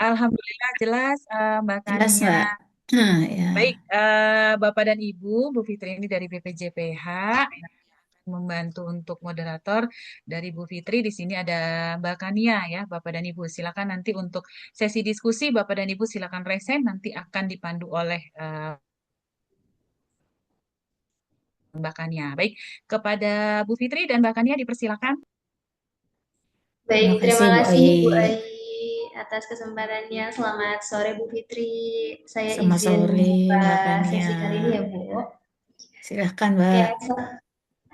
Alhamdulillah jelas Mbak Jelas Kania. nggak? Nah, ya. Baik, Bapak dan Ibu, Bu Fitri ini dari BPJPH yang membantu untuk moderator dari Bu Fitri. Di sini ada Mbak Kania ya, Bapak dan Ibu. Silakan nanti untuk sesi diskusi Bapak dan Ibu silakan resen, nanti akan dipandu oleh Mbak Kania. Baik, kepada Bu Fitri dan Mbak Kania dipersilakan. Terima Baik, kasih terima Bu kasih Ai. Bu Ai atas kesempatannya. Selamat sore Bu Fitri. Saya Selamat izin sore membuka Mbak Kania. sesi kali ini ya Bu. Silahkan Oke, Mbak.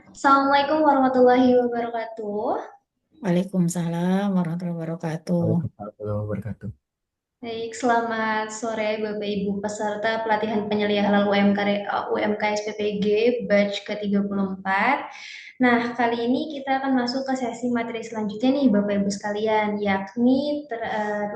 Assalamualaikum warahmatullahi wabarakatuh. Waalaikumsalam warahmatullahi wabarakatuh. Waalaikumsalam warahmatullahi wabarakatuh. Baik, selamat sore Bapak Ibu peserta pelatihan penyelia halal UMKS PPG batch ke-34. Nah, kali ini kita akan masuk ke sesi materi selanjutnya nih Bapak Ibu sekalian, yakni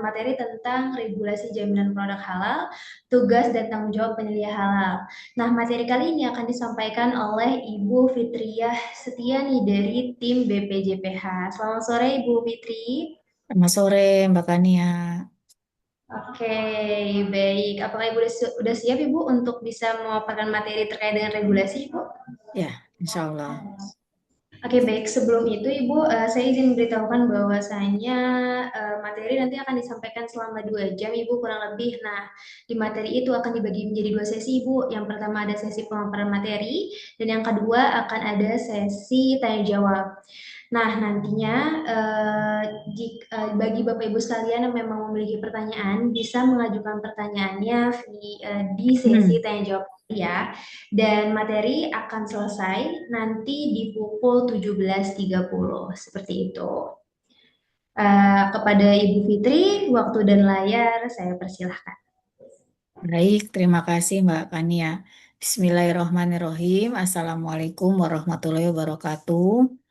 materi tentang regulasi jaminan produk halal, tugas dan tanggung jawab penyelia halal. Nah, materi kali ini akan disampaikan oleh Ibu Fitriah Setiani dari tim BPJPH. Selamat sore Ibu Fitri. Selamat sore Mbak Kania. Oke, baik. Apakah Ibu udah siap Ibu untuk bisa memaparkan materi terkait dengan regulasi Ibu? Ya, insya Allah. Oke, baik. Sebelum itu Ibu, saya izin memberitahukan bahwasanya materi nanti akan disampaikan selama 2 jam Ibu kurang lebih. Nah, di materi itu akan dibagi menjadi 2 sesi Ibu. Yang pertama ada sesi pemaparan materi, dan yang kedua akan ada sesi tanya jawab. Nah, nantinya bagi Bapak Ibu sekalian yang memang memiliki pertanyaan, bisa mengajukan pertanyaannya di sesi Hmm. tanya jawab ya. Dan materi akan selesai nanti di pukul 17.30, seperti itu. Kepada Ibu Fitri, waktu dan layar saya persilahkan. Baik, terima kasih Mbak Kania. Bismillahirrahmanirrahim. Assalamualaikum warahmatullahi wabarakatuh.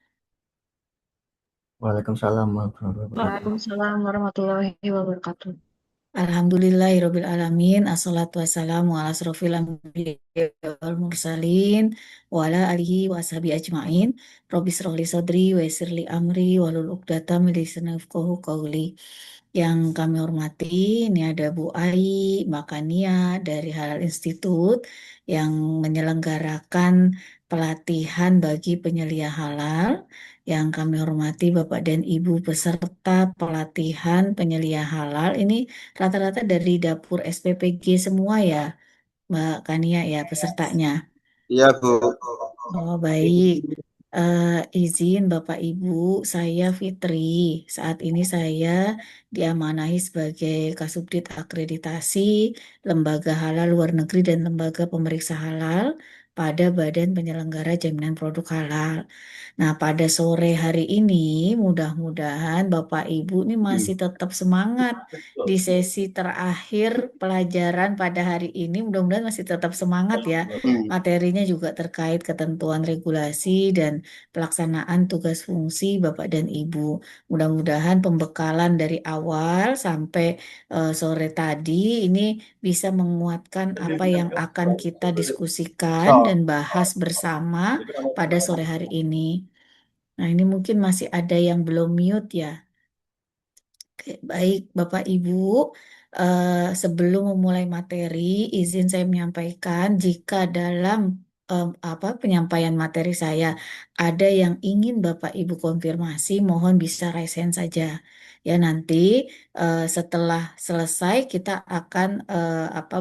Waalaikumsalam warahmatullahi wabarakatuh. Waalaikumsalam warahmatullahi wabarakatuh. Alhamdulillahirabbil alamin. Assalatu wassalamu ala asrofil anbiya wal mursalin wa ala alihi wa ashabi ajmain. Rabbi shrah li sadri wa yassir li amri wahlul 'uqdatam min lisani yafqahu qawli. Yang kami hormati, ini ada Bu Ai, Mbak Kania dari Halal Institute yang menyelenggarakan pelatihan bagi penyelia halal. Yang kami hormati Bapak dan Ibu peserta pelatihan penyelia halal. Ini rata-rata dari dapur SPPG semua ya, Mbak Kania ya pesertanya. Iya, Bu. Oh, baik. Izin Bapak Ibu, saya Fitri. Saat ini saya diamanahi sebagai Kasubdit Akreditasi Lembaga Halal Luar Negeri dan Lembaga Pemeriksa Halal pada Badan Penyelenggara Jaminan Produk Halal. Nah, pada sore hari ini, mudah-mudahan Bapak Ibu ini masih tetap semangat di sesi terakhir pelajaran pada hari ini. Mudah-mudahan masih tetap semangat ya. Materinya juga terkait ketentuan regulasi dan pelaksanaan tugas fungsi Bapak dan Ibu. Mudah-mudahan pembekalan dari awal sampai sore tadi ini bisa menguatkan apa yang akan kita diskusikan dan bahas bersama pada sore hari ini. Nah, ini mungkin masih ada yang belum mute ya. Oke, baik, Bapak Ibu, sebelum memulai materi, izin saya menyampaikan jika dalam penyampaian materi saya ada yang ingin Bapak Ibu konfirmasi, mohon bisa raise hand saja. Ya nanti setelah selesai kita akan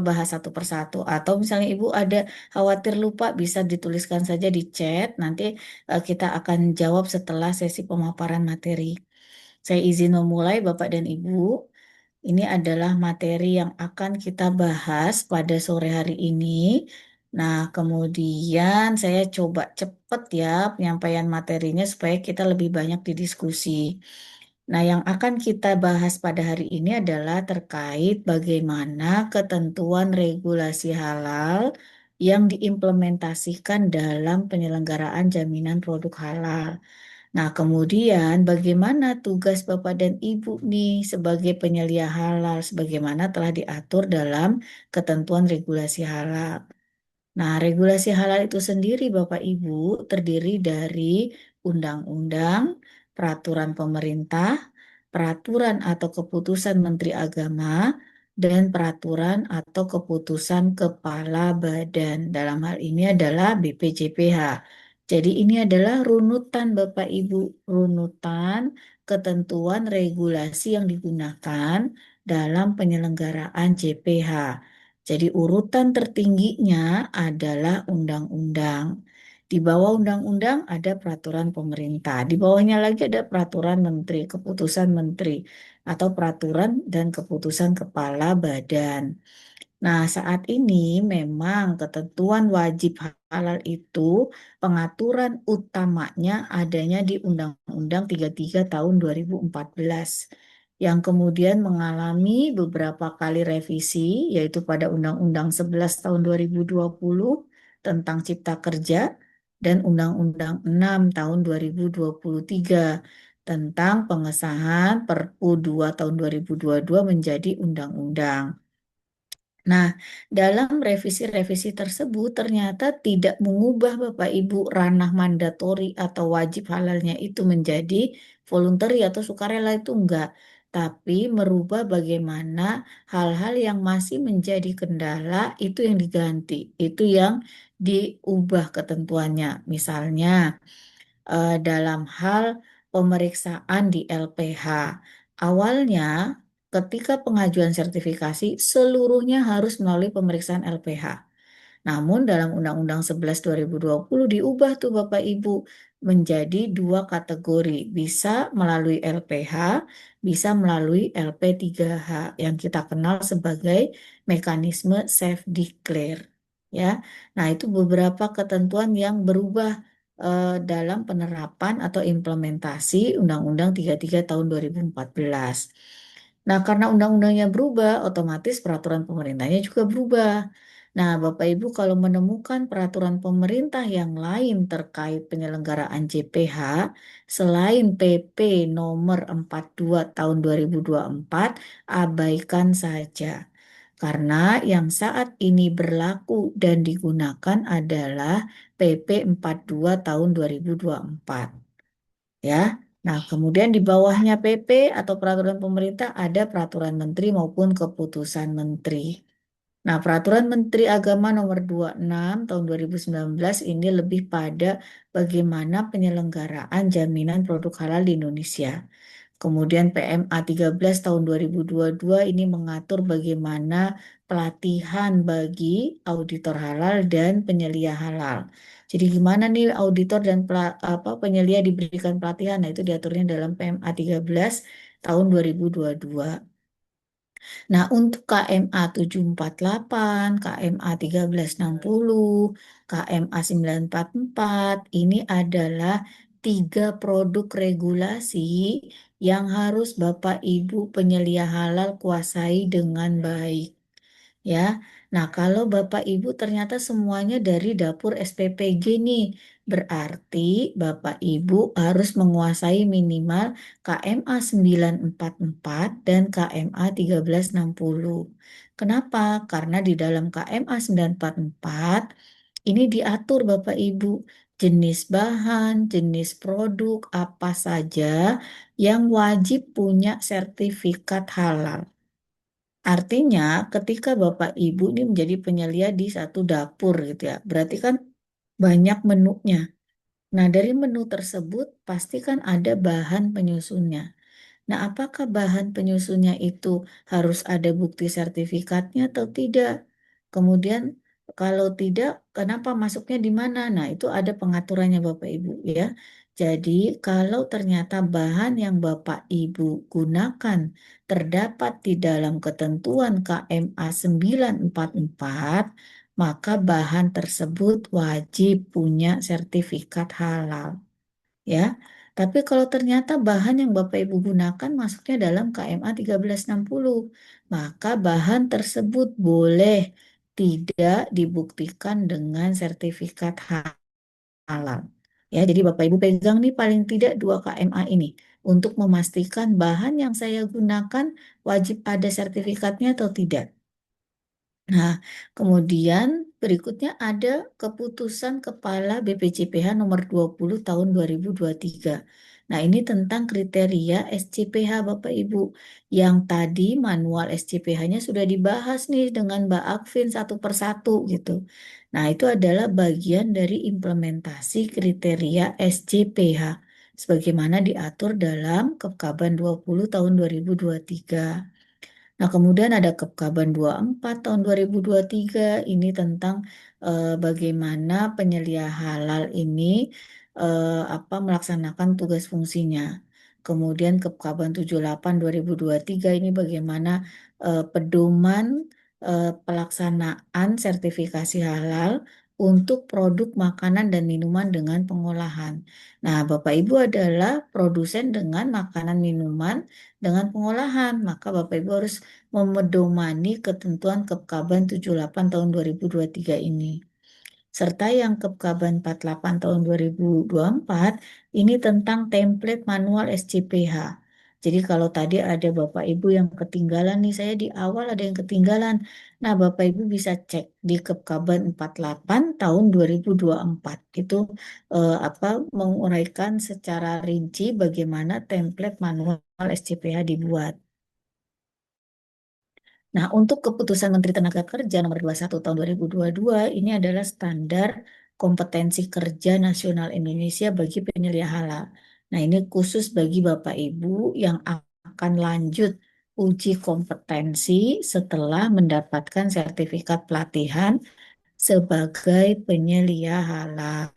bahas satu persatu. Atau misalnya Ibu ada khawatir lupa bisa dituliskan saja di chat. Nanti kita akan jawab setelah sesi pemaparan materi. Saya izin memulai, Bapak dan Ibu. Ini adalah materi yang akan kita bahas pada sore hari ini. Nah, kemudian saya coba cepet ya penyampaian materinya supaya kita lebih banyak didiskusi. Nah, yang akan kita bahas pada hari ini adalah terkait bagaimana ketentuan regulasi halal yang diimplementasikan dalam penyelenggaraan jaminan produk halal. Nah, kemudian bagaimana tugas Bapak dan Ibu nih sebagai penyelia halal sebagaimana telah diatur dalam ketentuan regulasi halal. Nah, regulasi halal itu sendiri Bapak Ibu terdiri dari undang-undang, peraturan pemerintah, peraturan atau keputusan Menteri Agama, dan peraturan atau keputusan Kepala Badan. Dalam hal ini adalah BPJPH. Jadi ini adalah runutan Bapak Ibu, runutan ketentuan regulasi yang digunakan dalam penyelenggaraan JPH. Jadi urutan tertingginya adalah undang-undang. Di bawah undang-undang ada peraturan pemerintah. Di bawahnya lagi ada peraturan menteri, keputusan menteri, atau peraturan dan keputusan kepala badan. Nah, saat ini memang ketentuan wajib halal itu pengaturan utamanya adanya di Undang-Undang 33 tahun 2014 yang kemudian mengalami beberapa kali revisi yaitu pada Undang-Undang 11 tahun 2020 tentang Cipta Kerja dan Undang-Undang 6 tahun 2023 tentang pengesahan Perpu 2 tahun 2022 menjadi undang-undang. Nah, dalam revisi-revisi tersebut ternyata tidak mengubah Bapak Ibu ranah mandatori atau wajib halalnya itu menjadi voluntary atau sukarela itu enggak, tapi merubah bagaimana hal-hal yang masih menjadi kendala itu yang diganti, itu yang diubah ketentuannya. Misalnya, dalam hal pemeriksaan di LPH. Awalnya, ketika pengajuan sertifikasi, seluruhnya harus melalui pemeriksaan LPH. Namun dalam Undang-Undang 11 2020 diubah tuh Bapak Ibu menjadi dua kategori, bisa melalui LPH, bisa melalui LP3H yang kita kenal sebagai mekanisme self declare. Ya. Nah, itu beberapa ketentuan yang berubah dalam penerapan atau implementasi Undang-Undang 33 tahun 2014. Nah, karena undang-undangnya berubah, otomatis peraturan pemerintahnya juga berubah. Nah, Bapak Ibu kalau menemukan peraturan pemerintah yang lain terkait penyelenggaraan JPH selain PP nomor 42 tahun 2024, abaikan saja. Karena yang saat ini berlaku dan digunakan adalah PP 42 tahun 2024. Ya. Nah, kemudian di bawahnya PP atau peraturan pemerintah ada peraturan menteri maupun keputusan menteri. Nah, Peraturan Menteri Agama Nomor 26 Tahun 2019 ini lebih pada bagaimana penyelenggaraan jaminan produk halal di Indonesia. Kemudian PMA 13 tahun 2022 ini mengatur bagaimana pelatihan bagi auditor halal dan penyelia halal. Jadi gimana nih auditor dan penyelia diberikan pelatihan? Nah, itu diaturnya dalam PMA 13 tahun 2022. Nah, untuk KMA 748, KMA 1360, KMA 944 ini adalah tiga produk regulasi yang harus Bapak Ibu penyelia halal kuasai dengan baik. Ya, nah kalau Bapak Ibu ternyata semuanya dari dapur SPPG nih, berarti Bapak Ibu harus menguasai minimal KMA 944 dan KMA 1360. Kenapa? Karena di dalam KMA 944 ini diatur Bapak Ibu jenis bahan, jenis produk apa saja yang wajib punya sertifikat halal. Artinya, ketika Bapak Ibu ini menjadi penyelia di satu dapur gitu ya, berarti kan banyak menunya. Nah, dari menu tersebut pasti kan ada bahan penyusunnya. Nah, apakah bahan penyusunnya itu harus ada bukti sertifikatnya atau tidak? Kemudian, kalau tidak, kenapa masuknya di mana? Nah, itu ada pengaturannya Bapak Ibu ya. Jadi, kalau ternyata bahan yang Bapak Ibu gunakan terdapat di dalam ketentuan KMA 944, maka bahan tersebut wajib punya sertifikat halal. Ya, tapi kalau ternyata bahan yang Bapak Ibu gunakan masuknya dalam KMA 1360, maka bahan tersebut boleh tidak dibuktikan dengan sertifikat halal. Ya, jadi Bapak Ibu pegang nih paling tidak 2 KMA ini untuk memastikan bahan yang saya gunakan wajib ada sertifikatnya atau tidak. Nah, kemudian berikutnya ada keputusan Kepala BPJPH nomor 20 tahun 2023. Nah, ini tentang kriteria SCPH Bapak Ibu. Yang tadi manual SCPH-nya sudah dibahas nih dengan Mbak Akvin satu persatu gitu. Nah, itu adalah bagian dari implementasi kriteria SCPH sebagaimana diatur dalam Kepkaban 20 tahun 2023. Nah, kemudian ada Kepkaban 24 tahun 2023 ini tentang bagaimana penyelia halal ini melaksanakan tugas fungsinya. Kemudian Kepkaban 78 2023 ini bagaimana pedoman pelaksanaan sertifikasi halal untuk produk makanan dan minuman dengan pengolahan. Nah, Bapak Ibu adalah produsen dengan makanan minuman dengan pengolahan, maka Bapak Ibu harus memedomani ketentuan Kepkaban 78 tahun 2023 ini. Serta yang Kepkaban 48 tahun 2024 ini tentang template manual SCPH. Jadi kalau tadi ada Bapak Ibu yang ketinggalan nih, saya di awal ada yang ketinggalan. Nah, Bapak Ibu bisa cek di Kepkaban 48 tahun 2024. Itu menguraikan secara rinci bagaimana template manual SCPH dibuat. Nah, untuk keputusan Menteri Tenaga Kerja nomor 21 tahun 2022 ini adalah standar kompetensi kerja nasional Indonesia bagi penyelia halal. Nah, ini khusus bagi Bapak Ibu yang akan lanjut uji kompetensi setelah mendapatkan sertifikat pelatihan sebagai penyelia halal.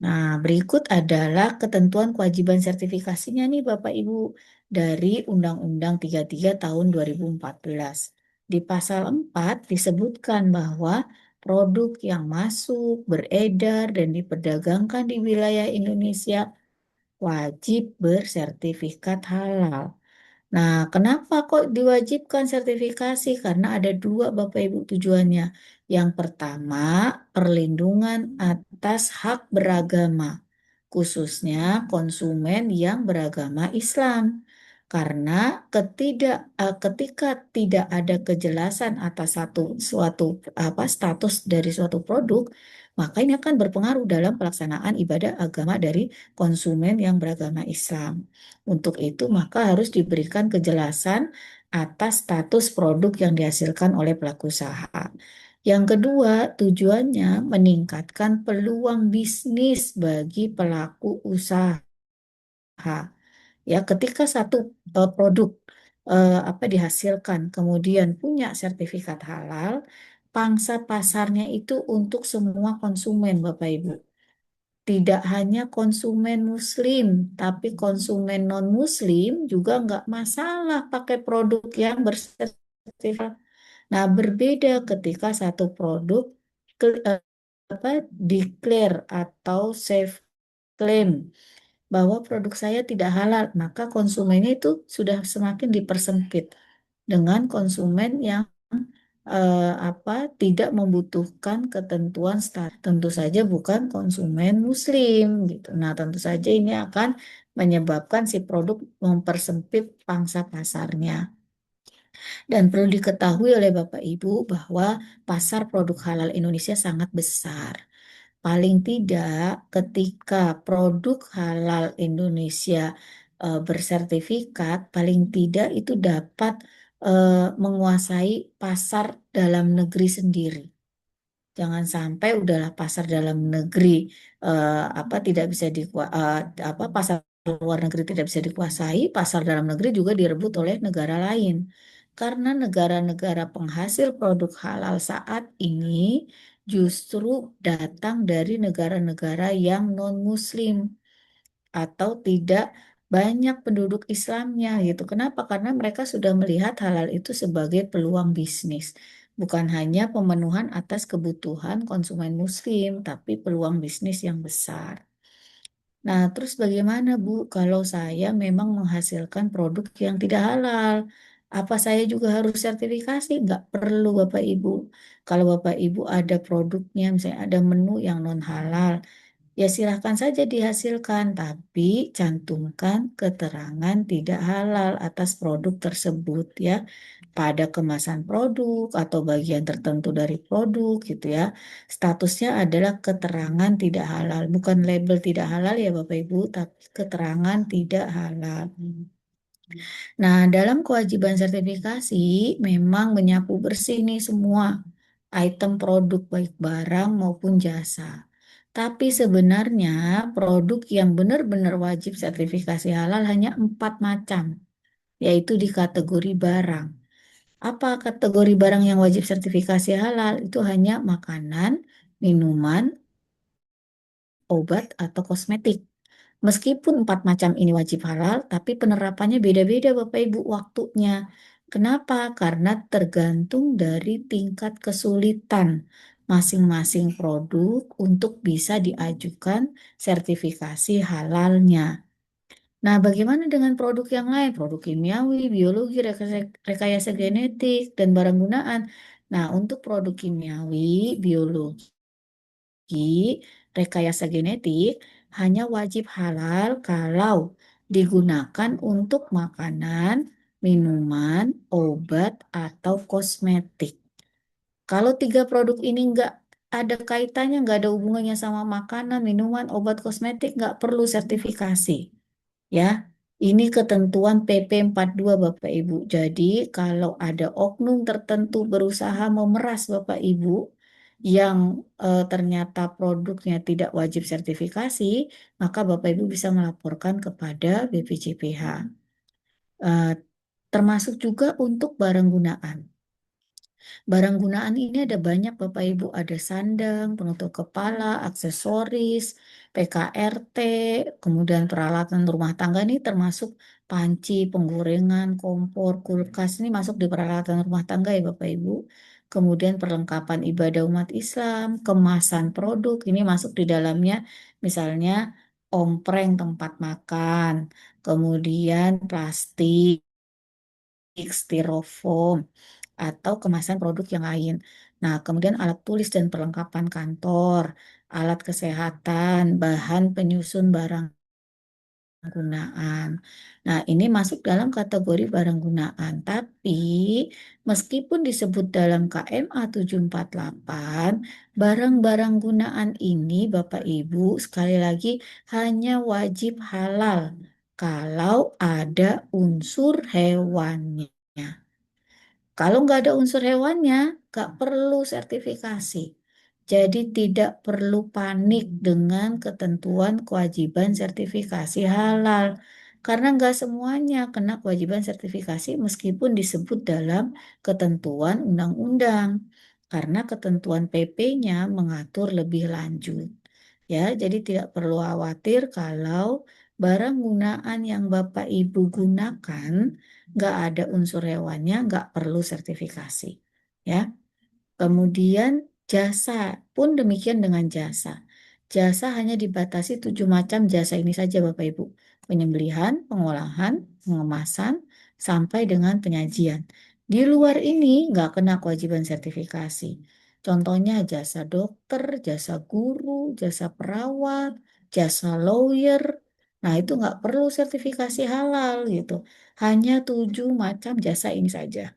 Nah, berikut adalah ketentuan kewajiban sertifikasinya nih Bapak Ibu dari Undang-Undang 33 tahun 2014. Di pasal 4 disebutkan bahwa produk yang masuk, beredar, dan diperdagangkan di wilayah Indonesia wajib bersertifikat halal. Nah, kenapa kok diwajibkan sertifikasi? Karena ada dua Bapak Ibu tujuannya. Yang pertama, perlindungan atas hak beragama, khususnya konsumen yang beragama Islam. Karena ketika tidak ada kejelasan atas suatu status dari suatu produk, maka ini akan berpengaruh dalam pelaksanaan ibadah agama dari konsumen yang beragama Islam. Untuk itu, maka harus diberikan kejelasan atas status produk yang dihasilkan oleh pelaku usaha. Yang kedua, tujuannya meningkatkan peluang bisnis bagi pelaku usaha. Ya, ketika satu produk dihasilkan kemudian punya sertifikat halal, pangsa pasarnya itu untuk semua konsumen, Bapak Ibu. Tidak hanya konsumen muslim, tapi konsumen non-muslim juga nggak masalah pakai produk yang bersertifikat. Nah, berbeda ketika satu produk declare atau safe claim bahwa produk saya tidak halal, maka konsumennya itu sudah semakin dipersempit dengan konsumen yang tidak membutuhkan ketentuan standar. Tentu saja bukan konsumen muslim gitu. Nah, tentu saja ini akan menyebabkan si produk mempersempit pangsa pasarnya. Dan perlu diketahui oleh Bapak Ibu bahwa pasar produk halal Indonesia sangat besar. Paling tidak ketika produk halal Indonesia bersertifikat, paling tidak itu dapat menguasai pasar dalam negeri sendiri. Jangan sampai udahlah pasar dalam negeri tidak bisa pasar luar negeri tidak bisa dikuasai, pasar dalam negeri juga direbut oleh negara lain. Karena negara-negara penghasil produk halal saat ini justru datang dari negara-negara yang non-Muslim atau tidak banyak penduduk Islamnya gitu. Kenapa? Karena mereka sudah melihat halal itu sebagai peluang bisnis, bukan hanya pemenuhan atas kebutuhan konsumen Muslim, tapi peluang bisnis yang besar. Nah, terus bagaimana Bu kalau saya memang menghasilkan produk yang tidak halal? Apa saya juga harus sertifikasi? Nggak perlu Bapak Ibu. Kalau Bapak Ibu ada produknya, misalnya ada menu yang non halal, ya silahkan saja dihasilkan, tapi cantumkan keterangan tidak halal atas produk tersebut ya, pada kemasan produk atau bagian tertentu dari produk gitu ya. Statusnya adalah keterangan tidak halal, bukan label tidak halal ya Bapak Ibu, tapi keterangan tidak halal. Nah, dalam kewajiban sertifikasi memang menyapu bersih nih semua item produk baik barang maupun jasa. Tapi sebenarnya produk yang benar-benar wajib sertifikasi halal hanya 4 macam, yaitu di kategori barang. Apa kategori barang yang wajib sertifikasi halal? Itu hanya makanan, minuman, obat, atau kosmetik. Meskipun 4 macam ini wajib halal, tapi penerapannya beda-beda Bapak Ibu waktunya. Kenapa? Karena tergantung dari tingkat kesulitan masing-masing produk untuk bisa diajukan sertifikasi halalnya. Nah, bagaimana dengan produk yang lain? Produk kimiawi, biologi, rekayasa genetik, dan barang gunaan. Nah, untuk produk kimiawi, biologi, rekayasa genetik hanya wajib halal kalau digunakan untuk makanan, minuman, obat, atau kosmetik. Kalau 3 produk ini nggak ada kaitannya, nggak ada hubungannya sama makanan, minuman, obat, kosmetik, nggak perlu sertifikasi. Ya, ini ketentuan PP 42 Bapak Ibu. Jadi kalau ada oknum tertentu berusaha memeras Bapak Ibu yang ternyata produknya tidak wajib sertifikasi, maka Bapak Ibu bisa melaporkan kepada BPJPH. Eh, Termasuk juga untuk barang gunaan. Barang gunaan ini ada banyak Bapak Ibu, ada sandang, penutup kepala, aksesoris, PKRT, kemudian peralatan rumah tangga ini termasuk panci, penggorengan, kompor, kulkas ini masuk di peralatan rumah tangga ya Bapak Ibu. Kemudian perlengkapan ibadah umat Islam, kemasan produk ini masuk di dalamnya, misalnya ompreng tempat makan, kemudian plastik, styrofoam, atau kemasan produk yang lain. Nah, kemudian alat tulis dan perlengkapan kantor, alat kesehatan, bahan penyusun barang gunaan. Nah, ini masuk dalam kategori barang gunaan. Tapi meskipun disebut dalam KMA 748, barang-barang gunaan ini Bapak Ibu sekali lagi hanya wajib halal kalau ada unsur hewannya. Kalau nggak ada unsur hewannya, nggak perlu sertifikasi. Jadi tidak perlu panik dengan ketentuan kewajiban sertifikasi halal. Karena nggak semuanya kena kewajiban sertifikasi meskipun disebut dalam ketentuan undang-undang. Karena ketentuan PP-nya mengatur lebih lanjut. Ya, jadi tidak perlu khawatir kalau barang gunaan yang Bapak Ibu gunakan nggak ada unsur hewannya, nggak perlu sertifikasi. Ya, kemudian jasa pun demikian dengan jasa. Jasa hanya dibatasi 7 macam jasa ini saja Bapak Ibu. Penyembelihan, pengolahan, pengemasan, sampai dengan penyajian. Di luar ini nggak kena kewajiban sertifikasi. Contohnya jasa dokter, jasa guru, jasa perawat, jasa lawyer. Nah itu nggak perlu sertifikasi halal gitu. Hanya 7 macam jasa ini saja.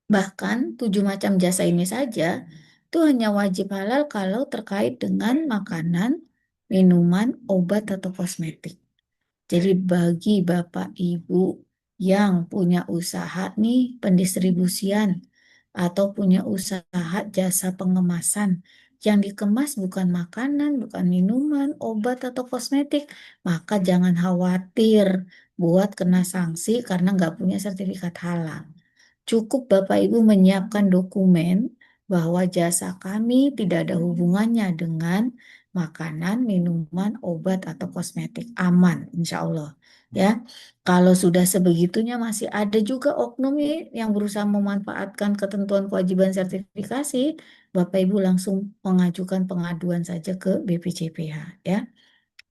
Bahkan 7 macam jasa ini saja itu hanya wajib halal kalau terkait dengan makanan, minuman, obat, atau kosmetik. Jadi bagi Bapak Ibu yang punya usaha nih pendistribusian atau punya usaha jasa pengemasan yang dikemas bukan makanan, bukan minuman, obat, atau kosmetik, maka jangan khawatir buat kena sanksi karena nggak punya sertifikat halal. Cukup Bapak Ibu menyiapkan dokumen bahwa jasa kami tidak ada hubungannya dengan makanan, minuman, obat, atau kosmetik. Aman, insya Allah. Ya, kalau sudah sebegitunya masih ada juga oknum yang berusaha memanfaatkan ketentuan kewajiban sertifikasi, Bapak Ibu langsung mengajukan pengaduan saja ke BPJPH. Ya.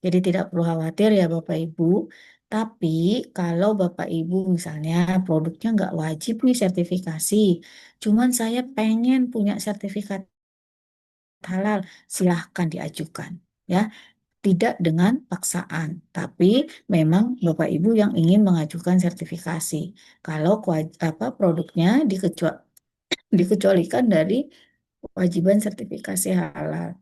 Jadi tidak perlu khawatir ya Bapak Ibu. Tapi kalau Bapak Ibu misalnya produknya nggak wajib nih sertifikasi, cuman saya pengen punya sertifikat halal, silahkan diajukan. ya, tidak dengan paksaan, tapi memang Bapak Ibu yang ingin mengajukan sertifikasi. Kalau produknya dikecualikan dari kewajiban sertifikasi halal.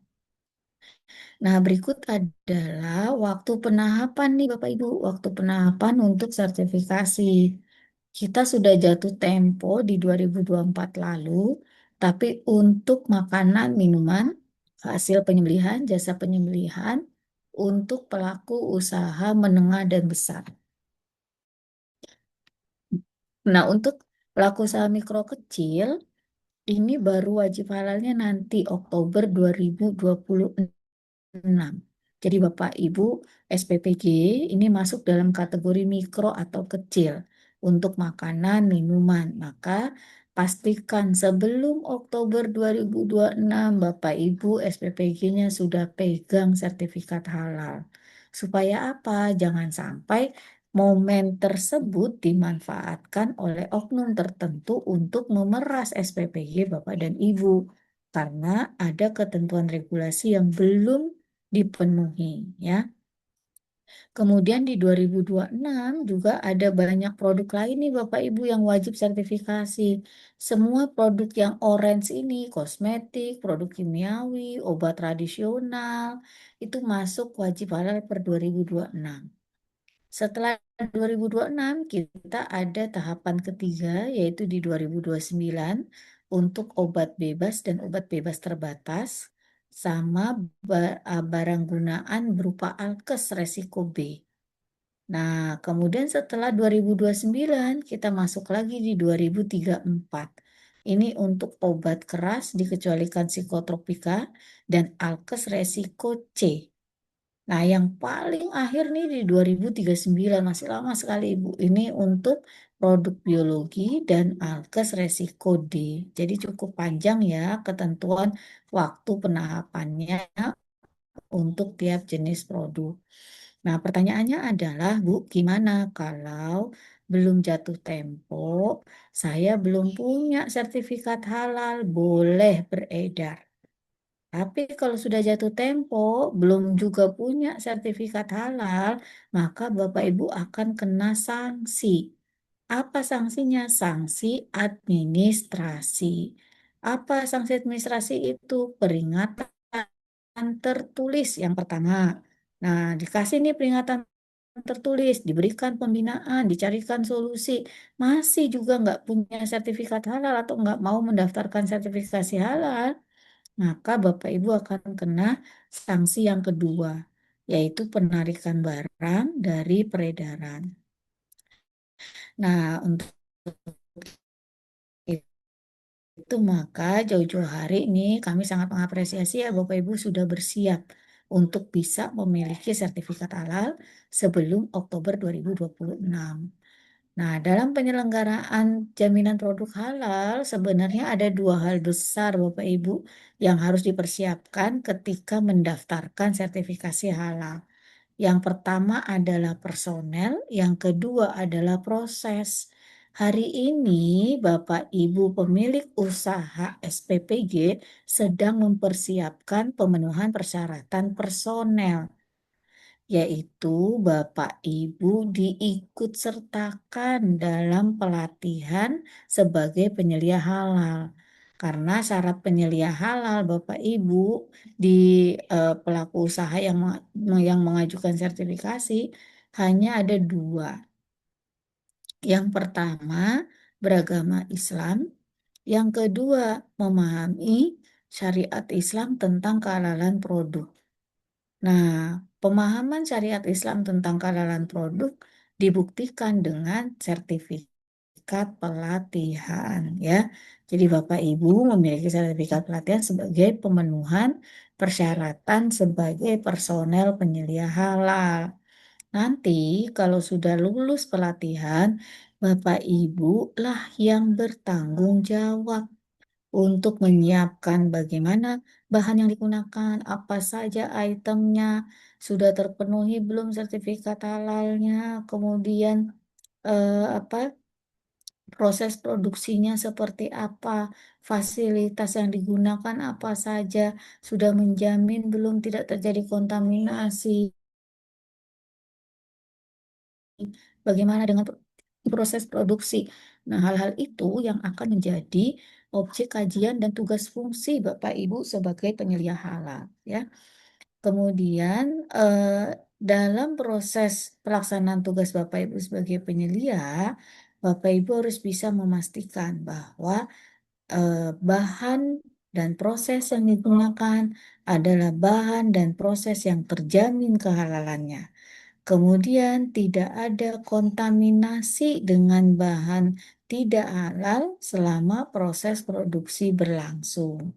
Nah, berikut adalah waktu penahapan nih Bapak Ibu, waktu penahapan untuk sertifikasi. Kita sudah jatuh tempo di 2024 lalu, tapi untuk makanan, minuman, hasil penyembelihan, jasa penyembelihan, untuk pelaku usaha menengah dan besar. Nah, untuk pelaku usaha mikro kecil, ini baru wajib halalnya nanti Oktober 2026. Jadi Bapak Ibu SPPG ini masuk dalam kategori mikro atau kecil untuk makanan, minuman. Maka pastikan sebelum Oktober 2026 Bapak Ibu SPPG-nya sudah pegang sertifikat halal. Supaya apa? Jangan sampai momen tersebut dimanfaatkan oleh oknum tertentu untuk memeras SPPG Bapak dan Ibu karena ada ketentuan regulasi yang belum dipenuhi ya. Kemudian di 2026 juga ada banyak produk lain nih Bapak Ibu yang wajib sertifikasi. Semua produk yang orange ini, kosmetik, produk kimiawi, obat tradisional, itu masuk wajib halal per 2026. Setelah 2026 kita ada tahapan ketiga yaitu di 2029 untuk obat bebas dan obat bebas terbatas sama barang gunaan berupa alkes resiko B. Nah, kemudian setelah 2029 kita masuk lagi di 2034. Ini untuk obat keras dikecualikan psikotropika dan alkes resiko C. Nah, yang paling akhir nih di 2039 masih lama sekali Ibu. Ini untuk produk biologi dan alkes resiko D. Jadi cukup panjang ya ketentuan waktu penahapannya untuk tiap jenis produk. Nah, pertanyaannya adalah, Bu, gimana kalau belum jatuh tempo, saya belum punya sertifikat halal, boleh beredar. Tapi kalau sudah jatuh tempo, belum juga punya sertifikat halal, maka Bapak Ibu akan kena sanksi. Apa sanksinya? Sanksi administrasi. Apa sanksi administrasi itu? Peringatan tertulis yang pertama. Nah, dikasih nih peringatan tertulis, diberikan pembinaan, dicarikan solusi. Masih juga nggak punya sertifikat halal atau nggak mau mendaftarkan sertifikasi halal, maka Bapak Ibu akan kena sanksi yang kedua, yaitu penarikan barang dari peredaran. Nah, untuk itu maka jauh-jauh hari ini kami sangat mengapresiasi ya Bapak Ibu sudah bersiap untuk bisa memiliki sertifikat halal sebelum Oktober 2026. Nah, dalam penyelenggaraan jaminan produk halal sebenarnya ada dua hal besar Bapak Ibu yang harus dipersiapkan ketika mendaftarkan sertifikasi halal. Yang pertama adalah personel, yang kedua adalah proses. Hari ini Bapak Ibu pemilik usaha SPPG sedang mempersiapkan pemenuhan persyaratan personel, yaitu Bapak Ibu diikut sertakan dalam pelatihan sebagai penyelia halal. Karena syarat penyelia halal Bapak Ibu di pelaku usaha yang mengajukan sertifikasi hanya ada dua. Yang pertama beragama Islam, yang kedua memahami syariat Islam tentang kehalalan produk. Nah, pemahaman syariat Islam tentang kehalalan produk dibuktikan dengan sertifikat pelatihan ya. Jadi Bapak Ibu memiliki sertifikat pelatihan sebagai pemenuhan persyaratan sebagai personel penyelia halal. Nanti kalau sudah lulus pelatihan, Bapak Ibu lah yang bertanggung jawab untuk menyiapkan bagaimana bahan yang digunakan, apa saja itemnya, sudah terpenuhi belum sertifikat halalnya, kemudian apa proses produksinya seperti apa, fasilitas yang digunakan apa saja, sudah menjamin belum tidak terjadi kontaminasi, bagaimana dengan proses produksi. Nah, hal-hal itu yang akan menjadi objek kajian dan tugas fungsi Bapak Ibu sebagai penyelia halal, ya. Kemudian dalam proses pelaksanaan tugas Bapak Ibu sebagai penyelia, Bapak Ibu harus bisa memastikan bahwa bahan dan proses yang digunakan adalah bahan dan proses yang terjamin kehalalannya. Kemudian tidak ada kontaminasi dengan bahan tidak halal selama proses produksi berlangsung.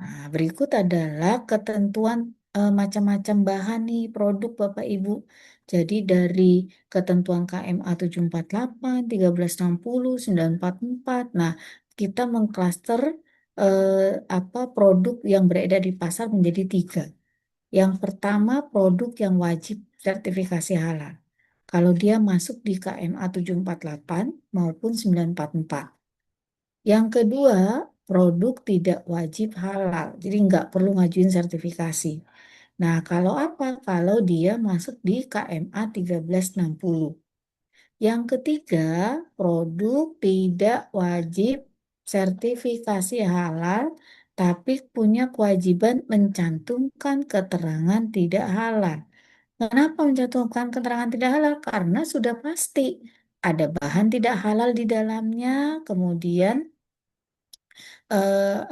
Nah, berikut adalah ketentuan macam-macam bahan nih produk Bapak Ibu. Jadi dari ketentuan KMA 748, 1360, 944. Nah, kita mengklaster apa produk yang beredar di pasar menjadi 3. Yang pertama produk yang wajib sertifikasi halal. Kalau dia masuk di KMA 748 maupun 944. Yang kedua, produk tidak wajib halal. Jadi nggak perlu ngajuin sertifikasi. Nah, kalau apa? Kalau dia masuk di KMA 1360. Yang ketiga, produk tidak wajib sertifikasi halal, tapi punya kewajiban mencantumkan keterangan tidak halal. Kenapa mencantumkan keterangan tidak halal? Karena sudah pasti ada bahan tidak halal di dalamnya, kemudian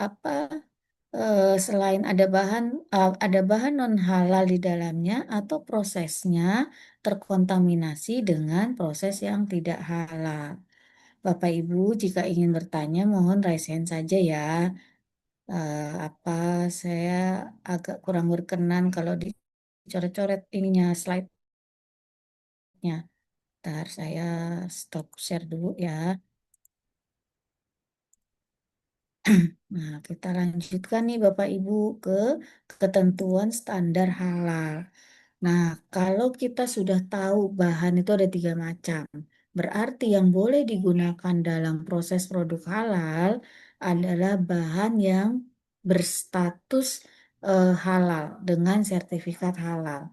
apa selain ada bahan non halal di dalamnya atau prosesnya terkontaminasi dengan proses yang tidak halal. Bapak Ibu, jika ingin bertanya, mohon raise hand saja ya. Apa saya agak kurang berkenan kalau dicoret-coret ininya slide-nya. Ntar saya stop share dulu ya. Nah, kita lanjutkan nih Bapak Ibu ke ketentuan standar halal. Nah, kalau kita sudah tahu bahan itu ada 3 macam, berarti yang boleh digunakan dalam proses produk halal adalah bahan yang berstatus halal dengan sertifikat halal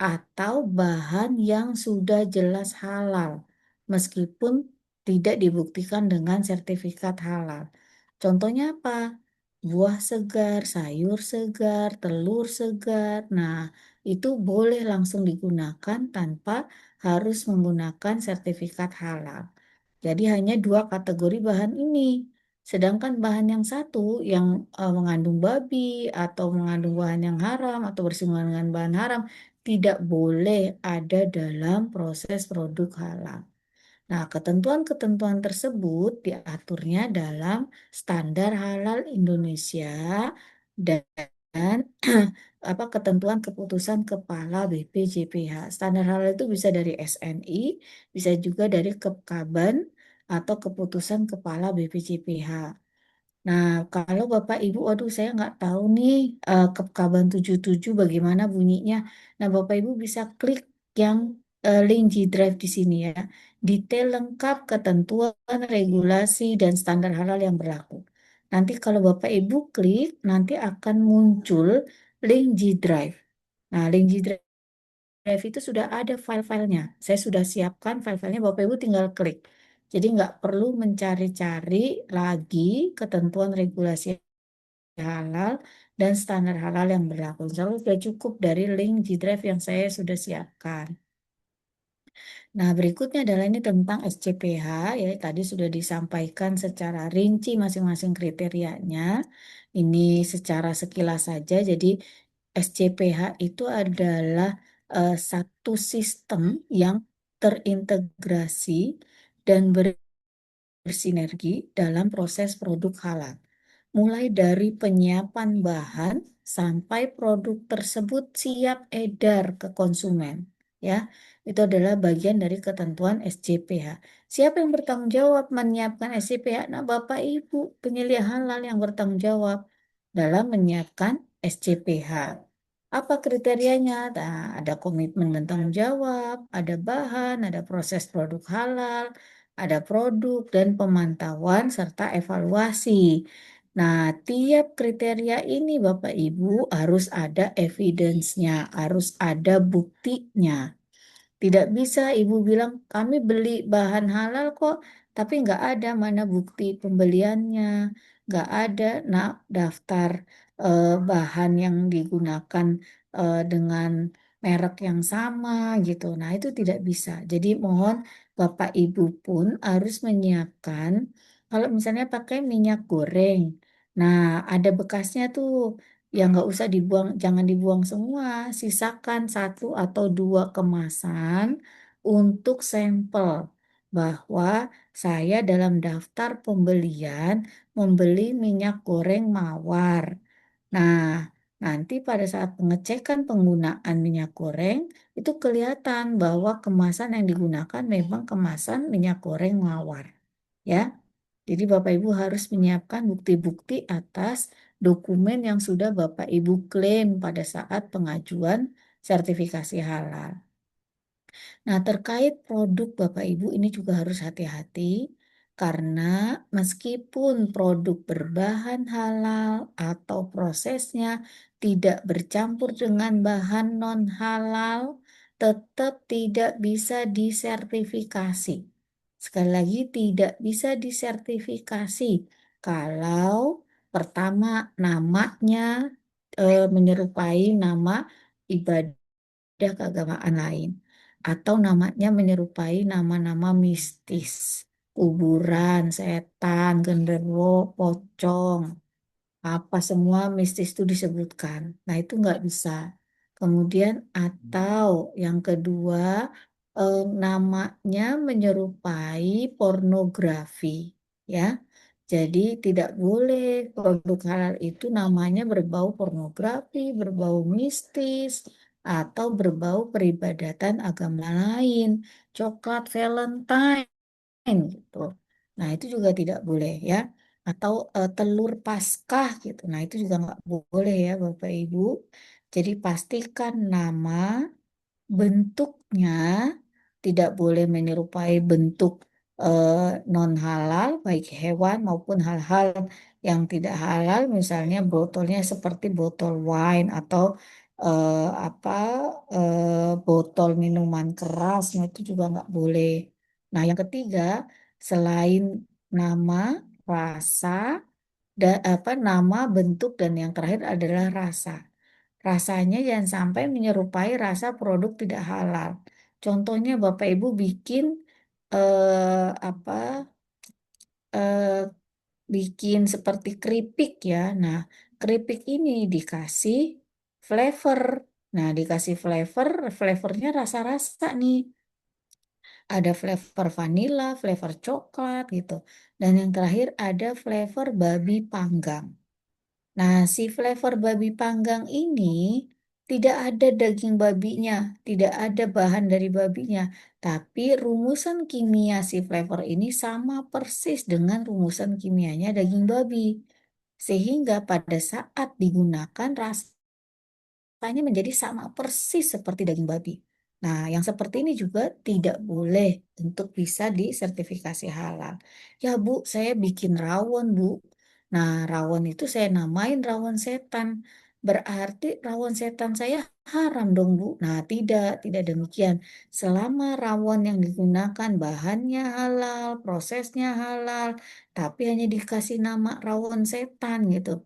atau bahan yang sudah jelas halal meskipun tidak dibuktikan dengan sertifikat halal. Contohnya apa? Buah segar, sayur segar, telur segar. Nah, itu boleh langsung digunakan tanpa harus menggunakan sertifikat halal. Jadi hanya 2 kategori bahan ini. Sedangkan bahan yang satu yang mengandung babi atau mengandung bahan yang haram atau bersinggungan dengan bahan haram tidak boleh ada dalam proses produk halal. Nah, ketentuan-ketentuan tersebut diaturnya dalam Standar Halal Indonesia dan apa ketentuan keputusan Kepala BPJPH. Standar halal itu bisa dari SNI, bisa juga dari Kepkaban atau keputusan Kepala BPJPH. Nah, kalau Bapak Ibu, waduh saya nggak tahu nih Kepkaban 77 bagaimana bunyinya. Nah, Bapak Ibu bisa klik yang link G Drive di sini ya. Detail lengkap ketentuan, regulasi, dan standar halal yang berlaku. Nanti kalau Bapak Ibu klik, nanti akan muncul link G Drive. Nah, link G Drive itu sudah ada file-filenya. Saya sudah siapkan file-filenya, Bapak Ibu tinggal klik. Jadi nggak perlu mencari-cari lagi ketentuan regulasi halal dan standar halal yang berlaku. Insya Allah sudah cukup dari link G Drive yang saya sudah siapkan. Nah, berikutnya adalah ini tentang SCPH, ya tadi sudah disampaikan secara rinci masing-masing kriterianya. Ini secara sekilas saja. Jadi SCPH itu adalah satu sistem yang terintegrasi dan bersinergi dalam proses produk halal. Mulai dari penyiapan bahan sampai produk tersebut siap edar ke konsumen. Ya, itu adalah bagian dari ketentuan SCPH. Siapa yang bertanggung jawab menyiapkan SCPH? Nah, Bapak Ibu penyelia halal yang bertanggung jawab dalam menyiapkan SCPH. Apa kriterianya? Nah, ada komitmen dan tanggung jawab, ada bahan, ada proses produk halal, ada produk dan pemantauan serta evaluasi. Nah, tiap kriteria ini Bapak Ibu harus ada evidence-nya, harus ada buktinya. Tidak bisa ibu bilang kami beli bahan halal kok, tapi nggak ada mana bukti pembeliannya, nggak ada nah daftar bahan yang digunakan dengan merek yang sama gitu. Nah itu tidak bisa. Jadi mohon Bapak Ibu pun harus menyiapkan kalau misalnya pakai minyak goreng. Nah ada bekasnya tuh yang nggak usah dibuang, jangan dibuang semua, sisakan satu atau dua kemasan untuk sampel bahwa saya dalam daftar pembelian membeli minyak goreng Mawar. Nah, nanti pada saat pengecekan penggunaan minyak goreng itu kelihatan bahwa kemasan yang digunakan memang kemasan minyak goreng Mawar. Ya, jadi Bapak Ibu harus menyiapkan bukti-bukti atas dokumen yang sudah Bapak Ibu klaim pada saat pengajuan sertifikasi halal. Nah, terkait produk Bapak Ibu ini juga harus hati-hati karena meskipun produk berbahan halal atau prosesnya tidak bercampur dengan bahan non halal, tetap tidak bisa disertifikasi. Sekali lagi tidak bisa disertifikasi kalau pertama namanya menyerupai nama ibadah keagamaan lain atau namanya menyerupai nama-nama mistis, kuburan, setan, genderuwo, pocong, apa semua mistis itu disebutkan. Nah, itu nggak bisa. Kemudian atau yang kedua namanya menyerupai pornografi, ya. Jadi tidak boleh produk halal itu namanya berbau pornografi, berbau mistis, atau berbau peribadatan agama lain, coklat Valentine gitu. Nah, itu juga tidak boleh ya. Atau telur Paskah gitu. Nah, itu juga nggak boleh ya Bapak Ibu. Jadi pastikan nama, bentuknya tidak boleh menyerupai bentuk eh, non halal, baik hewan maupun hal-hal yang tidak halal, misalnya botolnya seperti botol wine atau apa botol minuman keras, nah itu juga nggak boleh. Nah, yang ketiga, selain nama, rasa, apa nama, bentuk dan yang terakhir adalah rasa. Rasanya jangan sampai menyerupai rasa produk tidak halal. Contohnya Bapak Ibu bikin apa eh, bikin seperti keripik ya. Nah, keripik ini dikasih flavor. Nah, dikasih flavor, flavornya rasa-rasa nih. Ada flavor vanilla, flavor coklat gitu. Dan yang terakhir ada flavor babi panggang. Nah, si flavor babi panggang ini tidak ada daging babinya, tidak ada bahan dari babinya, tapi rumusan kimia si flavor ini sama persis dengan rumusan kimianya daging babi. Sehingga pada saat digunakan rasanya menjadi sama persis seperti daging babi. Nah, yang seperti ini juga tidak boleh untuk bisa disertifikasi halal. Ya, Bu, saya bikin rawon, Bu. Nah, rawon itu saya namain rawon setan. Berarti rawon setan saya haram dong, Bu. Nah, tidak demikian. Selama rawon yang digunakan bahannya halal, prosesnya halal, tapi hanya dikasih nama rawon setan gitu.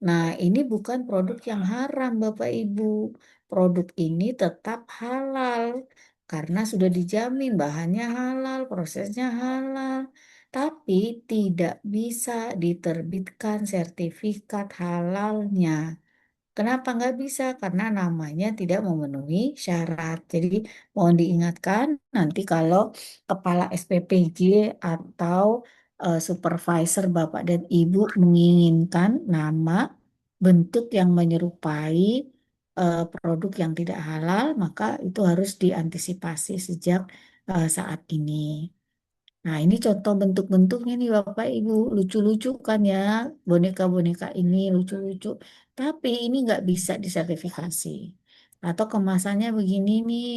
Nah, ini bukan produk yang haram, Bapak Ibu. Produk ini tetap halal karena sudah dijamin bahannya halal, prosesnya halal, tapi tidak bisa diterbitkan sertifikat halalnya. Kenapa nggak bisa? Karena namanya tidak memenuhi syarat. Jadi mohon diingatkan nanti kalau kepala SPPG atau supervisor Bapak dan Ibu menginginkan nama bentuk yang menyerupai produk yang tidak halal, maka itu harus diantisipasi sejak saat ini. Nah, ini contoh bentuk-bentuknya nih Bapak Ibu. Lucu-lucu kan ya, boneka-boneka ini lucu-lucu. Tapi ini nggak bisa disertifikasi. Atau kemasannya begini nih.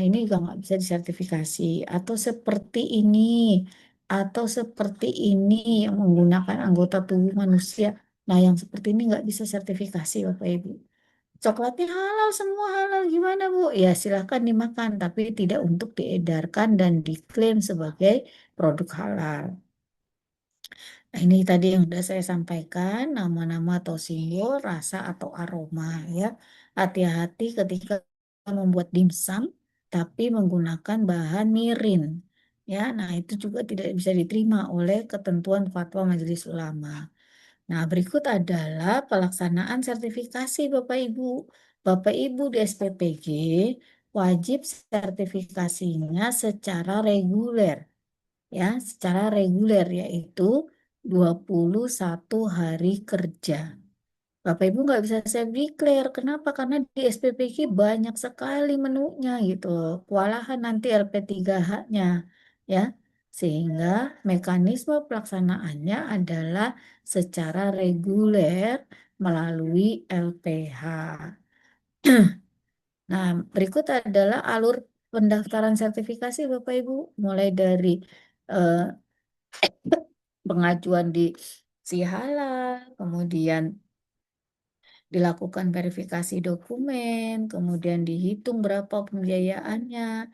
ini juga nggak bisa disertifikasi, atau seperti ini, atau seperti ini yang menggunakan anggota tubuh manusia. Nah, yang seperti ini nggak bisa sertifikasi, Bapak Ibu. Coklatnya halal, semua halal, gimana Bu? Ya silahkan dimakan, tapi tidak untuk diedarkan dan diklaim sebagai produk halal. Nah, ini tadi yang sudah saya sampaikan, nama-nama atau simbol, rasa atau aroma ya. Hati-hati ketika membuat dimsum, tapi menggunakan bahan mirin. Ya, nah itu juga tidak bisa diterima oleh ketentuan fatwa Majelis Ulama. Nah, berikut adalah pelaksanaan sertifikasi Bapak Ibu. Bapak Ibu di SPPG wajib sertifikasinya secara reguler ya, secara reguler yaitu 21 hari kerja. Bapak Ibu nggak bisa self declare. Kenapa? Karena di SPPG banyak sekali menunya gitu. Kewalahan nanti LP3H-nya ya. Sehingga mekanisme pelaksanaannya adalah secara reguler melalui LPH. Nah, berikut adalah alur pendaftaran sertifikasi Bapak Ibu, mulai dari eh, pengajuan di Sihala, kemudian dilakukan verifikasi dokumen, kemudian dihitung berapa pembiayaannya.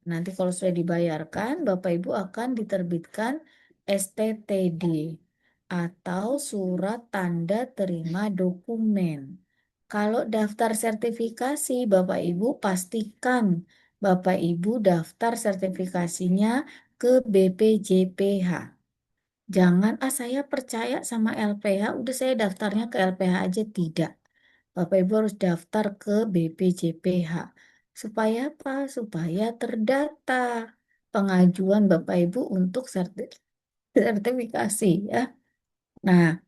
Nanti kalau sudah dibayarkan, Bapak Ibu akan diterbitkan STTD atau surat tanda terima dokumen. Kalau daftar sertifikasi, Bapak Ibu pastikan Bapak Ibu daftar sertifikasinya ke BPJPH. Jangan, saya percaya sama LPH, udah saya daftarnya ke LPH aja. Tidak. Bapak Ibu harus daftar ke BPJPH. Supaya apa? Supaya terdata pengajuan Bapak Ibu untuk sertifikasi ya. Nah,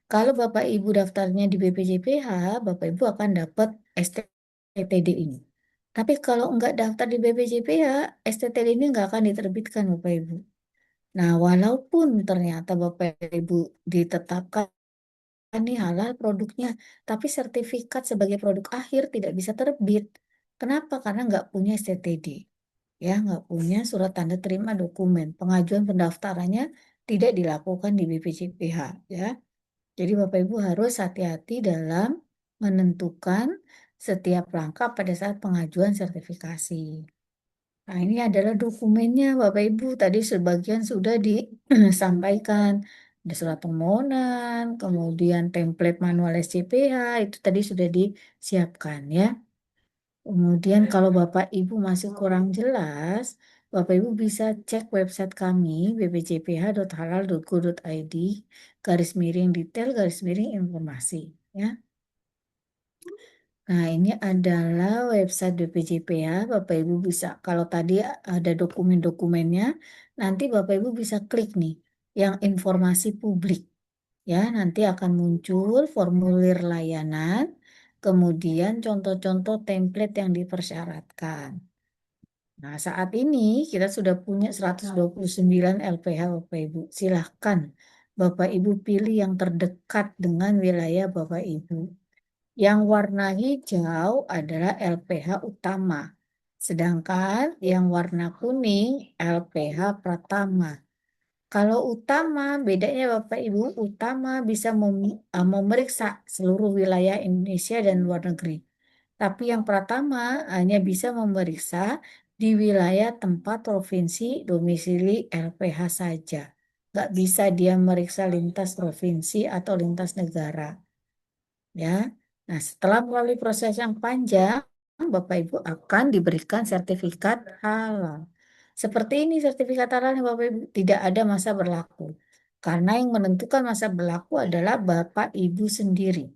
kalau Bapak Ibu daftarnya di BPJPH, Bapak Ibu akan dapat STTD ini. Tapi kalau enggak daftar di BPJPH, STTD ini enggak akan diterbitkan Bapak Ibu. Nah, walaupun ternyata Bapak Ibu ditetapkan ini halal produknya, tapi sertifikat sebagai produk akhir tidak bisa terbit. Kenapa? Karena nggak punya STTD, ya nggak punya surat tanda terima dokumen. Pengajuan pendaftarannya tidak dilakukan di BPJPH, ya. Jadi Bapak Ibu harus hati-hati dalam menentukan setiap langkah pada saat pengajuan sertifikasi. Nah, ini adalah dokumennya, Bapak Ibu. Tadi sebagian sudah disampaikan. Ada surat permohonan, kemudian template manual SCPH, itu tadi sudah disiapkan ya. Kemudian kalau Bapak Ibu masih kurang jelas, Bapak Ibu bisa cek website kami bpjph.halal.go.id /detail informasi ya. Nah, ini adalah website BPJPH. Bapak Ibu bisa, kalau tadi ada dokumen-dokumennya, nanti Bapak Ibu bisa klik nih, yang informasi publik. Ya, nanti akan muncul formulir layanan, kemudian contoh-contoh template yang dipersyaratkan. Nah, saat ini kita sudah punya 129 LPH Bapak Ibu. Silahkan Bapak Ibu pilih yang terdekat dengan wilayah Bapak Ibu. Yang warna hijau adalah LPH utama, sedangkan yang warna kuning LPH Pratama. Kalau utama, bedanya Bapak Ibu, utama bisa memeriksa seluruh wilayah Indonesia dan luar negeri. Tapi yang Pratama hanya bisa memeriksa di wilayah tempat provinsi domisili LPH saja. Nggak bisa dia meriksa lintas provinsi atau lintas negara. Ya. Nah, setelah melalui proses yang panjang, Bapak Ibu akan diberikan sertifikat halal. Seperti ini sertifikat halal Bapak Ibu tidak ada masa berlaku. Karena yang menentukan masa berlaku adalah Bapak Ibu sendiri.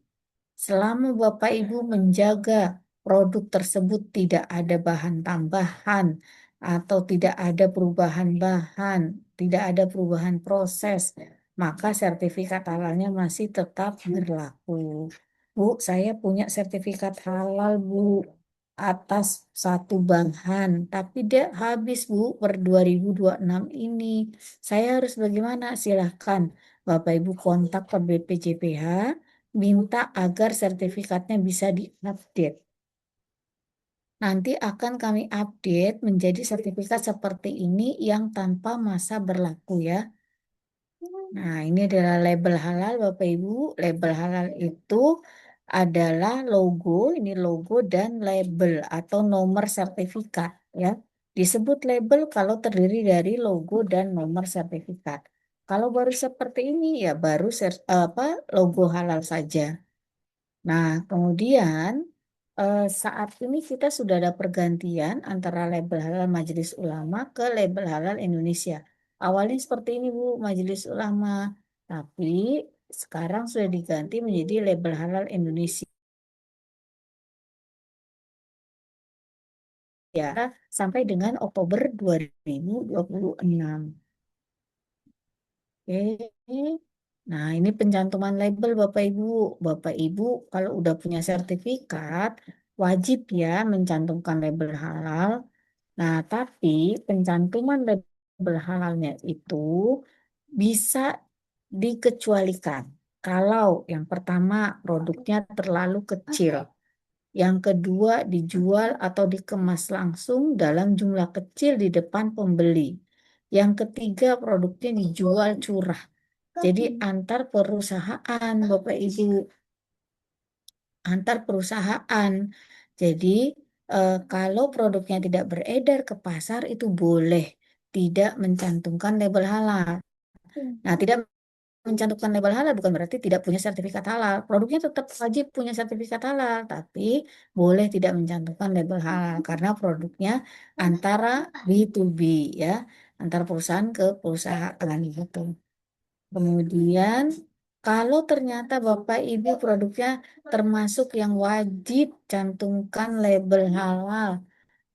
Selama Bapak Ibu menjaga produk tersebut tidak ada bahan tambahan atau tidak ada perubahan bahan, tidak ada perubahan proses, maka sertifikat halalnya masih tetap berlaku. Bu, saya punya sertifikat halal, Bu, atas satu bahan, tapi dia habis, Bu, per 2026 ini. Saya harus bagaimana? Silahkan Bapak Ibu kontak ke BPJPH, minta agar sertifikatnya bisa diupdate. nanti akan kami update menjadi sertifikat seperti ini yang tanpa masa berlaku ya. Nah, ini adalah label halal Bapak Ibu. Label halal itu adalah logo, ini logo dan label atau nomor sertifikat ya. Disebut label kalau terdiri dari logo dan nomor sertifikat. Kalau baru seperti ini ya baru logo halal saja. Nah, kemudian saat ini kita sudah ada pergantian antara label halal Majelis Ulama ke label halal Indonesia. Awalnya seperti ini Bu, Majelis Ulama. Tapi sekarang sudah diganti menjadi label halal Indonesia sampai dengan Oktober 2026. Oke. Nah, ini pencantuman label Bapak Ibu. Bapak Ibu kalau udah punya sertifikat, wajib ya mencantumkan label halal. Nah, tapi pencantuman label halalnya itu bisa dikecualikan. Kalau yang pertama produknya terlalu kecil. Yang kedua dijual atau dikemas langsung dalam jumlah kecil di depan pembeli. Yang ketiga produknya dijual curah. Jadi antar perusahaan, Bapak Ibu, antar perusahaan. Jadi kalau produknya tidak beredar ke pasar itu boleh tidak mencantumkan label halal. Nah, tidak mencantumkan label halal bukan berarti tidak punya sertifikat halal. Produknya tetap wajib punya sertifikat halal, tapi boleh tidak mencantumkan label halal karena produknya antara B2B ya, antar perusahaan ke perusahaan gitu. Kemudian, kalau ternyata Bapak Ibu produknya termasuk yang wajib cantumkan label halal.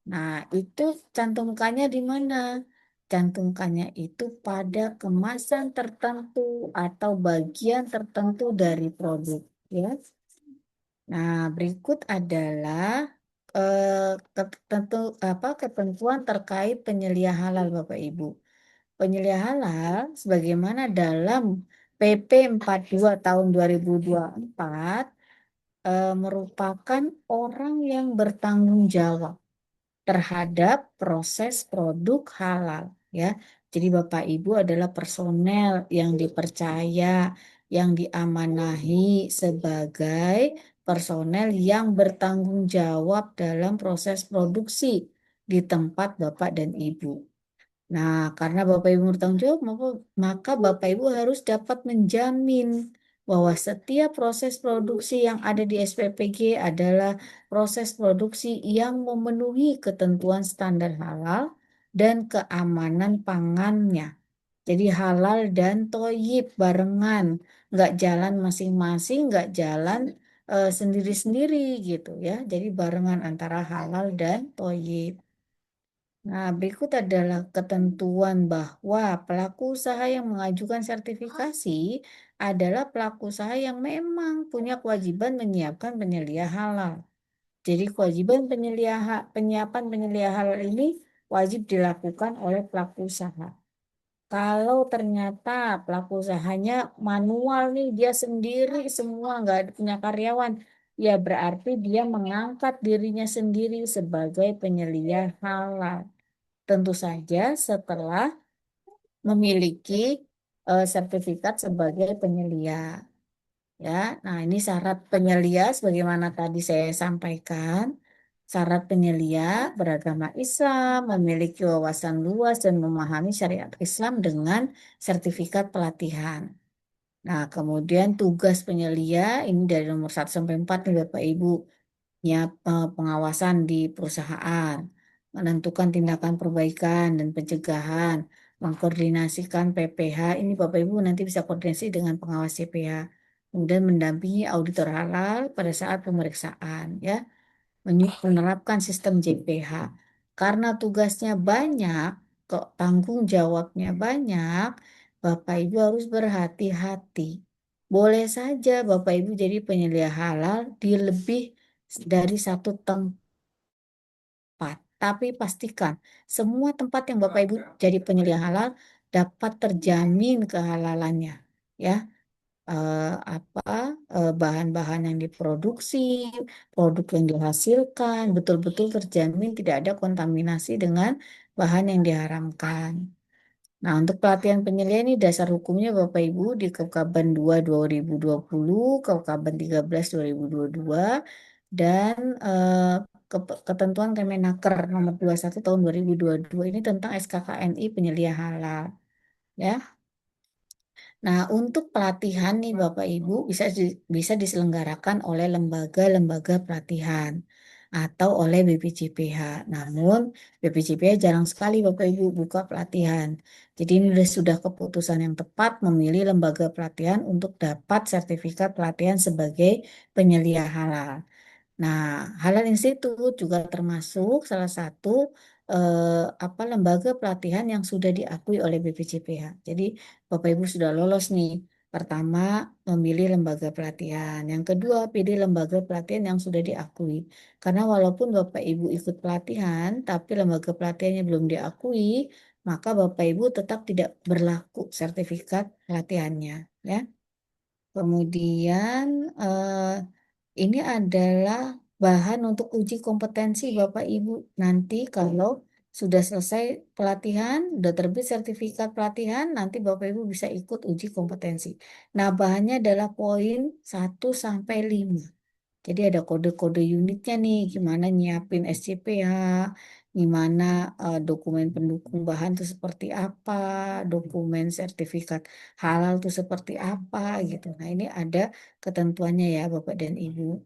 Nah, itu cantumkannya di mana? Cantumkannya itu pada kemasan tertentu atau bagian tertentu dari produk, ya. Nah, berikut adalah ketentuan terkait penyelia halal Bapak Ibu. Penyelia halal sebagaimana dalam PP 42 tahun 2024 merupakan orang yang bertanggung jawab terhadap proses produk halal ya. Jadi Bapak Ibu adalah personel yang dipercaya, yang diamanahi sebagai personel yang bertanggung jawab dalam proses produksi di tempat Bapak dan Ibu. Nah, karena Bapak Ibu bertanggung jawab, maka Bapak Ibu harus dapat menjamin bahwa setiap proses produksi yang ada di SPPG adalah proses produksi yang memenuhi ketentuan standar halal dan keamanan pangannya. Jadi halal dan toyib barengan, nggak jalan masing-masing, nggak jalan sendiri-sendiri gitu ya. Jadi barengan antara halal dan toyib. Nah, berikut adalah ketentuan bahwa pelaku usaha yang mengajukan sertifikasi adalah pelaku usaha yang memang punya kewajiban menyiapkan penyelia halal. Jadi kewajiban penyiapan penyelia halal ini wajib dilakukan oleh pelaku usaha. Kalau ternyata pelaku usahanya manual nih, dia sendiri semua nggak punya karyawan, ya berarti dia mengangkat dirinya sendiri sebagai penyelia halal. Tentu saja setelah memiliki sertifikat sebagai penyelia. Ya, nah ini syarat penyelia sebagaimana tadi saya sampaikan. Syarat penyelia beragama Islam, memiliki wawasan luas dan memahami syariat Islam dengan sertifikat pelatihan. Nah, kemudian tugas penyelia ini dari nomor 1 sampai 4 nih Bapak Ibu pengawasan di perusahaan, menentukan tindakan perbaikan dan pencegahan, mengkoordinasikan PPH. Ini Bapak Ibu nanti bisa koordinasi dengan pengawas CPH. Kemudian mendampingi auditor halal pada saat pemeriksaan, ya, menerapkan sistem JPH. Karena tugasnya banyak, kok tanggung jawabnya banyak, Bapak Ibu harus berhati-hati. Boleh saja Bapak Ibu jadi penyelia halal di lebih dari satu tempat. Tapi pastikan semua tempat yang Bapak Ibu jadi penyelia halal dapat terjamin kehalalannya. Ya, bahan-bahan yang diproduksi, produk yang dihasilkan, betul-betul terjamin tidak ada kontaminasi dengan bahan yang diharamkan. Nah, untuk pelatihan penyelidikan ini dasar hukumnya Bapak Ibu di Kepkaban 2 2020, Kepkaban 13 2022, dan ketentuan Kemenaker nomor 21 tahun 2022 ini tentang SKKNI penyelia halal. Ya. Nah, untuk pelatihan nih Bapak Ibu bisa diselenggarakan oleh lembaga-lembaga pelatihan atau oleh BPJPH. Namun BPJPH jarang sekali Bapak Ibu buka pelatihan. Jadi ini sudah keputusan yang tepat memilih lembaga pelatihan untuk dapat sertifikat pelatihan sebagai penyelia halal. Nah, Halal Institute juga termasuk salah satu lembaga pelatihan yang sudah diakui oleh BPJPH. Jadi Bapak Ibu sudah lolos nih. Pertama, memilih lembaga pelatihan. Yang kedua, pilih lembaga pelatihan yang sudah diakui. Karena walaupun Bapak Ibu ikut pelatihan, tapi lembaga pelatihannya belum diakui, maka Bapak Ibu tetap tidak berlaku sertifikat pelatihannya. Ya. Kemudian ini adalah bahan untuk uji kompetensi Bapak Ibu. Nanti kalau sudah selesai pelatihan, sudah terbit sertifikat pelatihan, nanti Bapak Ibu bisa ikut uji kompetensi. Nah, bahannya adalah poin 1 sampai 5. Jadi ada kode-kode unitnya nih, gimana nyiapin SCPH, gimana dokumen pendukung bahan itu seperti apa, dokumen sertifikat halal itu seperti apa gitu. Nah, ini ada ketentuannya ya Bapak dan Ibu.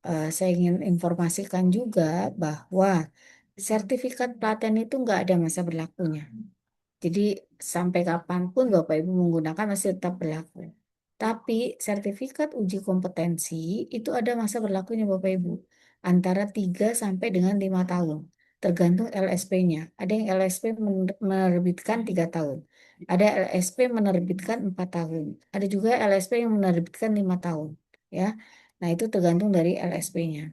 Saya ingin informasikan juga bahwa sertifikat pelatihan itu nggak ada masa berlakunya. Jadi sampai kapanpun Bapak Ibu menggunakan masih tetap berlaku. Tapi sertifikat uji kompetensi itu ada masa berlakunya Bapak Ibu. Antara 3 sampai dengan 5 tahun. Tergantung LSP-nya. Ada yang LSP menerbitkan 3 tahun. Ada LSP menerbitkan 4 tahun. Ada juga LSP yang menerbitkan 5 tahun. Ya. Nah, itu tergantung dari LSP-nya.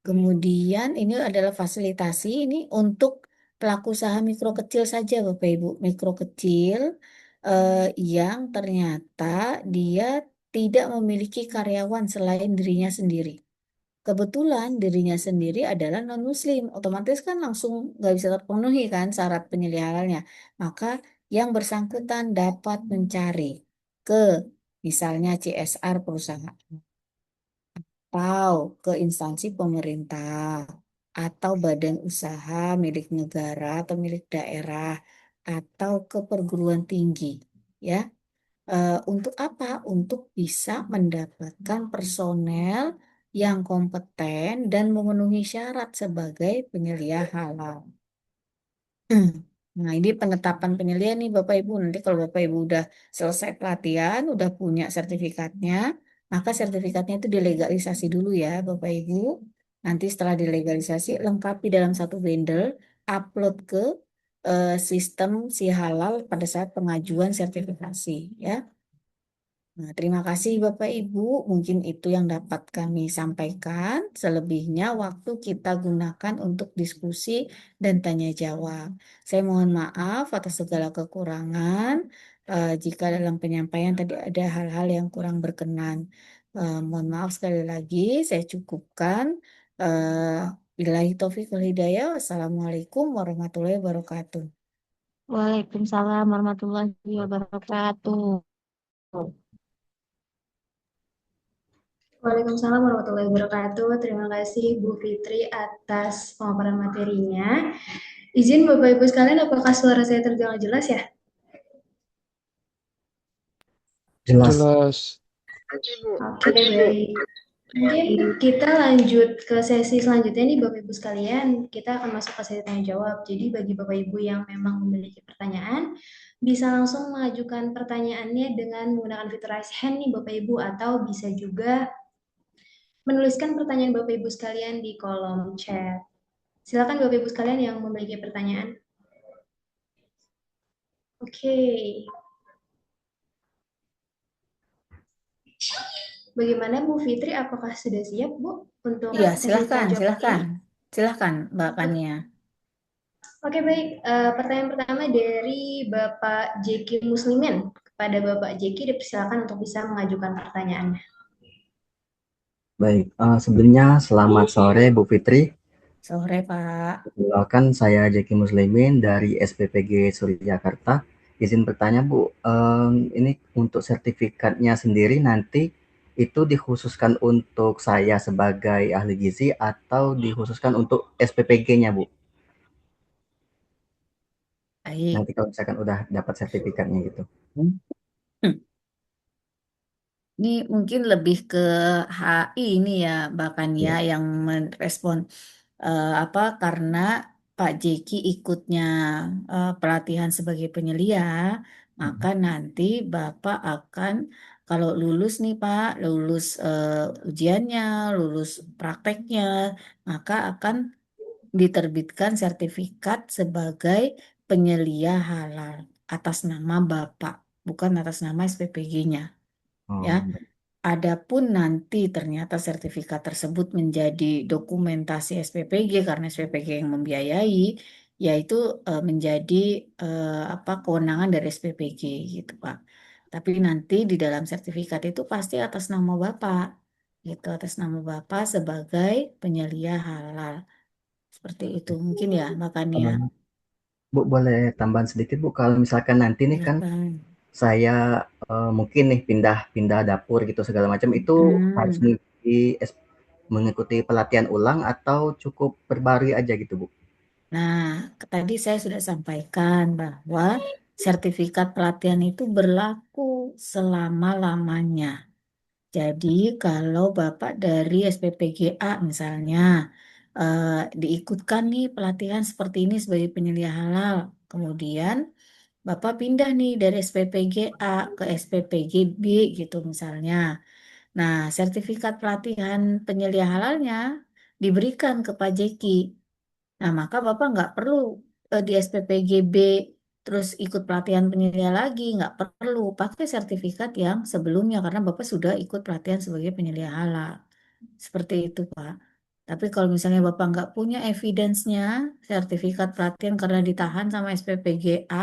Kemudian ini adalah fasilitasi ini untuk pelaku usaha mikro kecil saja Bapak Ibu. Mikro kecil yang ternyata dia tidak memiliki karyawan selain dirinya sendiri. Kebetulan dirinya sendiri adalah non-muslim. Otomatis kan langsung nggak bisa terpenuhi kan syarat penyelidikannya. Maka yang bersangkutan dapat mencari ke misalnya CSR perusahaan atau ke instansi pemerintah atau badan usaha milik negara atau milik daerah atau ke perguruan tinggi ya. Untuk apa? Untuk bisa mendapatkan personel yang kompeten dan memenuhi syarat sebagai penyelia halal. Nah, ini penetapan penyelidikan nih Bapak Ibu. Nanti kalau Bapak Ibu udah selesai pelatihan, udah punya sertifikatnya, maka sertifikatnya itu dilegalisasi dulu ya Bapak Ibu. Nanti setelah dilegalisasi, lengkapi dalam satu bundle, upload ke sistem si halal pada saat pengajuan sertifikasi ya. Nah, terima kasih Bapak Ibu. Mungkin itu yang dapat kami sampaikan. Selebihnya waktu kita gunakan untuk diskusi dan tanya jawab. Saya mohon maaf atas segala kekurangan. Jika dalam penyampaian tadi ada hal-hal yang kurang berkenan. Mohon maaf sekali lagi. Saya cukupkan. Billahi taufiq wal hidayah. Wassalamualaikum warahmatullahi wabarakatuh. Waalaikumsalam warahmatullahi wabarakatuh. Waalaikumsalam warahmatullahi wabarakatuh. Terima kasih Bu Fitri atas pemaparan materinya. Izin Bapak Ibu sekalian, apakah suara saya terdengar jelas ya? Jelas. Jelas. Oke, baik. Mungkin kita lanjut ke sesi selanjutnya nih Bapak Ibu sekalian. Kita akan masuk ke sesi tanya jawab. Jadi bagi Bapak Ibu yang memang memiliki pertanyaan, bisa langsung mengajukan pertanyaannya dengan menggunakan fitur raise hand nih Bapak Ibu, atau bisa juga menuliskan pertanyaan Bapak Ibu sekalian di kolom chat. Silakan Bapak Ibu sekalian yang memiliki pertanyaan. Oke. Bagaimana Bu Fitri? Apakah sudah siap Bu untuk Iya, sesi silahkan, tanya jawab silahkan. ini? Silahkan Mbak Kania. Oke, baik. Pertanyaan pertama dari Bapak Jeki Muslimin. kepada Bapak Jeki, dipersilakan untuk bisa mengajukan pertanyaannya. Baik, sebelumnya selamat sore Bu Fitri. Sore, Pak. Perkenalkan saya Jeki Muslimin dari SPPG Suryakarta. Izin bertanya Bu, ini untuk sertifikatnya sendiri nanti itu dikhususkan untuk saya sebagai ahli gizi atau dikhususkan untuk SPPG-nya Bu? Baik. Nanti kalau misalkan udah dapat sertifikatnya gitu. Hmm. Ini mungkin lebih ke HI ini ya, bahkan ya Ya. yang merespon apa karena Pak Jeki ikutnya pelatihan sebagai penyelia, maka nanti Bapak akan kalau lulus nih Pak, lulus ujiannya, lulus prakteknya, maka akan diterbitkan sertifikat sebagai penyelia halal atas nama Bapak, bukan atas nama SPPG-nya. Ya, Oh, adapun nanti ternyata sertifikat tersebut menjadi dokumentasi SPPG karena SPPG yang membiayai, yaitu menjadi apa kewenangan dari SPPG gitu, Pak. Tapi nanti di dalam sertifikat itu pasti atas nama Bapak, gitu, atas nama Bapak sebagai penyelia halal. Seperti itu mungkin ya, makanya. eh, Bu boleh tambahan sedikit Bu, kalau misalkan nanti nih kan Silakan. saya mungkin nih pindah-pindah dapur gitu segala macam itu harus Hmm. mengikuti pelatihan ulang atau cukup perbarui aja gitu Bu? Nah, tadi saya sudah sampaikan bahwa sertifikat pelatihan itu berlaku selama-lamanya. Jadi, kalau Bapak dari SPPGA misalnya eh, diikutkan nih pelatihan seperti ini sebagai penyelia halal, kemudian Bapak pindah nih dari SPPGA ke SPPGB gitu misalnya. Nah, sertifikat pelatihan penyelia halalnya diberikan ke Pak Jeki. Nah, maka Bapak nggak perlu di SPPGB terus ikut pelatihan penyelia lagi, nggak perlu pakai sertifikat yang sebelumnya karena Bapak sudah ikut pelatihan sebagai penyelia halal. Seperti itu, Pak. Tapi kalau misalnya Bapak nggak punya evidence-nya, sertifikat pelatihan karena ditahan sama SPPGA,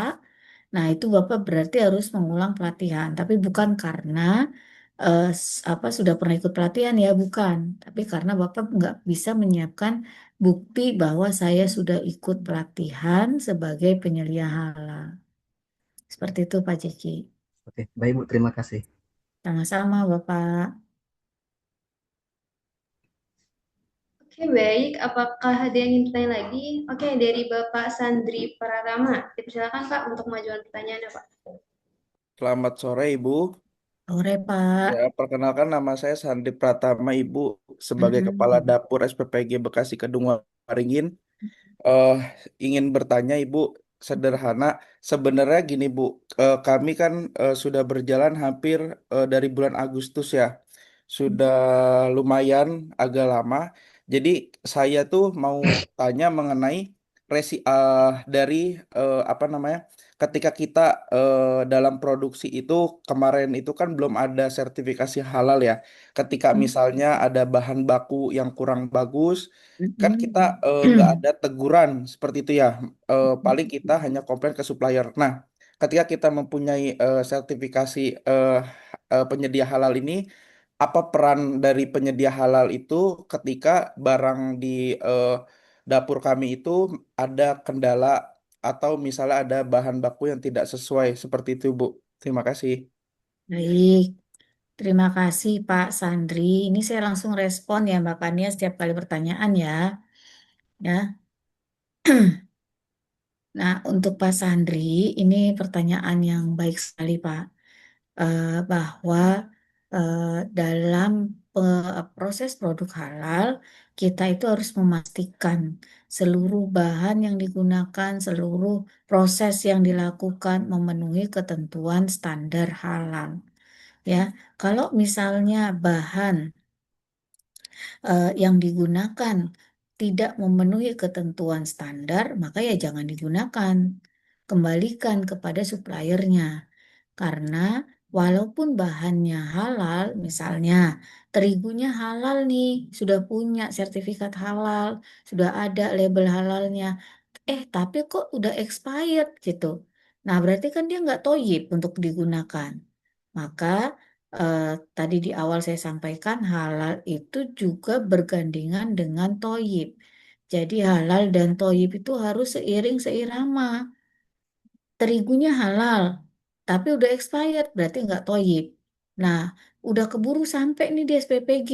nah itu Bapak berarti harus mengulang pelatihan. Tapi bukan karena apa sudah pernah ikut pelatihan ya, bukan. Tapi karena Bapak nggak bisa menyiapkan bukti bahwa saya sudah ikut pelatihan sebagai penyelia halal. Seperti itu Pak Jeki. Oke, baik Bu, terima kasih. Sama-sama Bapak. Oke, baik. Apakah ada yang ingin bertanya lagi? Oke, dari Bapak Sandri Pratama. Dipersilakan Pak untuk mengajukan pertanyaannya, Pak. Selamat sore Ibu. Sore Ya, Pak. perkenalkan nama saya Sandi Pratama Ibu sebagai Kepala Mm-mm. Dapur SPPG Bekasi Kedung Waringin. eh Ingin bertanya Ibu sederhana. Sebenarnya gini Bu, kami kan sudah berjalan hampir dari bulan Agustus ya. Sudah lumayan agak lama. Jadi saya tuh mau tanya mengenai dari apa namanya? Ketika kita dalam produksi itu kemarin itu kan belum ada sertifikasi halal ya. Ketika misalnya ada bahan baku yang kurang bagus, kan kita nggak ada teguran seperti itu ya. Paling kita hanya komplain ke supplier. Nah, ketika kita mempunyai sertifikasi penyedia halal ini, apa peran dari penyedia halal itu ketika barang di eh, dapur kami itu ada kendala atau misalnya ada bahan baku yang tidak sesuai seperti itu, Bu. Terima kasih. Baik, terima kasih Pak Sandri. Ini saya langsung respon ya Mbak Kania setiap kali pertanyaan ya. Ya. Nah, untuk Pak Sandri, ini pertanyaan yang baik sekali Pak. Bahwa eh, dalam proses produk halal, kita itu harus memastikan seluruh bahan yang digunakan, seluruh proses yang dilakukan memenuhi ketentuan standar halal. Ya, kalau misalnya bahan yang digunakan tidak memenuhi ketentuan standar, maka ya jangan digunakan. Kembalikan kepada suppliernya. Karena walaupun bahannya halal, misalnya terigunya halal nih, sudah punya sertifikat halal, sudah ada label halalnya, tapi kok udah expired gitu. Nah, berarti kan dia nggak toyib untuk digunakan. Maka eh, tadi di awal saya sampaikan halal itu juga bergandengan dengan toyib. Jadi halal dan toyib itu harus seiring seirama. Terigunya halal, tapi udah expired, berarti nggak toyib. Nah, udah keburu sampai nih di SPPG,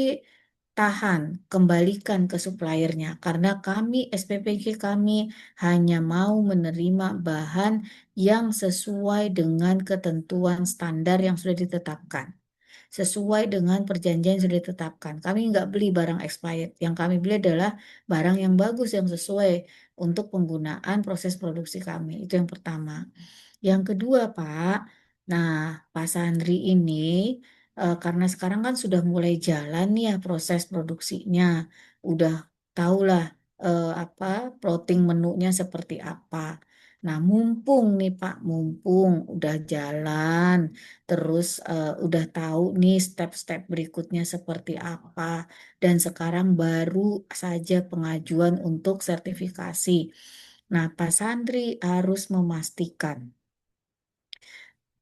tahan, kembalikan ke suppliernya. Karena kami, SPPG kami hanya mau menerima bahan yang sesuai dengan ketentuan standar yang sudah ditetapkan. Sesuai dengan perjanjian yang sudah ditetapkan. Kami nggak beli barang expired. Yang kami beli adalah barang yang bagus, yang sesuai untuk penggunaan proses produksi kami. Itu yang pertama. Yang kedua, Pak, nah Pak Sandri ini karena sekarang kan sudah mulai jalan nih ya proses produksinya, udah tahulah apa plotting menunya seperti apa. Nah, mumpung nih Pak, mumpung udah jalan, terus udah tahu nih step-step berikutnya seperti apa, dan sekarang baru saja pengajuan untuk sertifikasi. Nah, Pak Sandri harus memastikan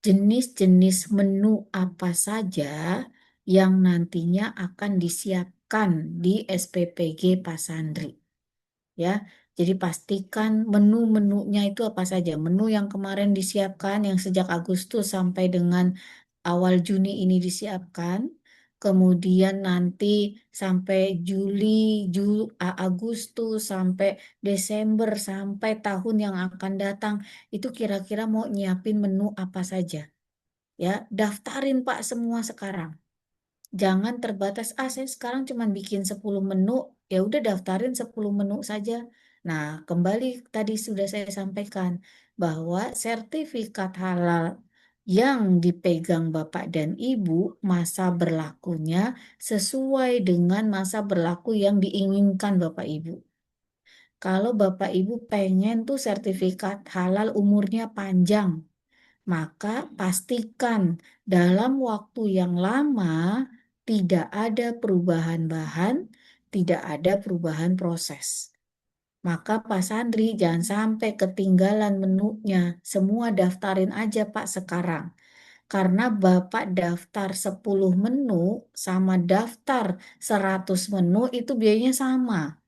jenis-jenis menu apa saja yang nantinya akan disiapkan di SPPG Pak Sandri. Ya, jadi pastikan menu-menunya itu apa saja. Menu yang kemarin disiapkan, yang sejak Agustus sampai dengan awal Juni ini disiapkan. Kemudian nanti sampai Juli, Agustus, sampai Desember, sampai tahun yang akan datang, itu kira-kira mau nyiapin menu apa saja. Ya, daftarin Pak semua sekarang. Jangan terbatas, saya sekarang cuma bikin 10 menu, ya udah daftarin 10 menu saja. Nah, kembali tadi sudah saya sampaikan bahwa sertifikat halal yang dipegang Bapak dan Ibu masa berlakunya sesuai dengan masa berlaku yang diinginkan Bapak Ibu. Kalau Bapak Ibu pengen tuh sertifikat halal umurnya panjang, maka pastikan dalam waktu yang lama tidak ada perubahan bahan, tidak ada perubahan proses. Maka Pak Sandri jangan sampai ketinggalan menunya. Semua daftarin aja Pak sekarang. Karena Bapak daftar 10 menu sama daftar 100 menu itu biayanya sama.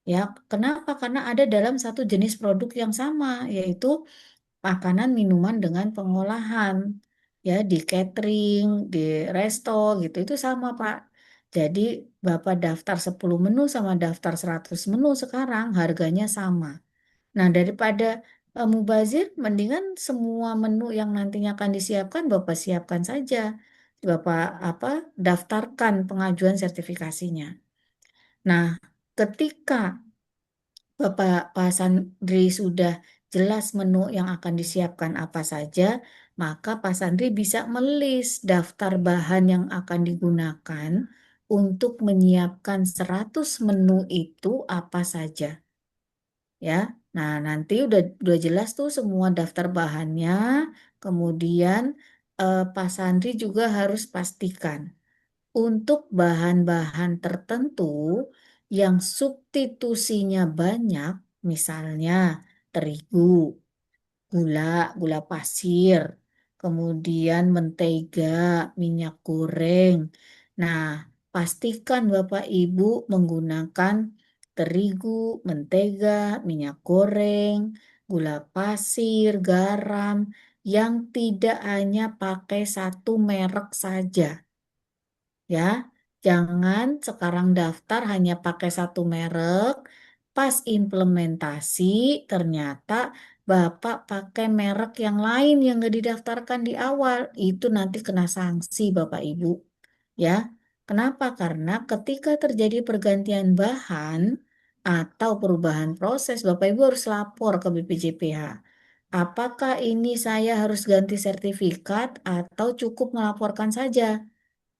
Ya, kenapa? Karena ada dalam satu jenis produk yang sama, yaitu makanan minuman dengan pengolahan ya di catering, di resto gitu itu sama Pak. Jadi Bapak daftar 10 menu sama daftar 100 menu sekarang harganya sama. Nah, daripada mubazir mendingan semua menu yang nantinya akan disiapkan Bapak siapkan saja. Bapak apa daftarkan pengajuan sertifikasinya. Nah, ketika Pak Sandri sudah jelas menu yang akan disiapkan apa saja, maka Pak Sandri bisa melis daftar bahan yang akan digunakan untuk menyiapkan 100 menu itu apa saja. Ya. Nah, nanti udah jelas tuh semua daftar bahannya. Kemudian Pak Sandri juga harus pastikan untuk bahan-bahan tertentu yang substitusinya banyak, misalnya terigu, gula, gula pasir, kemudian mentega, minyak goreng. Nah, pastikan Bapak Ibu menggunakan terigu, mentega, minyak goreng, gula pasir, garam yang tidak hanya pakai satu merek saja. Ya, jangan sekarang daftar hanya pakai satu merek, pas implementasi ternyata Bapak pakai merek yang lain yang nggak didaftarkan di awal, itu nanti kena sanksi Bapak Ibu. Ya, kenapa? Karena ketika terjadi pergantian bahan atau perubahan proses, Bapak Ibu harus lapor ke BPJPH. Apakah ini saya harus ganti sertifikat atau cukup melaporkan saja?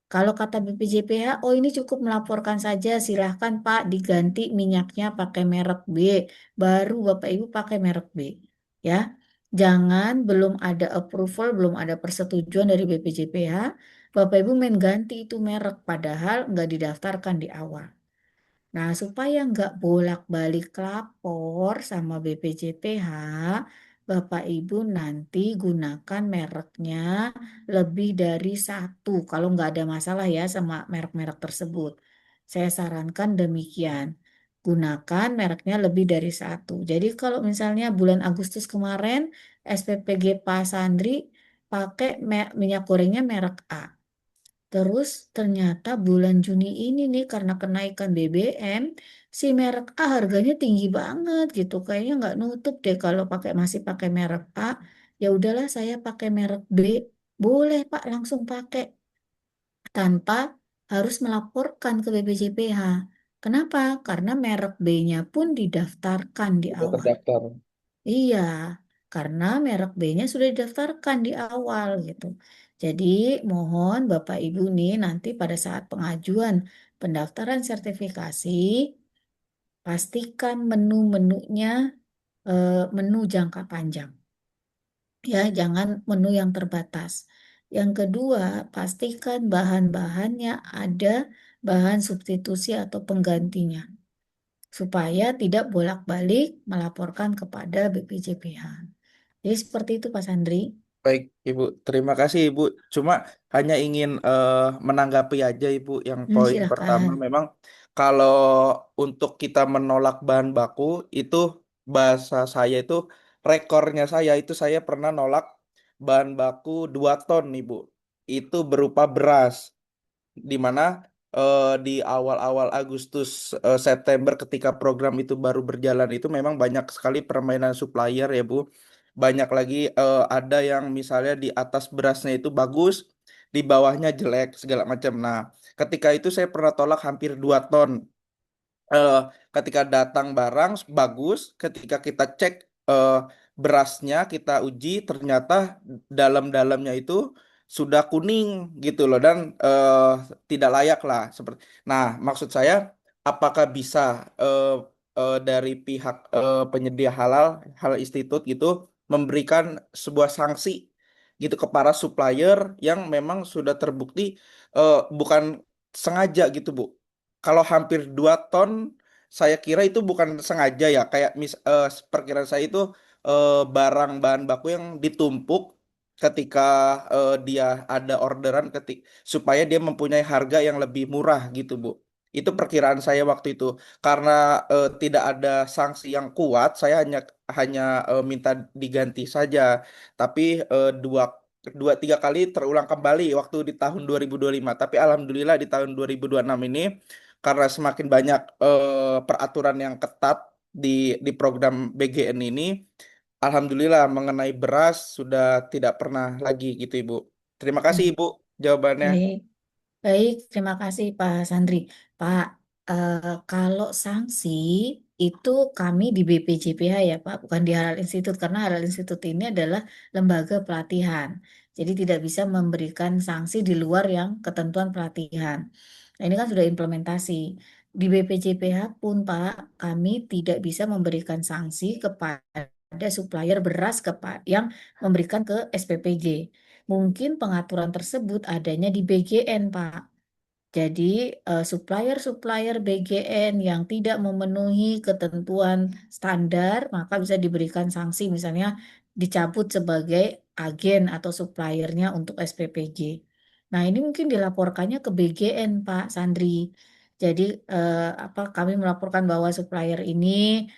Kalau kata BPJPH, oh ini cukup melaporkan saja, silahkan Pak diganti minyaknya pakai merek B, baru Bapak Ibu pakai merek B. Ya, jangan belum ada approval, belum ada persetujuan dari BPJPH, Bapak Ibu main ganti itu merek, padahal nggak didaftarkan di awal. Nah, supaya nggak bolak-balik lapor sama BPJPH, Bapak Ibu nanti gunakan mereknya lebih dari satu. Kalau nggak ada masalah ya sama merek-merek tersebut. Saya sarankan demikian. Gunakan mereknya lebih dari satu. Jadi kalau misalnya bulan Agustus kemarin SPPG Pak Sandri pakai minyak gorengnya merek A. Terus ternyata bulan Juni ini nih karena kenaikan BBM, si merek A harganya tinggi banget gitu. Kayaknya nggak nutup deh kalau masih pakai merek A. Ya udahlah saya pakai merek B. Boleh Pak langsung pakai tanpa harus melaporkan ke BPJPH. Kenapa? Karena merek B-nya pun didaftarkan di Sudah awal. terdaftar. Iya, karena merek B-nya sudah didaftarkan di awal gitu. Jadi mohon Bapak Ibu nih nanti pada saat pengajuan pendaftaran sertifikasi, pastikan menu-menunya menu jangka panjang. Ya, jangan menu yang terbatas. Yang kedua, pastikan bahan-bahannya ada bahan substitusi atau penggantinya supaya tidak bolak-balik melaporkan kepada BPJPH. Jadi seperti itu Pak Sandri. Baik, Ibu. Terima kasih, Ibu. Cuma hanya ingin menanggapi aja, Ibu, yang poin pertama Silakan. memang kalau untuk kita menolak bahan baku itu bahasa saya itu rekornya saya pernah nolak bahan baku 2 ton, Ibu. Itu berupa beras di mana di awal-awal Agustus September ketika program itu baru berjalan itu memang banyak sekali permainan supplier ya Bu. Banyak lagi ada yang misalnya di atas berasnya itu bagus, di bawahnya jelek segala macam. Nah, ketika itu saya pernah tolak hampir 2 ton eh, ketika datang barang bagus, ketika kita cek eh, berasnya, kita uji, ternyata dalam-dalamnya itu sudah kuning gitu loh dan tidak layak lah. Seperti, nah maksud saya, apakah bisa eh, dari pihak penyedia halal institut gitu memberikan sebuah sanksi gitu ke para supplier yang memang sudah terbukti bukan sengaja gitu Bu. Kalau hampir 2 ton, saya kira itu bukan sengaja ya. Kayak perkiraan saya itu barang bahan baku yang ditumpuk ketika dia ada orderan supaya dia mempunyai harga yang lebih murah gitu, Bu. Itu perkiraan saya waktu itu. Karena tidak ada sanksi yang kuat, saya hanya hanya minta diganti saja. Tapi dua dua tiga kali terulang kembali waktu di tahun 2025. Tapi alhamdulillah di tahun 2026 ini karena semakin banyak peraturan yang ketat di program BGN ini, alhamdulillah mengenai beras sudah tidak pernah lagi gitu Ibu. Terima kasih Hmm. Ibu jawabannya. Baik, baik, terima kasih Pak Sandri. Pak, eh, kalau sanksi itu kami di BPJPH ya Pak, bukan di Halal Institut karena Halal Institut ini adalah lembaga pelatihan. Jadi tidak bisa memberikan sanksi di luar yang ketentuan pelatihan. Nah, ini kan sudah implementasi. Di BPJPH pun Pak, kami tidak bisa memberikan sanksi kepada supplier beras yang memberikan ke SPPG. Mungkin pengaturan tersebut adanya di BGN, Pak. Jadi, supplier-supplier BGN yang tidak memenuhi ketentuan standar, maka bisa diberikan sanksi, misalnya dicabut sebagai agen atau suppliernya untuk SPPG. Nah, ini mungkin dilaporkannya ke BGN, Pak Sandri. Jadi, kami melaporkan bahwa supplier ini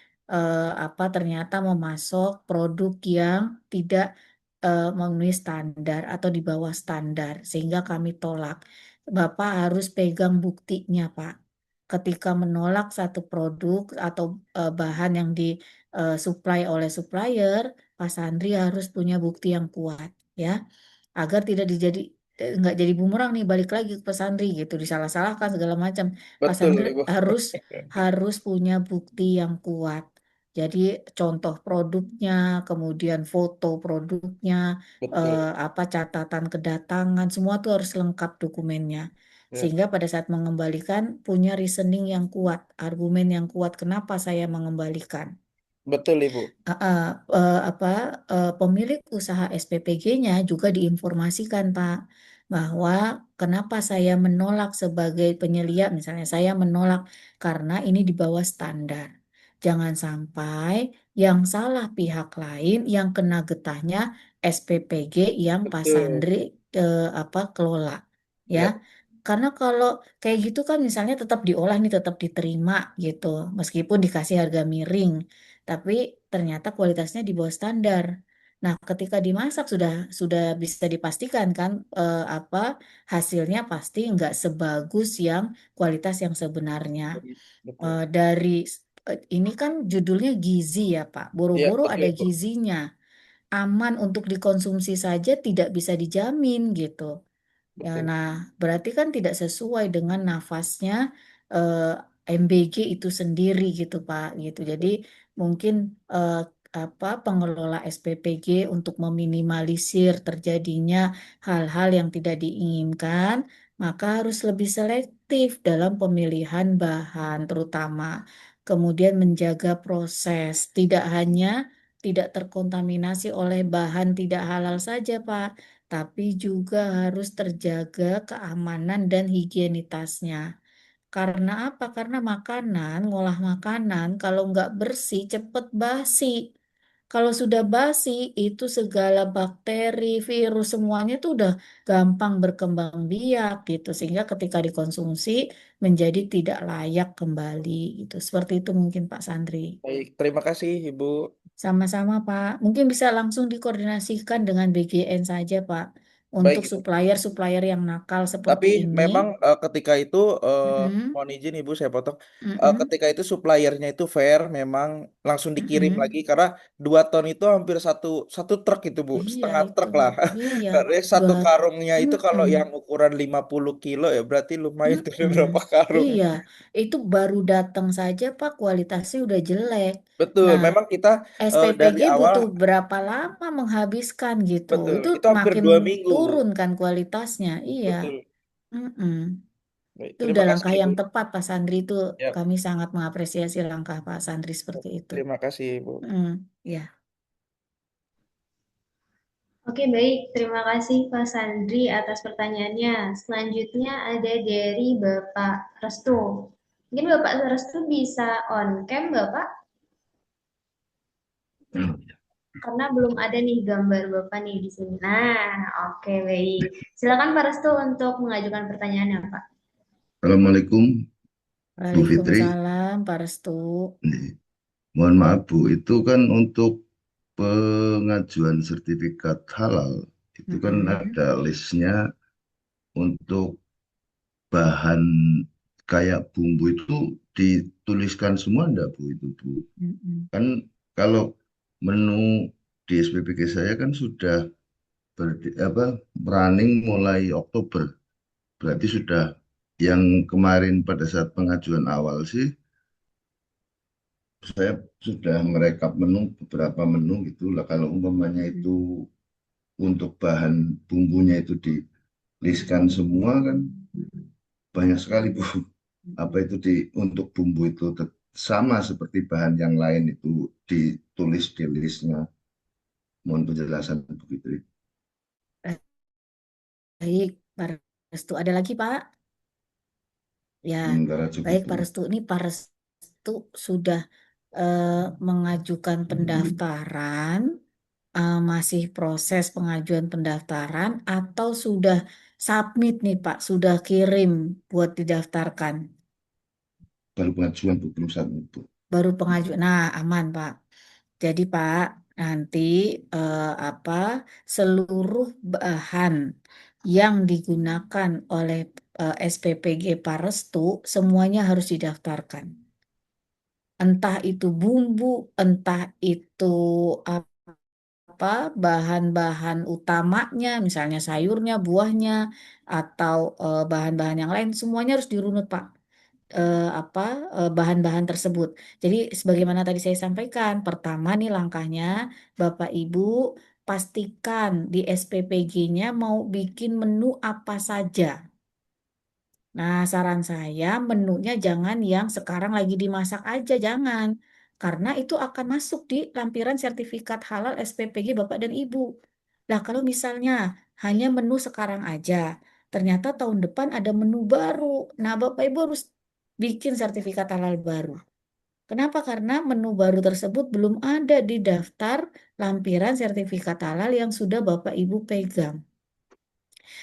ternyata memasok produk yang tidak memenuhi standar atau di bawah standar, sehingga kami tolak. Bapak harus pegang buktinya, Pak. Ketika menolak satu produk atau bahan yang disuplai oleh supplier, Pak Sandri harus punya bukti yang kuat, ya, agar tidak nggak jadi bumerang nih balik lagi ke Pak Sandri gitu, disalah-salahkan segala macam. Pak Betul Sandri Ibu. harus harus punya bukti yang kuat. Jadi contoh produknya, kemudian foto produknya, Betul. catatan kedatangan, semua tuh harus lengkap dokumennya. Ya, Sehingga pada saat mengembalikan punya reasoning yang kuat, argumen yang kuat kenapa saya mengembalikan. betul Ibu. Uh, uh, Pemilik usaha SPPG-nya juga diinformasikan, Pak, bahwa kenapa saya menolak sebagai penyelia, misalnya saya menolak karena ini di bawah standar. Jangan sampai Yang salah pihak lain yang kena getahnya SPPG yang Pak Betul. Sandri kelola ya. Ya, Karena kalau kayak gitu kan misalnya tetap diolah nih tetap diterima gitu meskipun dikasih harga miring tapi ternyata kualitasnya di bawah standar. Nah, ketika dimasak sudah bisa dipastikan kan hasilnya pasti nggak sebagus yang kualitas yang sebenarnya. betul. Ini kan judulnya gizi ya Pak. Ya, Boro-boro betul, ada Bu. gizinya. Aman untuk dikonsumsi saja tidak bisa dijamin gitu. Ya, Betul. nah, berarti kan tidak sesuai dengan nafasnya eh, MBG itu sendiri gitu Pak gitu. Jadi mungkin pengelola SPPG untuk meminimalisir terjadinya hal-hal yang tidak diinginkan, maka harus lebih selektif dalam pemilihan bahan terutama. Kemudian menjaga proses, tidak hanya tidak terkontaminasi oleh bahan tidak halal saja Pak, tapi juga harus terjaga keamanan dan higienitasnya. Karena apa? Karena makanan, ngolah makanan, kalau nggak bersih, cepet basi. Kalau sudah basi, itu segala bakteri, virus, semuanya itu udah gampang berkembang biak gitu. Sehingga ketika dikonsumsi menjadi tidak layak kembali gitu. Seperti itu mungkin Pak Sandri. Baik, terima kasih Ibu. Sama-sama, Pak. Mungkin bisa langsung dikoordinasikan dengan BGN saja, Pak. Baik, Untuk Ibu. supplier-supplier yang nakal Tapi seperti ini. memang ketika itu Mm-mm, mohon izin Ibu saya potong. mm-mm, Ketika itu suppliernya itu fair, memang langsung dikirim lagi mm-mm. karena 2 ton itu hampir satu satu truk itu Bu, Iya, setengah itu. truk lah. Iya. Karena satu Bar karungnya itu kalau mm-mm, yang ukuran 50 kilo ya berarti lumayan tuh mm-mm. berapa karung. Iya, itu baru datang saja, Pak, kualitasnya udah jelek. Betul, Nah, memang kita SPPG dari awal butuh berapa lama menghabiskan gitu. betul, Itu itu hampir makin 2 minggu Bu. turun kan kualitasnya. Iya. Betul. Mm-mm. Baik, Itu terima udah kasih langkah Ibu. yang tepat, Pak Sandri. Itu Ya, kami sangat mengapresiasi langkah Pak Sandri seperti itu. terima kasih Ibu. Ya, Oke, baik. Terima kasih Pak Sandri atas pertanyaannya. Selanjutnya ada dari Bapak Restu. Mungkin Bapak Restu bisa on cam, Bapak? Karena belum ada nih gambar Bapak nih di sini. Nah, oke, baik. Silakan Pak Restu untuk mengajukan pertanyaannya, Pak. Assalamualaikum Bu Fitri. Waalaikumsalam Pak Restu. Mohon maaf Bu, itu kan untuk pengajuan sertifikat halal, itu kan Mm-mm. ada listnya untuk bahan kayak bumbu itu dituliskan semua enggak Bu itu Bu? Mm-mm. Kan kalau menu di SPPG saya kan sudah running mulai Oktober, berarti sudah yang kemarin pada saat pengajuan awal sih saya sudah merekap menu beberapa menu gitu lah kalau umpamanya itu Mm-mm. untuk bahan bumbunya itu di-listkan semua kan banyak sekali Bu. Apa itu untuk bumbu itu sama seperti bahan yang lain itu ditulis di listnya. Mohon penjelasan begitu. Baik, Pak Restu. Ada lagi, Pak? Ya, Sementara cukup baik Bu. Pak Restu. Ini Pak Restu sudah eh, mengajukan pendaftaran, masih proses pengajuan pendaftaran, atau sudah submit nih Pak, sudah kirim buat didaftarkan. Baru pengajuan Bu, belum submit Bu. Baru pengajuan. Nah, aman Pak. Jadi Pak, nanti eh, apa seluruh bahan yang digunakan oleh SPPG Parestu semuanya harus didaftarkan. Entah itu bumbu, entah itu apa bahan-bahan utamanya, misalnya sayurnya, buahnya, atau bahan-bahan yang lain, semuanya harus dirunut Pak. Apa bahan-bahan tersebut. Jadi sebagaimana tadi saya sampaikan, pertama nih langkahnya Bapak Ibu pastikan di SPPG-nya mau bikin menu apa saja. Nah, saran saya menunya jangan yang sekarang lagi dimasak aja, jangan. Karena itu akan masuk di lampiran sertifikat halal SPPG Bapak dan Ibu. Nah, kalau misalnya hanya menu sekarang aja, ternyata tahun depan ada menu baru. Nah, Bapak Ibu harus bikin sertifikat halal baru. Kenapa? Karena menu baru tersebut belum ada di daftar lampiran sertifikat halal yang sudah Bapak Ibu pegang.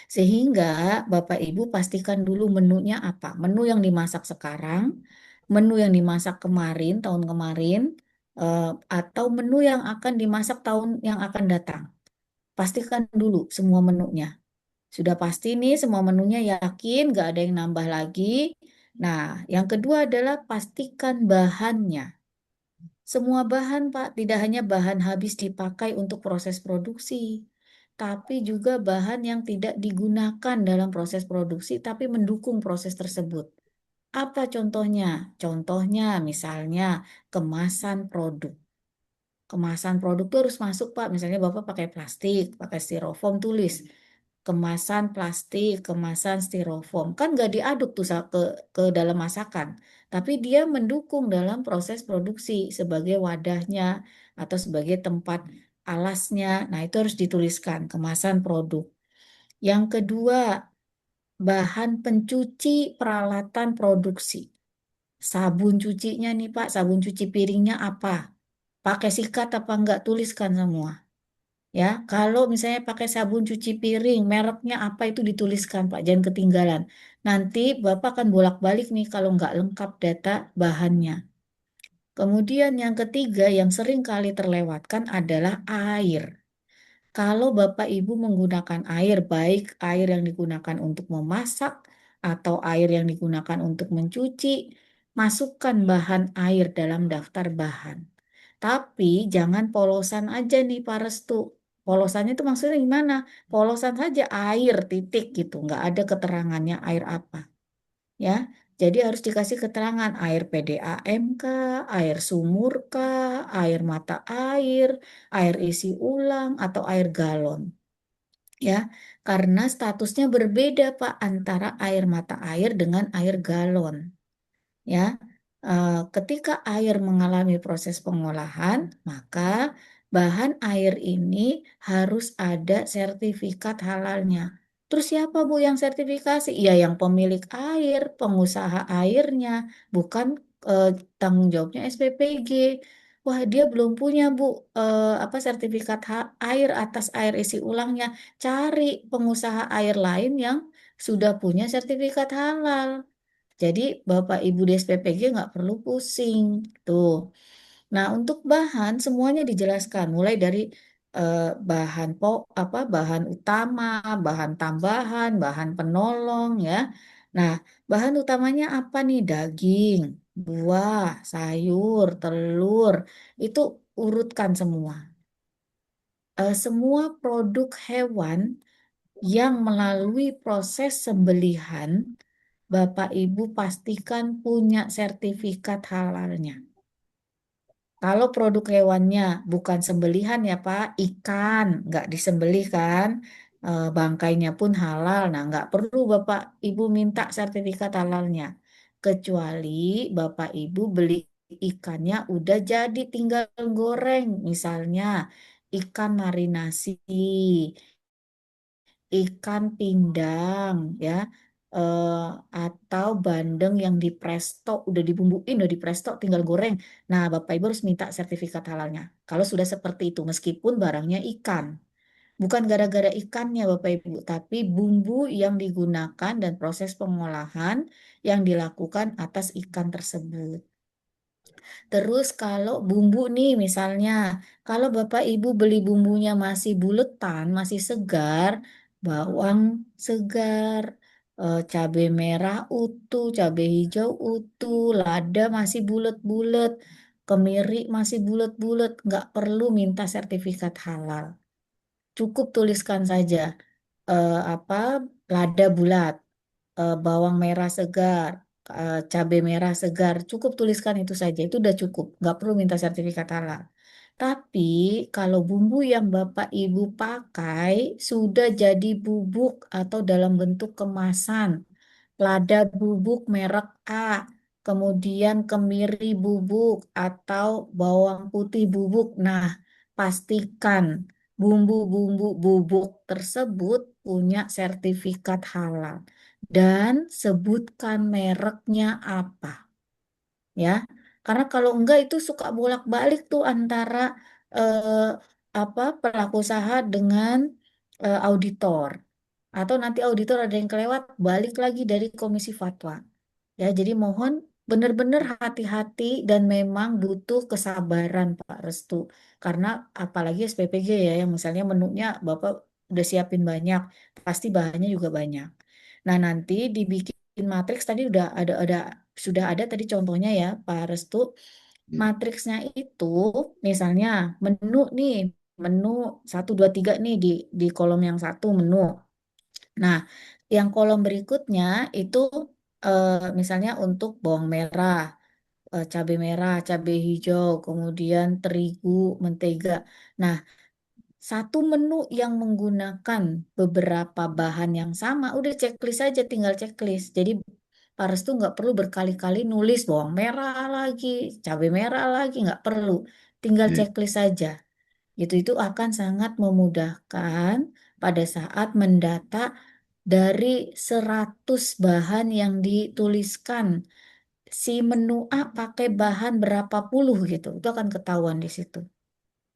Sehingga Bapak Ibu pastikan dulu menunya apa. Menu yang dimasak sekarang, menu yang dimasak kemarin, tahun kemarin, atau menu yang akan dimasak tahun yang akan datang. Pastikan dulu semua menunya. Sudah pasti nih semua menunya, yakin gak ada yang nambah lagi. Nah, yang kedua adalah pastikan bahannya. Semua bahan, Pak, tidak hanya bahan habis dipakai untuk proses produksi, tapi juga bahan yang tidak digunakan dalam proses produksi, tapi mendukung proses tersebut. Apa contohnya? Contohnya misalnya kemasan produk. Kemasan produk itu harus masuk, Pak. Misalnya Bapak pakai plastik, pakai styrofoam, tulis kemasan plastik, kemasan styrofoam. Kan nggak diaduk tuh ke dalam masakan. Tapi dia mendukung dalam proses produksi sebagai wadahnya atau sebagai tempat alasnya. Nah, itu harus dituliskan kemasan produk. Yang kedua, bahan pencuci peralatan produksi. Sabun cucinya nih, Pak, sabun cuci piringnya apa? Pakai sikat apa enggak? Tuliskan semua. Ya, kalau misalnya pakai sabun cuci piring, mereknya apa itu dituliskan, Pak, jangan ketinggalan. Nanti Bapak akan bolak-balik nih kalau nggak lengkap data bahannya. Kemudian yang ketiga yang sering kali terlewatkan adalah air. Kalau Bapak Ibu menggunakan air, baik air yang digunakan untuk memasak atau air yang digunakan untuk mencuci, masukkan bahan air dalam daftar bahan. Tapi jangan polosan aja nih Pak Restu. Polosannya itu maksudnya gimana? Polosan saja air titik gitu, nggak ada keterangannya air apa. Ya, jadi harus dikasih keterangan air PDAM kah, air sumur kah, air mata air isi ulang, atau air galon. Ya, karena statusnya berbeda Pak antara air mata air dengan air galon. Ya, ketika air mengalami proses pengolahan, maka bahan air ini harus ada sertifikat halalnya. Terus siapa Bu yang sertifikasi? Ya, yang pemilik air, pengusaha airnya, bukan eh, tanggung jawabnya SPPG. Wah, dia belum punya Bu apa sertifikat air atas air isi ulangnya. Cari pengusaha air lain yang sudah punya sertifikat halal. Jadi Bapak Ibu di SPPG nggak perlu pusing tuh. Nah, untuk bahan semuanya dijelaskan mulai dari bahan utama, bahan tambahan, bahan penolong ya. Nah, bahan utamanya apa nih? Daging, buah, sayur, telur. Itu urutkan semua. Semua produk hewan yang melalui proses sembelihan Bapak Ibu pastikan punya sertifikat halalnya. Kalau produk hewannya bukan sembelihan ya Pak, ikan nggak disembelih kan, bangkainya pun halal. Nah nggak perlu Bapak Ibu minta sertifikat halalnya, kecuali Bapak Ibu beli ikannya udah jadi tinggal goreng, misalnya ikan marinasi, ikan pindang ya, eh, atau bandeng yang dipresto udah dibumbuin udah dipresto tinggal goreng. Nah Bapak Ibu harus minta sertifikat halalnya kalau sudah seperti itu meskipun barangnya ikan, bukan gara-gara ikannya Bapak Ibu, tapi bumbu yang digunakan dan proses pengolahan yang dilakukan atas ikan tersebut. Terus kalau bumbu nih misalnya, kalau Bapak Ibu beli bumbunya masih buletan, masih segar, bawang segar, cabai merah utuh, cabai hijau utuh, lada masih bulet-bulet, kemiri masih bulet-bulet, nggak perlu minta sertifikat halal. Cukup tuliskan saja apa lada bulat, bawang merah segar, cabai merah segar. Cukup tuliskan itu saja, itu udah cukup. Nggak perlu minta sertifikat halal. Tapi kalau bumbu yang Bapak Ibu pakai sudah jadi bubuk atau dalam bentuk kemasan, lada bubuk merek A, kemudian kemiri bubuk atau bawang putih bubuk. Nah, pastikan bumbu-bumbu bubuk tersebut punya sertifikat halal dan sebutkan mereknya apa ya. Karena kalau enggak itu suka bolak-balik tuh antara eh, pelaku usaha dengan auditor. Atau nanti auditor ada yang kelewat, balik lagi dari komisi fatwa. Ya, jadi mohon benar-benar hati-hati dan memang butuh kesabaran Pak Restu. Karena apalagi SPPG ya, yang misalnya menunya Bapak udah siapin banyak, pasti bahannya juga banyak. Nah, nanti dibikin matriks tadi udah sudah ada tadi contohnya ya Pak Restu. Iya, Matriksnya itu misalnya menu nih, menu 1, 2, 3 nih di kolom yang satu menu. Nah, yang kolom berikutnya itu misalnya untuk bawang merah, cabai merah, cabai hijau, kemudian terigu, mentega. Nah, satu menu yang menggunakan beberapa bahan yang sama, udah checklist aja, tinggal checklist. Jadi Pares tuh nggak perlu berkali-kali nulis bawang merah lagi, cabai merah lagi, nggak perlu. Tinggal iya, checklist saja. Itu akan sangat memudahkan pada saat mendata dari 100 bahan yang dituliskan. Si menu A pakai bahan berapa puluh gitu. Itu akan ketahuan di situ.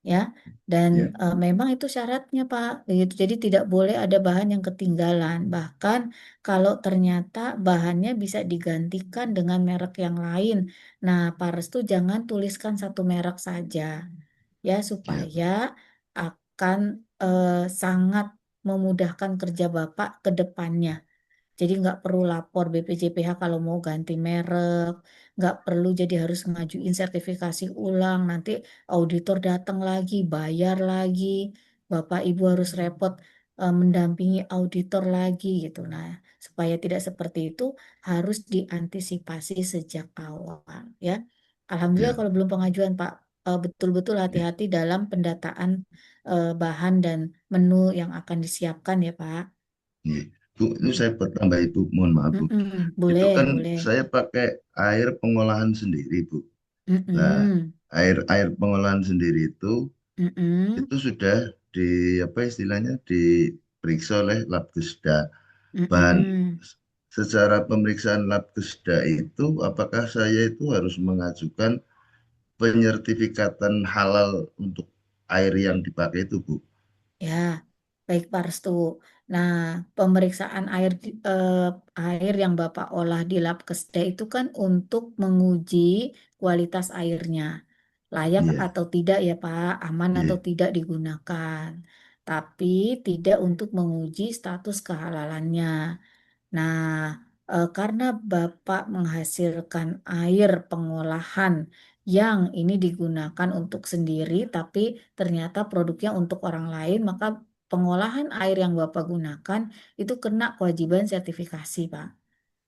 Ya, dan iya, memang itu syaratnya Pak. Begitu. Jadi tidak boleh ada bahan yang ketinggalan. Bahkan kalau ternyata bahannya bisa digantikan dengan merek yang lain. Nah, Pak Restu jangan tuliskan satu merek saja ya iya, supaya akan eh, sangat memudahkan kerja Bapak ke depannya. Jadi nggak perlu lapor BPJPH kalau mau ganti merek, nggak perlu jadi harus ngajuin sertifikasi ulang, nanti auditor datang lagi, bayar lagi, Bapak Ibu harus repot mendampingi auditor lagi gitu. Nah, supaya tidak seperti itu harus diantisipasi sejak awal ya. Alhamdulillah iya, kalau belum pengajuan Pak, betul-betul iya. hati-hati dalam pendataan bahan dan menu yang akan disiapkan ya Pak. Iya. Bu, ini saya bertambah Ibu, mohon maaf Bu. Mm-mm. Itu Boleh, kan boleh. saya pakai air pengolahan sendiri Bu. Nah, Mm-mm. air air pengolahan sendiri Mm-mm. itu sudah di apa istilahnya diperiksa oleh Labkesda. Bahan Mm-mm. secara pemeriksaan Labkesda itu apakah saya itu harus mengajukan penyertifikatan halal untuk air yang dipakai itu Bu? Ya, baik Pak Restu. Nah, pemeriksaan air yang Bapak olah di lab Kesda itu kan untuk menguji kualitas airnya. Layak Iya, atau tidak ya Pak, aman atau iya, tidak digunakan. Tapi tidak untuk menguji status kehalalannya. Nah, karena Bapak menghasilkan air pengolahan yang ini digunakan untuk sendiri, tapi ternyata produknya untuk orang lain, maka pengolahan air yang Bapak gunakan itu kena kewajiban sertifikasi, Pak.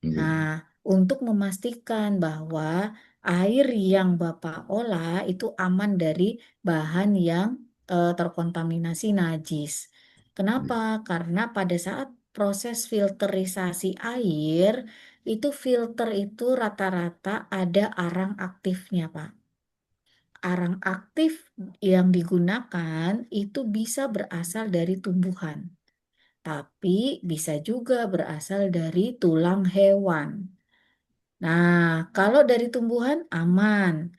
iya, Nah, untuk memastikan bahwa air yang Bapak olah itu aman dari bahan yang terkontaminasi najis. Kenapa? iya, Karena pada saat proses filterisasi air, itu filter itu rata-rata ada arang aktifnya, Pak. Arang aktif yang digunakan itu bisa berasal dari tumbuhan, tapi bisa juga berasal dari tulang hewan. Nah, kalau dari tumbuhan aman,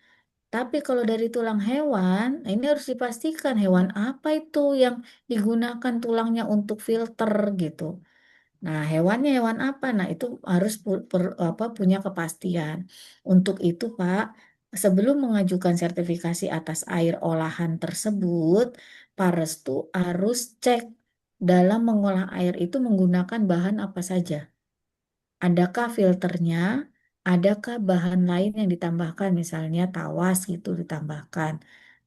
tapi kalau dari tulang hewan, nah ini harus dipastikan hewan apa itu yang digunakan tulangnya untuk filter gitu. Nah, hewannya hewan apa? Nah, itu harus punya kepastian. Untuk itu, Pak, sebelum mengajukan sertifikasi atas air olahan tersebut, Pak Restu harus cek dalam mengolah air itu menggunakan bahan apa saja. Adakah filternya? Adakah bahan lain yang ditambahkan, misalnya tawas gitu ditambahkan,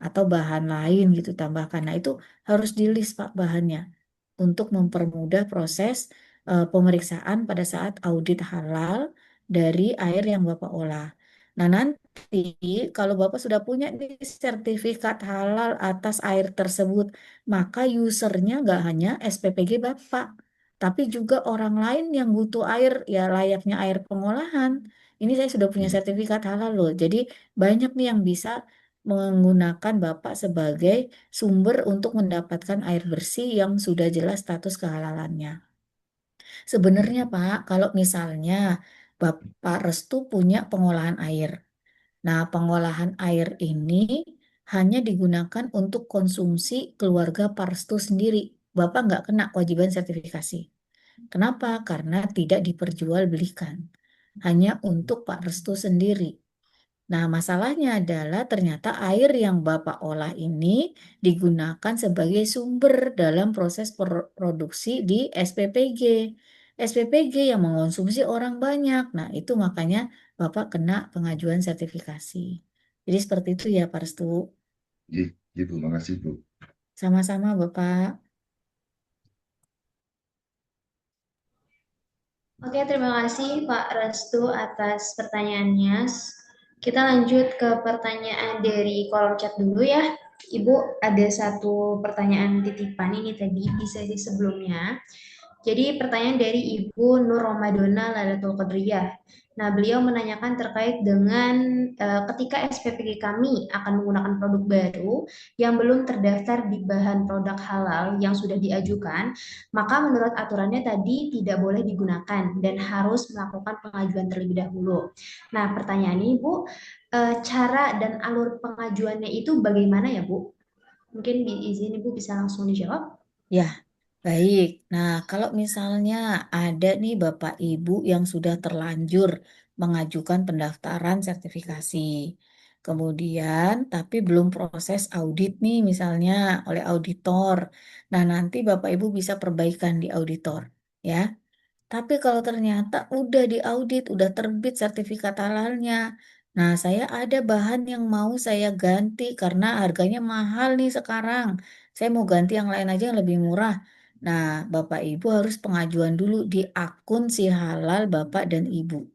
atau bahan lain gitu tambahkan. Nah, itu harus di list Pak bahannya untuk mempermudah proses pemeriksaan pada saat audit halal dari air yang Bapak olah. Nah, nanti kalau Bapak sudah punya nih sertifikat halal atas air tersebut, maka usernya nggak hanya SPPG Bapak, tapi juga orang lain yang butuh air ya layaknya air pengolahan. Ini saya sudah punya iya. sertifikat halal loh. Jadi banyak nih yang bisa menggunakan Bapak sebagai sumber untuk mendapatkan air bersih yang sudah jelas status kehalalannya. Sebenarnya Pak, kalau misalnya Bapak Restu punya pengolahan air, Nah, pengolahan air ini hanya digunakan untuk konsumsi keluarga Pak Restu sendiri. Bapak nggak kena kewajiban sertifikasi. Kenapa? Karena tidak diperjualbelikan. Hanya untuk Pak Restu sendiri. Nah, masalahnya adalah ternyata air yang Bapak olah ini digunakan sebagai sumber dalam proses produksi di SPPG. SPPG yang mengonsumsi orang banyak. Nah, itu makanya Bapak kena pengajuan sertifikasi. Jadi seperti itu ya, Pak Restu. Iya, Ibu, makasih Bu. Sama-sama, Bapak. Oke, terima kasih Pak Restu atas pertanyaannya. Kita lanjut ke pertanyaan dari kolom chat dulu ya. Ibu, ada satu pertanyaan titipan ini tadi di sesi sebelumnya. Jadi pertanyaan dari Ibu Nur Romadona Lalatul Qadriyah. Nah, beliau menanyakan terkait dengan ketika SPPG kami akan menggunakan produk baru yang belum terdaftar di bahan produk halal yang sudah diajukan, maka menurut aturannya tadi tidak boleh digunakan dan harus melakukan pengajuan terlebih dahulu. Nah, pertanyaannya Ibu, cara dan alur pengajuannya itu bagaimana ya Bu? Mungkin izin Ibu bisa langsung dijawab. Ya, baik. Nah, kalau misalnya ada nih Bapak Ibu yang sudah terlanjur mengajukan pendaftaran sertifikasi, kemudian tapi belum proses audit nih misalnya oleh auditor. Nah, nanti Bapak Ibu bisa perbaikan di auditor, ya. Tapi kalau ternyata udah diaudit, udah terbit sertifikat halalnya, nah saya ada bahan yang mau saya ganti karena harganya mahal nih sekarang. Saya mau ganti yang lain aja yang lebih murah. Nah, Bapak Ibu harus pengajuan dulu di akun si halal Bapak dan Ibu.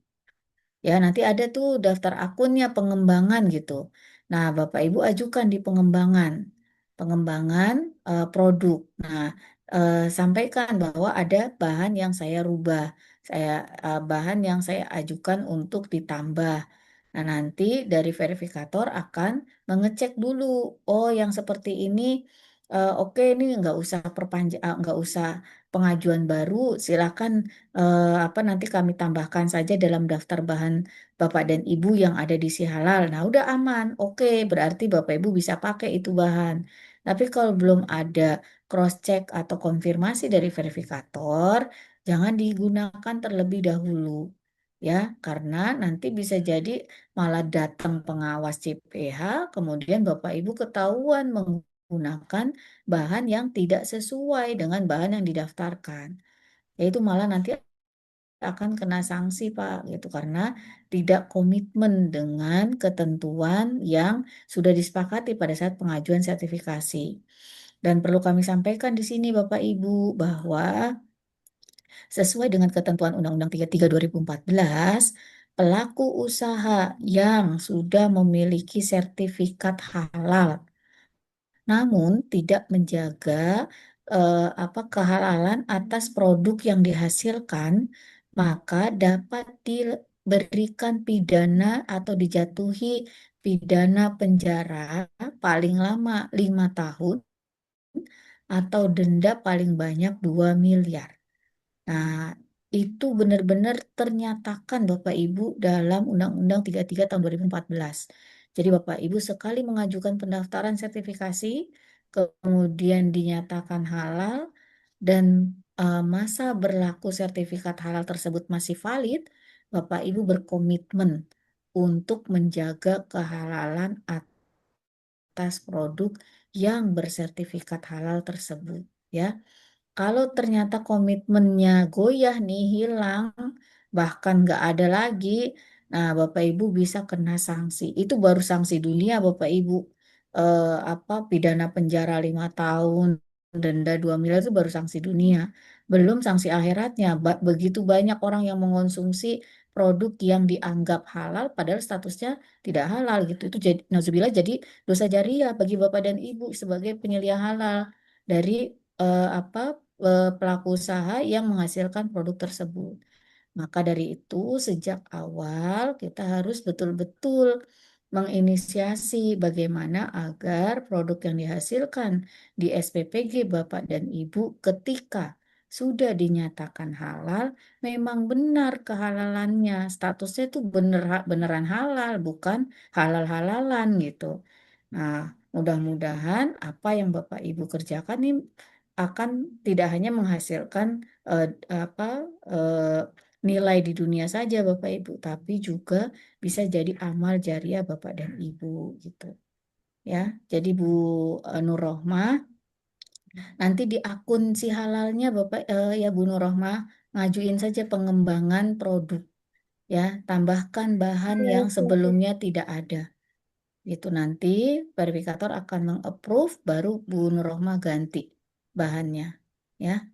Ya, nanti ada tuh daftar akunnya pengembangan gitu. Nah, Bapak Ibu ajukan di pengembangan, pengembangan produk. Nah, sampaikan bahwa ada bahan yang saya rubah, saya bahan yang saya ajukan untuk ditambah. Nah, nanti dari verifikator akan mengecek dulu, oh yang seperti ini, oke ini nggak usah perpanjang, nggak usah pengajuan baru, silakan apa nanti kami tambahkan saja dalam daftar bahan Bapak dan Ibu yang ada di si halal. Nah, udah aman. Oke, berarti Bapak Ibu bisa pakai itu bahan. Tapi kalau belum ada cross check atau konfirmasi dari verifikator, jangan digunakan terlebih dahulu. Ya, karena nanti bisa jadi malah datang pengawas CPH, kemudian Bapak Ibu ketahuan menggunakan bahan yang tidak sesuai dengan bahan yang didaftarkan. Yaitu malah nanti akan kena sanksi Pak gitu karena tidak komitmen dengan ketentuan yang sudah disepakati pada saat pengajuan sertifikasi. Dan perlu kami sampaikan di sini Bapak Ibu bahwa sesuai dengan ketentuan Undang-Undang 33 2014, pelaku usaha yang sudah memiliki sertifikat halal namun tidak menjaga apa kehalalan atas produk yang dihasilkan, maka dapat diberikan pidana atau dijatuhi pidana penjara paling lama 5 tahun atau denda paling banyak 2 miliar. Nah, itu benar-benar ternyatakan Bapak Ibu dalam Undang-Undang 33 tahun 2014. Jadi Bapak Ibu sekali mengajukan pendaftaran sertifikasi, kemudian dinyatakan halal dan masa berlaku sertifikat halal tersebut masih valid, Bapak Ibu berkomitmen untuk menjaga kehalalan atas produk yang bersertifikat halal tersebut, ya. Kalau ternyata komitmennya goyah nih, hilang, bahkan nggak ada lagi, nah Bapak Ibu bisa kena sanksi. Itu baru sanksi dunia Bapak Ibu. Apa pidana penjara 5 tahun, denda 2 miliar itu baru sanksi dunia. Belum sanksi akhiratnya. Begitu banyak orang yang mengonsumsi produk yang dianggap halal, padahal statusnya tidak halal gitu. Itu jadi, nauzubillah jadi dosa jariah bagi Bapak dan Ibu sebagai penyelia halal dari apa pelaku usaha yang menghasilkan produk tersebut. Maka dari itu, sejak awal kita harus betul-betul menginisiasi bagaimana agar produk yang dihasilkan di SPPG Bapak dan Ibu ketika sudah dinyatakan halal, memang benar kehalalannya. Statusnya itu beneran halal, bukan halal-halalan gitu. Nah, mudah-mudahan apa yang Bapak Ibu kerjakan ini akan tidak hanya menghasilkan eh, apa eh, nilai di dunia saja Bapak Ibu, tapi juga bisa jadi amal jariah Bapak dan Ibu gitu. Ya, jadi Bu Nur Rohmah, nanti di akun si halalnya Bapak ya Bu Nur Rohmah ngajuin saja pengembangan produk ya, tambahkan bahan yang sebelumnya tidak ada. Itu nanti verifikator akan mengapprove baru Bu Nur Rohmah ganti bahannya ya.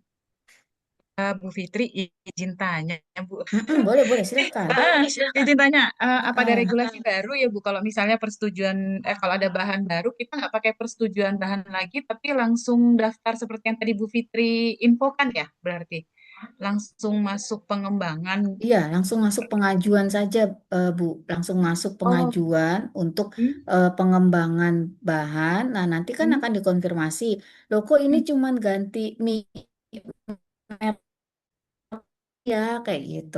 Bu Fitri, izin tanya, Bu. Boleh boleh silakan. Izin tanya, apa ada Heeh. regulasi baru ya Bu? Kalau misalnya persetujuan, kalau ada bahan baru, kita nggak pakai persetujuan bahan lagi, tapi langsung daftar seperti yang tadi Bu Fitri infokan ya, berarti langsung masuk pengembangan. Iya, langsung masuk pengajuan saja, Bu. Langsung masuk Oh, pengajuan untuk hmm, pengembangan bahan. Nah, nanti kan hmm, akan dikonfirmasi. Loh, kok ini hmm. cuman ganti ya kayak gitu.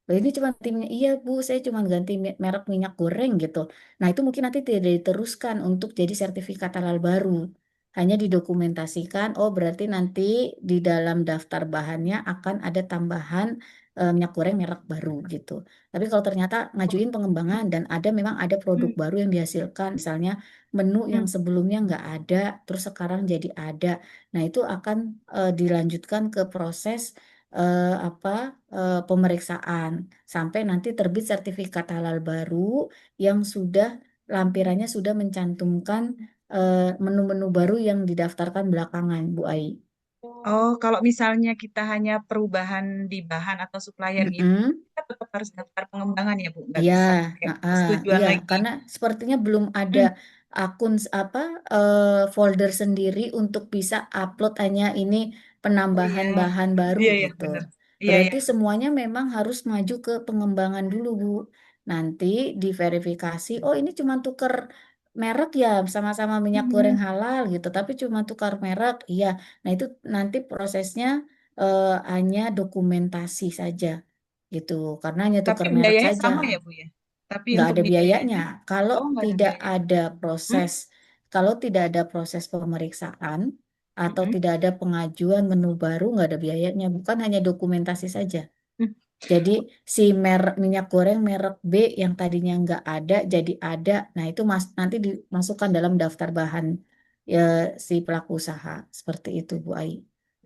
Loh, ini cuma timnya, iya Bu, saya cuma ganti merek minyak goreng gitu. Nah itu mungkin nanti tidak diteruskan untuk jadi sertifikat halal baru. Hanya didokumentasikan, oh berarti nanti di dalam daftar bahannya akan ada tambahan minyak goreng merek baru gitu. Tapi kalau ternyata ngajuin pengembangan dan memang ada produk Hmm, baru yang dihasilkan, misalnya menu yang hmm. sebelumnya nggak ada, terus sekarang jadi ada. Nah itu akan dilanjutkan ke proses apa pemeriksaan sampai nanti terbit sertifikat halal baru yang sudah lampirannya sudah mencantumkan menu-menu baru yang didaftarkan belakangan, Bu Ai. Oh, kalau misalnya kita hanya perubahan di bahan atau supplier gitu, Mm-mm. kita tetap harus daftar pengembangan ya Bu, nggak Iya, bisa pakai persetujuan iya, lagi. karena sepertinya belum ada Hmm. akun apa folder sendiri untuk bisa upload hanya ini Oh iya, penambahan bahan baru iya iya gitu. benar. Iya iya. Berarti semuanya memang harus maju ke pengembangan dulu, Bu. Nanti diverifikasi, oh ini cuma tuker merek ya, sama-sama minyak goreng Hmm. halal gitu, tapi cuma tukar merek, iya. Nah itu nanti prosesnya hanya dokumentasi saja gitu, karena hanya Tapi tukar merek biayanya saja sama ya Bu ya. Tapi nggak untuk ada biayanya. biayanya, Kalau oh nggak ada tidak biaya. ada Hmm? proses, kalau tidak ada proses pemeriksaan atau Hmm. tidak ada pengajuan menu baru, nggak ada biayanya. Bukan hanya dokumentasi saja. Hmm. Jadi si merek minyak goreng merek B yang tadinya nggak ada jadi ada. Nah itu nanti dimasukkan dalam daftar bahan ya, si pelaku usaha. Seperti itu Bu Ai.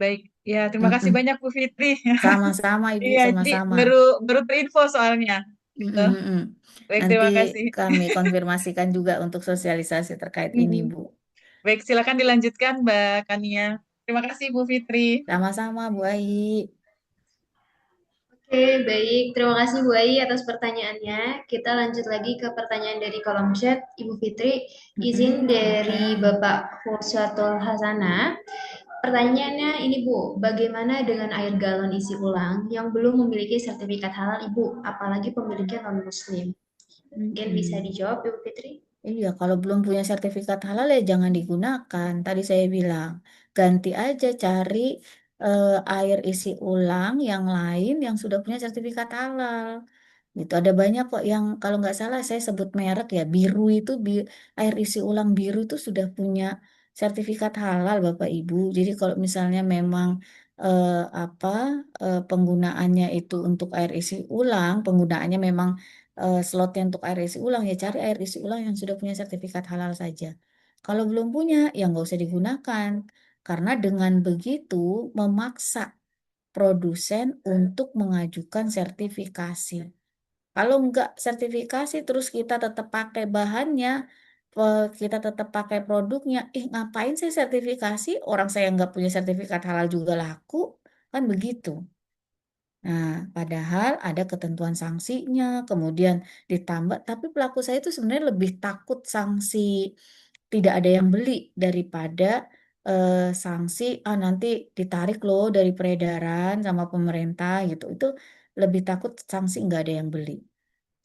Baik, ya terima kasih Mm-mm. banyak Bu Fitri. Sama-sama Ibu, Iya, jadi sama-sama. baru baru terinfo soalnya. Gitu. Mm-mm-mm. Baik, Nanti terima kasih. kami konfirmasikan juga untuk sosialisasi terkait ini, Hmm. Bu. Baik, silakan dilanjutkan Mbak Kania. Terima kasih Bu Fitri. Sama-sama, Bu Ai. Oke, baik. Terima kasih Bu Ai atas pertanyaannya. Kita lanjut lagi ke pertanyaan dari kolom chat. Ibu Fitri, izin Mm-mm. dari Bapak Fursatul Hasana. Pertanyaannya ini Bu, bagaimana dengan air galon isi ulang yang belum memiliki sertifikat halal Ibu, apalagi pemiliknya non-Muslim? Mungkin bisa Mm-mm. dijawab Ibu Fitri? Iya, kalau belum punya sertifikat halal ya jangan digunakan. Tadi saya bilang, ganti aja cari air isi ulang yang lain yang sudah punya sertifikat halal. Gitu. Ada banyak kok yang kalau nggak salah saya sebut merek ya, biru itu air isi ulang biru itu sudah punya sertifikat halal Bapak Ibu. Jadi kalau misalnya memang eh, apa penggunaannya itu untuk air isi ulang, penggunaannya memang slotnya untuk air isi ulang ya cari air isi ulang yang sudah punya sertifikat halal saja. Kalau belum punya ya nggak usah digunakan. Karena dengan begitu memaksa produsen untuk mengajukan sertifikasi. Kalau nggak sertifikasi terus kita tetap pakai bahannya, kita tetap pakai produknya, ngapain saya sertifikasi? Orang saya nggak punya sertifikat halal juga laku, kan begitu. Nah, padahal ada ketentuan sanksinya, kemudian ditambah, tapi pelaku saya itu sebenarnya lebih takut sanksi tidak ada yang beli daripada sanksi nanti ditarik loh dari peredaran sama pemerintah gitu. Itu lebih takut sanksi nggak ada yang beli.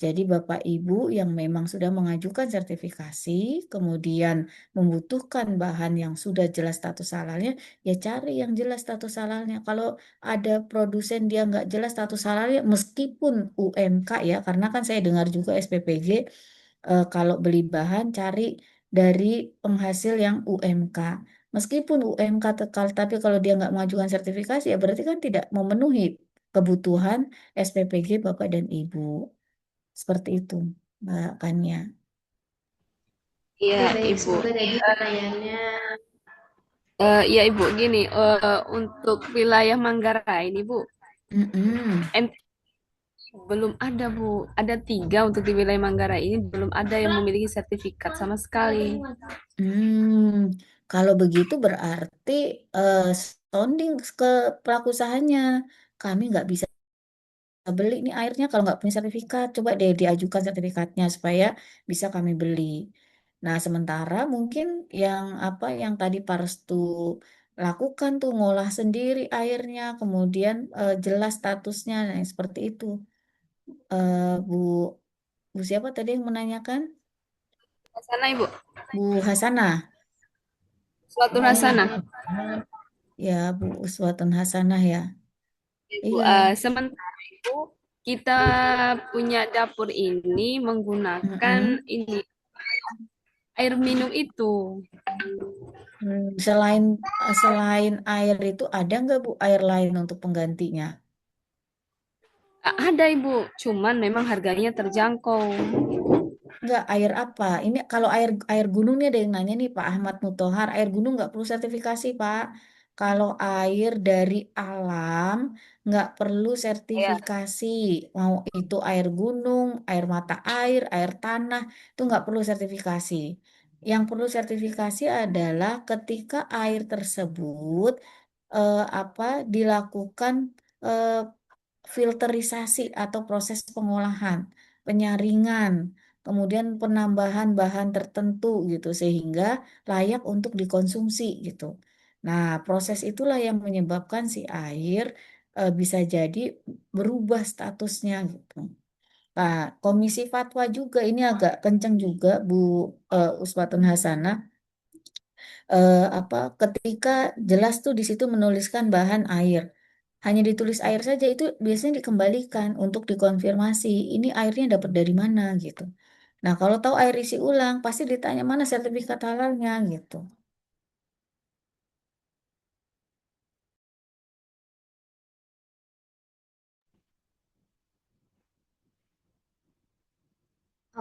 Jadi Bapak Ibu yang memang sudah mengajukan sertifikasi, kemudian membutuhkan bahan yang sudah jelas status halalnya, ya cari yang jelas status halalnya. Kalau ada produsen dia nggak jelas status halalnya, meskipun UMK ya, karena kan saya dengar juga SPPG, kalau beli bahan cari dari penghasil yang UMK. Meskipun UMK tekal, tapi kalau dia nggak mengajukan sertifikasi, ya berarti kan tidak memenuhi kebutuhan SPPG Bapak dan Ibu. Seperti itu, Mbak Kania. Oke, Iya, baik. Ibu. Semoga tadi pertanyaannya. Iya, Ibu, gini, untuk wilayah Manggarai ini, Bu, Mm-mm. ent- belum ada, Bu. Ada 3 untuk di wilayah Manggarai ini, belum ada yang memiliki sertifikat sama sekali. Hmm, kalau begitu berarti sounding ke pelaku usahanya. Kami nggak bisa beli ini airnya kalau nggak punya sertifikat. Coba deh diajukan sertifikatnya supaya bisa kami beli. Nah, sementara mungkin yang apa yang tadi Pak Restu lakukan tuh ngolah sendiri airnya, kemudian jelas statusnya, nah, seperti itu. Bu Bu siapa tadi yang menanyakan? Ke sana, Ibu. Bu Hasanah. Suatu Hasanah. Ya, Bu Uswatun Hasanah ya. Ibu, Iya. sementara itu kita punya dapur ini menggunakan Mm-mm. ini air minum itu. Selain selain air itu ada nggak Bu air lain untuk penggantinya? Ada, Ibu, cuman memang harganya terjangkau. Nggak air apa? Ini kalau air air gunung nih ada yang nanya nih Pak Ahmad Mutohar, air gunung nggak perlu sertifikasi Pak. Kalau air dari alam nggak perlu Ya. sertifikasi. Mau itu air gunung, air mata air tanah itu nggak perlu sertifikasi. Yang perlu sertifikasi adalah ketika air tersebut apa dilakukan eh, filterisasi atau proses pengolahan, penyaringan, kemudian penambahan bahan tertentu gitu sehingga layak untuk dikonsumsi gitu. Nah, proses itulah yang menyebabkan si air bisa jadi berubah statusnya gitu. Nah, Komisi Fatwa juga ini agak kenceng juga Bu Uswatun Hasanah, apa ketika jelas tuh di situ menuliskan bahan air. Hanya ditulis air saja itu biasanya dikembalikan untuk dikonfirmasi ini airnya dapat dari mana gitu. Nah, kalau tahu air isi ulang pasti ditanya mana sertifikat halalnya gitu.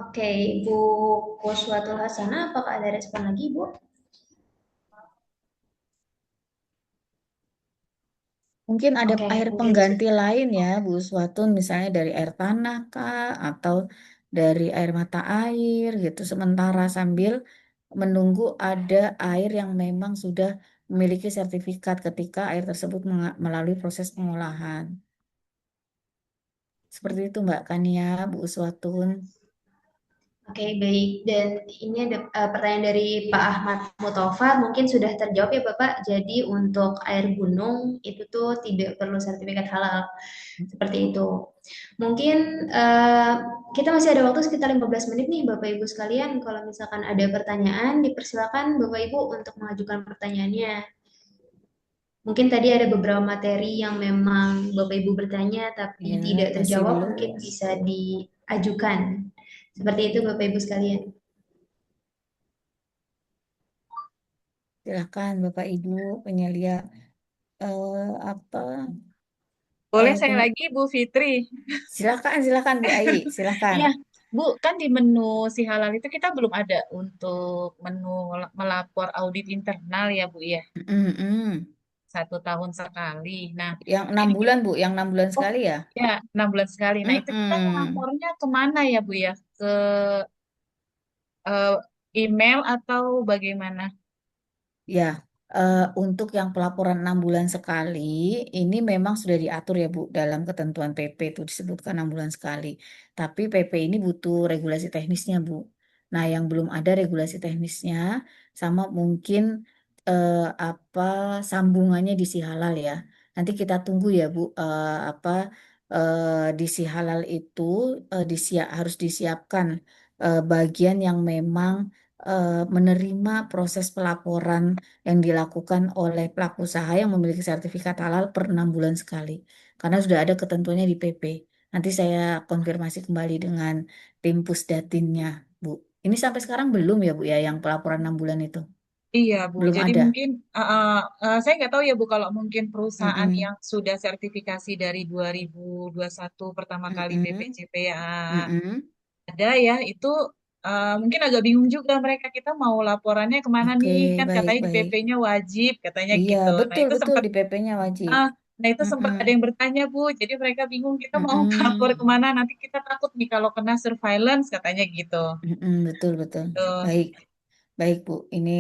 Oke, Ibu Kuswatul Hasanah, apakah ada respon lagi, Bu? Mungkin ada Oke, air mungkin pengganti lain ya, Bu Swatun, misalnya dari air tanah kah, atau dari air mata air gitu. Sementara sambil menunggu ada air yang memang sudah memiliki sertifikat ketika air tersebut melalui proses pengolahan. Seperti itu Mbak Kania, Bu Swatun. Oke, baik. Dan ini ada pertanyaan dari Pak Ahmad Mutofar, mungkin sudah terjawab ya Bapak. Jadi untuk air gunung itu tuh tidak perlu sertifikat halal. Seperti itu. Mungkin kita masih ada waktu sekitar 15 menit nih Bapak Ibu sekalian. Kalau misalkan ada pertanyaan, dipersilakan Bapak Ibu untuk mengajukan pertanyaannya. Mungkin tadi ada beberapa materi yang memang Bapak Ibu bertanya tapi Ya, tidak masih terjawab, belum. mungkin bisa diajukan. Seperti itu Bapak Ibu sekalian. Silakan Bapak Ibu penyelia apa Boleh saya peng- lagi, Bu Fitri? silakan Bu Ai, silakan. Iya, Bu, kan di menu si halal itu kita belum ada untuk menu melapor audit internal ya, Bu ya, Mm-mm. 1 tahun sekali. Nah, Yang enam ini bulan Bu, yang 6 bulan oh sekali ya. ya 6 bulan sekali. Nah, itu kita Mm-mm. melapornya kemana ya, Bu ya? Ke eh, email atau bagaimana? Ya, untuk yang pelaporan 6 bulan sekali, ini memang sudah diatur ya Bu, dalam ketentuan PP itu disebutkan 6 bulan sekali. Tapi PP ini butuh regulasi teknisnya Bu. Nah, yang belum ada regulasi teknisnya, sama mungkin apa sambungannya di si halal ya. Nanti kita tunggu ya Bu, apa di si halal itu harus disiapkan bagian yang memang menerima proses pelaporan yang dilakukan oleh pelaku usaha yang memiliki sertifikat halal per 6 bulan sekali. Karena sudah ada ketentuannya di PP. Nanti saya konfirmasi kembali dengan tim Pusdatinnya, Bu. Ini sampai sekarang belum ya, Bu, ya, yang pelaporan 6 bulan itu? Iya, Bu. Belum Jadi ada. mungkin saya nggak tahu ya, Bu, kalau mungkin perusahaan Mm-mm. yang sudah sertifikasi dari 2021 pertama kali Mm-mm. BPJP Mm-mm. ada ya, itu mungkin agak bingung juga mereka kita mau laporannya kemana Oke, nih? Kan katanya di baik-baik. PP-nya wajib, katanya Iya, gitu. Nah, itu betul-betul sempat di PP-nya wajib. ah, nah itu sempat Mm-mm. ada yang bertanya, Bu. Jadi mereka bingung kita mau lapor Mm-mm. kemana? Nanti kita takut nih kalau kena surveillance, katanya gitu. Mm-mm, betul-betul. Tuh. Baik. Baik, Bu. Ini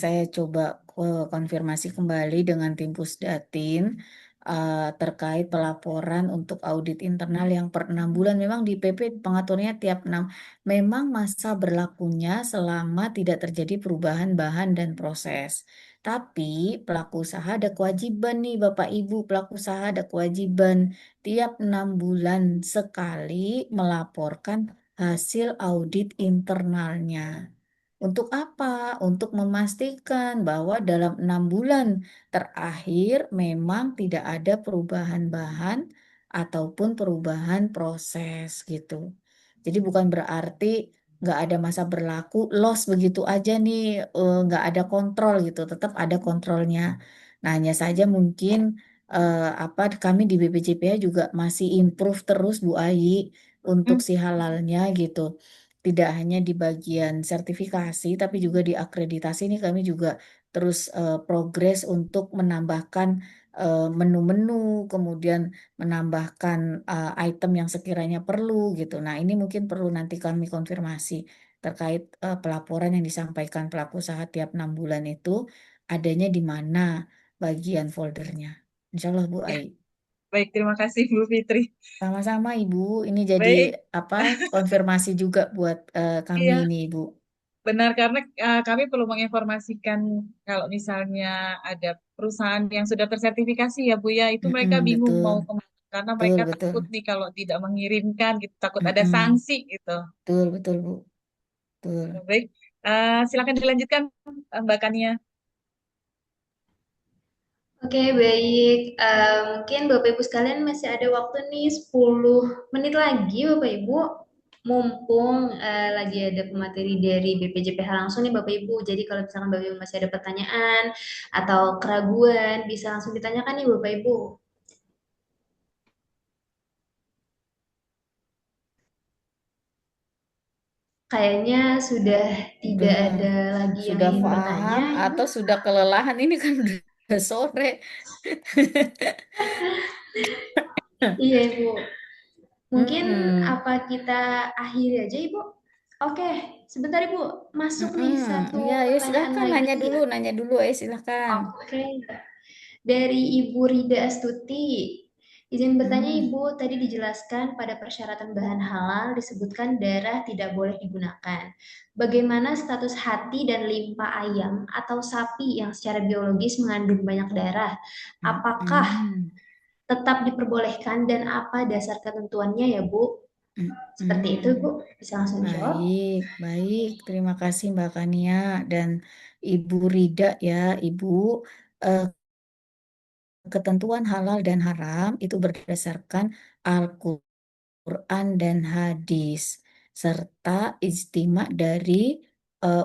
saya coba konfirmasi kembali dengan tim Pusdatin terkait pelaporan untuk audit internal yang per 6 bulan. Memang di PP pengaturnya tiap 6. Memang masa berlakunya selama tidak terjadi perubahan bahan dan proses. Tapi pelaku usaha ada kewajiban nih, Bapak Ibu. Pelaku usaha ada kewajiban tiap 6 bulan sekali melaporkan hasil audit internalnya. Untuk apa? Untuk memastikan bahwa dalam 6 bulan terakhir memang tidak ada perubahan bahan ataupun perubahan proses gitu. Jadi bukan berarti nggak ada masa berlaku, loss begitu aja nih, nggak ada kontrol gitu. Tetap ada kontrolnya. Nah, hanya saja mungkin apa kami di BPJPH juga masih improve terus Bu Ayi untuk Hmm, si halalnya gitu. Tidak hanya di bagian sertifikasi, tapi juga di akreditasi ini kami juga terus progres untuk menambahkan menu-menu, kemudian menambahkan item yang sekiranya perlu gitu. Nah, ini mungkin perlu nanti kami konfirmasi terkait pelaporan yang disampaikan pelaku usaha tiap 6 bulan itu adanya di mana bagian foldernya. Insya Allah Bu ya, Ai. baik, terima kasih Bu Fitri. Sama-sama Ibu, ini jadi Baik, apa konfirmasi juga buat kami iya. ini Ibu. Benar, karena kami perlu menginformasikan kalau misalnya ada perusahaan yang sudah tersertifikasi ya Bu ya, itu mereka Mm-mm, bingung betul, mau kemana karena betul, mereka betul. takut nih kalau tidak mengirimkan gitu, takut ada Mm-mm, sanksi gitu. betul, betul Bu, betul. Baik, silakan dilanjutkan Mbak Kania. Oke, baik. Mungkin Bapak Ibu sekalian masih ada waktu nih 10 menit lagi Bapak Ibu. Mumpung lagi ada pemateri dari BPJPH langsung nih Bapak Ibu. Jadi kalau misalkan Bapak Ibu masih ada pertanyaan atau keraguan, bisa langsung ditanyakan nih Bapak Ibu. Kayaknya sudah tidak Sudah, ada lagi yang sudah ingin bertanya, paham Ibu. atau sudah kelelahan ini kan udah sore. Iya, Ibu. Mungkin Mm-mm, apa kita akhiri aja, Ibu? Oke, sebentar Ibu. Masuk nih mm-mm. satu Ya, ya pertanyaan silakan lagi. nanya dulu, silakan. Oke, dari Ibu Rida Astuti. Izin bertanya Hmm, Ibu, tadi dijelaskan pada persyaratan bahan halal disebutkan darah tidak boleh digunakan. Bagaimana status hati dan limpa ayam atau sapi yang secara biologis mengandung banyak darah? Apakah mm-mm, tetap diperbolehkan dan apa dasar ketentuannya ya Bu? Seperti itu Bu, mm-mm. bisa langsung dijawab. Baik, baik. Terima kasih Mbak Kania dan Ibu Rida ya, Ibu. Eh, Ketentuan halal dan haram itu berdasarkan Al-Quran dan hadis serta ijtima dari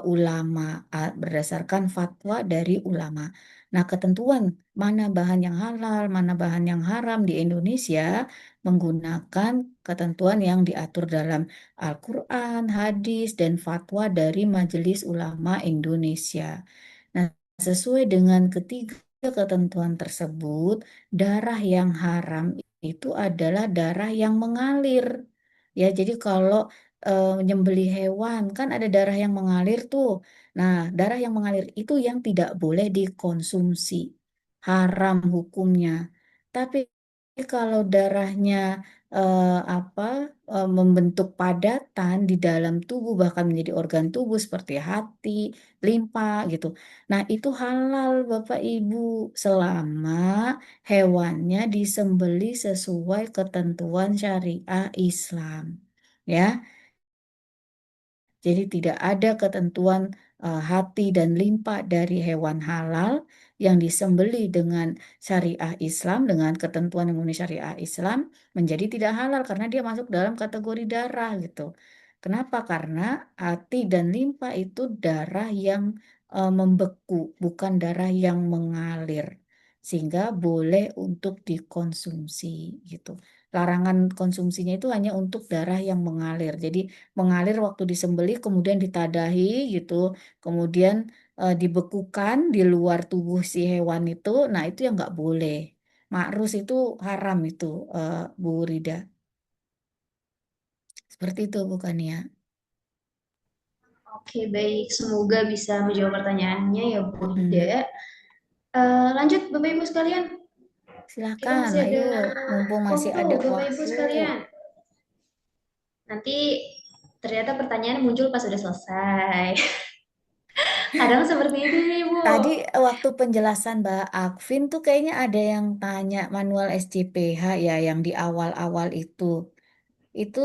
ulama berdasarkan fatwa dari ulama. Nah, ketentuan mana bahan yang halal, mana bahan yang haram di Indonesia menggunakan ketentuan yang diatur dalam Al-Quran, hadis, dan fatwa dari Majelis Ulama Indonesia. Nah, sesuai dengan ketiga ketentuan tersebut, darah yang haram itu adalah darah yang mengalir. Ya, jadi kalau menyembelih hewan kan ada darah yang mengalir tuh. Nah, darah yang mengalir itu yang tidak boleh dikonsumsi. Haram hukumnya. Tapi kalau darahnya apa membentuk padatan di dalam tubuh bahkan menjadi organ tubuh seperti hati, limpa gitu. Nah, itu halal Bapak Ibu selama hewannya disembelih sesuai ketentuan syariah Islam. Ya, jadi tidak ada ketentuan hati dan limpa dari hewan halal yang disembelih dengan syariah Islam, dengan ketentuan yang memenuhi syariah Islam, menjadi tidak halal karena dia masuk dalam kategori darah gitu. Kenapa? Karena hati dan limpa itu darah yang membeku, bukan darah yang mengalir. Sehingga boleh untuk dikonsumsi gitu. Larangan konsumsinya itu hanya untuk darah yang mengalir. Jadi mengalir waktu disembelih kemudian ditadahi gitu, kemudian dibekukan di luar tubuh si hewan itu, nah itu yang nggak boleh. Ma'rus itu haram itu, Bu Rida. Seperti itu bukan ya? Oke, baik. Semoga bisa menjawab pertanyaannya ya, Bu Ida. Mm-mm. Lanjut, Bapak Ibu sekalian. Kita Silakan, masih ayo, ada mumpung masih waktu, ada Bapak Ibu waktu. sekalian. Nanti ternyata pertanyaan muncul pas sudah selesai. Kadang seperti itu nih, Bu. Tadi waktu penjelasan Mbak Akvin tuh kayaknya ada yang tanya manual SCPH ya, yang di awal-awal itu. Itu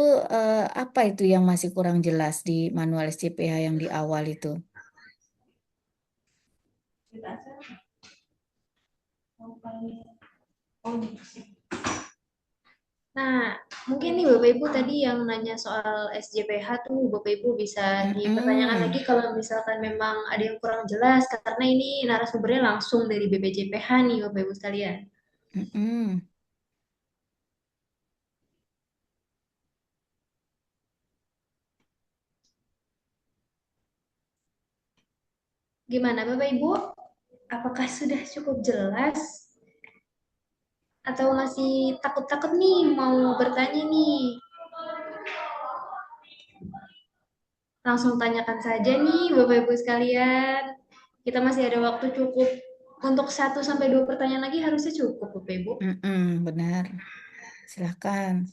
apa itu yang masih kurang jelas di manual SCPH yang di awal itu? Nah, mungkin nih Bapak Ibu tadi yang nanya soal SJPH tuh Bapak Ibu bisa dipertanyakan lagi Mm-mm. kalau misalkan memang ada yang kurang jelas karena ini narasumbernya langsung dari BPJPH nih Bapak Ibu sekalian. Mm-mm. Gimana Bapak Ibu? Apakah sudah cukup jelas atau masih takut-takut nih mau bertanya nih? Langsung tanyakan saja nih Bapak Ibu sekalian. Kita masih ada waktu cukup untuk 1 sampai 2 pertanyaan lagi harusnya cukup Bapak Ibu. Mm-mm, benar. Silahkan.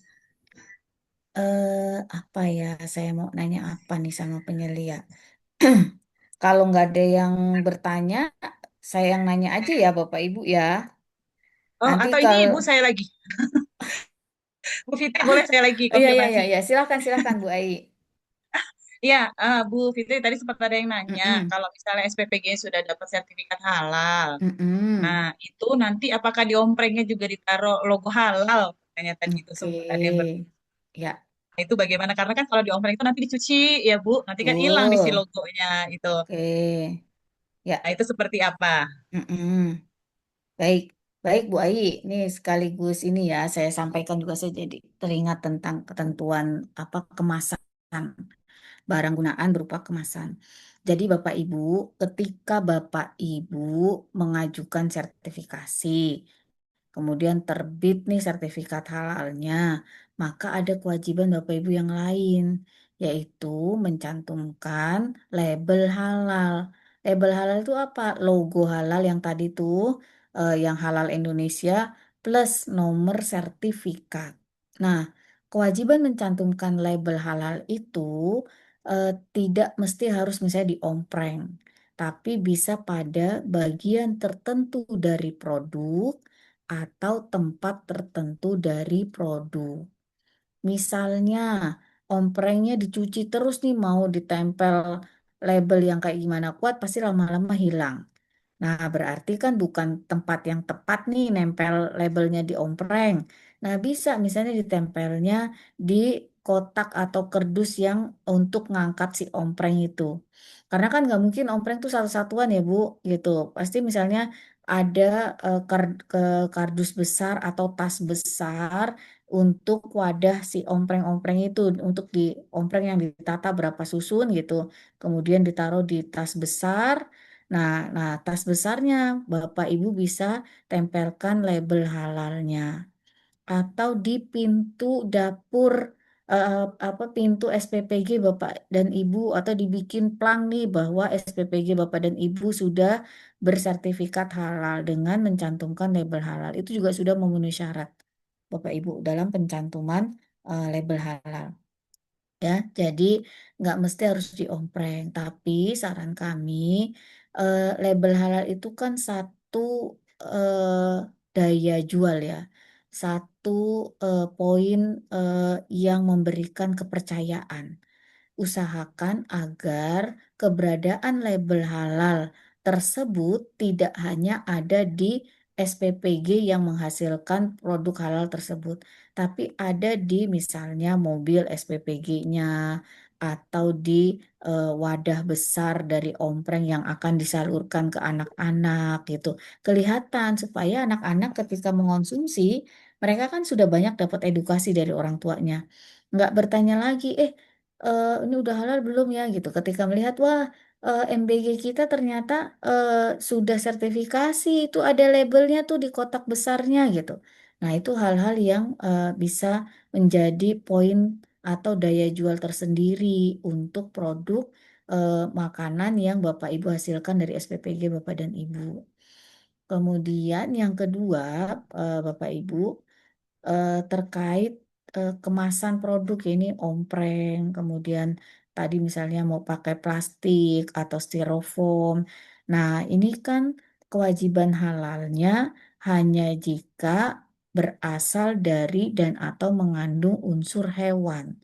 Apa ya? Saya mau nanya apa nih sama penyelia? Kalau nggak ada yang bertanya, saya yang nanya aja ya Bapak Ibu ya. Oh, Nanti atau ini kalau Ibu saya lagi. Bu Fitri boleh saya lagi iya iya iya konfirmasi. iya, silahkan silahkan Bu Ai. Iya, Bu Fitri tadi sempat ada yang nanya, Mm-mm, kalau misalnya SPPG sudah dapat sertifikat halal, nah mm-mm. itu nanti apakah di omprengnya juga ditaruh logo halal? Katanya tadi itu Oke, sempat ada yang ya, Nah, itu bagaimana? Karena kan kalau di ompreng itu nanti dicuci ya Bu, nanti kan hilang di si betul. logonya itu. Oke, Nah, ya, itu seperti apa? mm-mm. Baik, baik Bu Ai. Ini sekaligus ini ya, saya sampaikan juga saya jadi teringat tentang ketentuan apa kemasan barang gunaan berupa kemasan. Jadi Bapak Ibu, ketika Bapak Ibu mengajukan sertifikasi, kemudian terbit nih sertifikat halalnya, maka ada kewajiban Bapak Ibu yang lain, yaitu mencantumkan label halal. Label halal itu apa? Logo halal yang tadi tuh, yang halal Indonesia plus nomor sertifikat. Nah, kewajiban mencantumkan label halal itu tidak mesti harus misalnya diompreng, tapi bisa pada bagian tertentu dari produk atau tempat tertentu dari produk. Misalnya, omprengnya dicuci terus nih mau ditempel label yang kayak gimana kuat pasti lama-lama hilang. Nah, berarti kan bukan tempat yang tepat nih nempel labelnya di ompreng. Nah, bisa misalnya ditempelnya di kotak atau kardus yang untuk ngangkat si ompreng itu. Karena kan nggak mungkin ompreng itu satu-satuan ya, Bu, gitu. Pasti misalnya ada kardus besar atau tas besar untuk wadah si ompreng-ompreng itu, untuk di ompreng yang ditata berapa susun gitu. Kemudian ditaruh di tas besar. Nah, tas besarnya Bapak Ibu bisa tempelkan label halalnya atau di pintu dapur apa pintu SPPG Bapak dan Ibu atau dibikin plang nih bahwa SPPG Bapak dan Ibu sudah bersertifikat halal dengan mencantumkan label halal. Itu juga sudah memenuhi syarat. Bapak Ibu dalam pencantuman label halal. Ya, jadi nggak mesti harus diompreng, tapi saran kami label halal itu kan satu daya jual ya, satu poin yang memberikan kepercayaan. Usahakan agar keberadaan label halal tersebut tidak hanya ada di SPPG yang menghasilkan produk halal tersebut, tapi ada di misalnya mobil SPPG-nya atau di wadah besar dari ompreng yang akan disalurkan ke anak-anak gitu. Kelihatan supaya anak-anak ketika mengonsumsi, mereka kan sudah banyak dapat edukasi dari orang tuanya. Nggak bertanya lagi, ini udah halal belum ya gitu. Ketika melihat, wah, MBG kita ternyata sudah sertifikasi, itu ada labelnya tuh di kotak besarnya gitu. Nah, itu hal-hal yang bisa menjadi poin atau daya jual tersendiri untuk produk makanan yang Bapak Ibu hasilkan dari SPPG Bapak dan Ibu. Kemudian yang kedua, Bapak Ibu, terkait kemasan produk ya, ini ompreng, kemudian tadi misalnya mau pakai plastik atau styrofoam. Nah, ini kan kewajiban halalnya hanya jika berasal dari dan atau mengandung unsur hewan.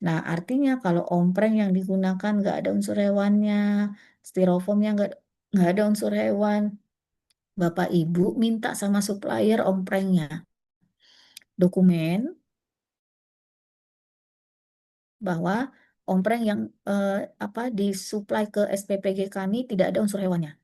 Nah, artinya kalau ompreng yang digunakan nggak ada unsur hewannya, styrofoamnya nggak ada unsur hewan, Bapak Ibu minta sama supplier omprengnya dokumen bahwa ompreng yang disuplai ke SPPG kami tidak ada unsur hewannya.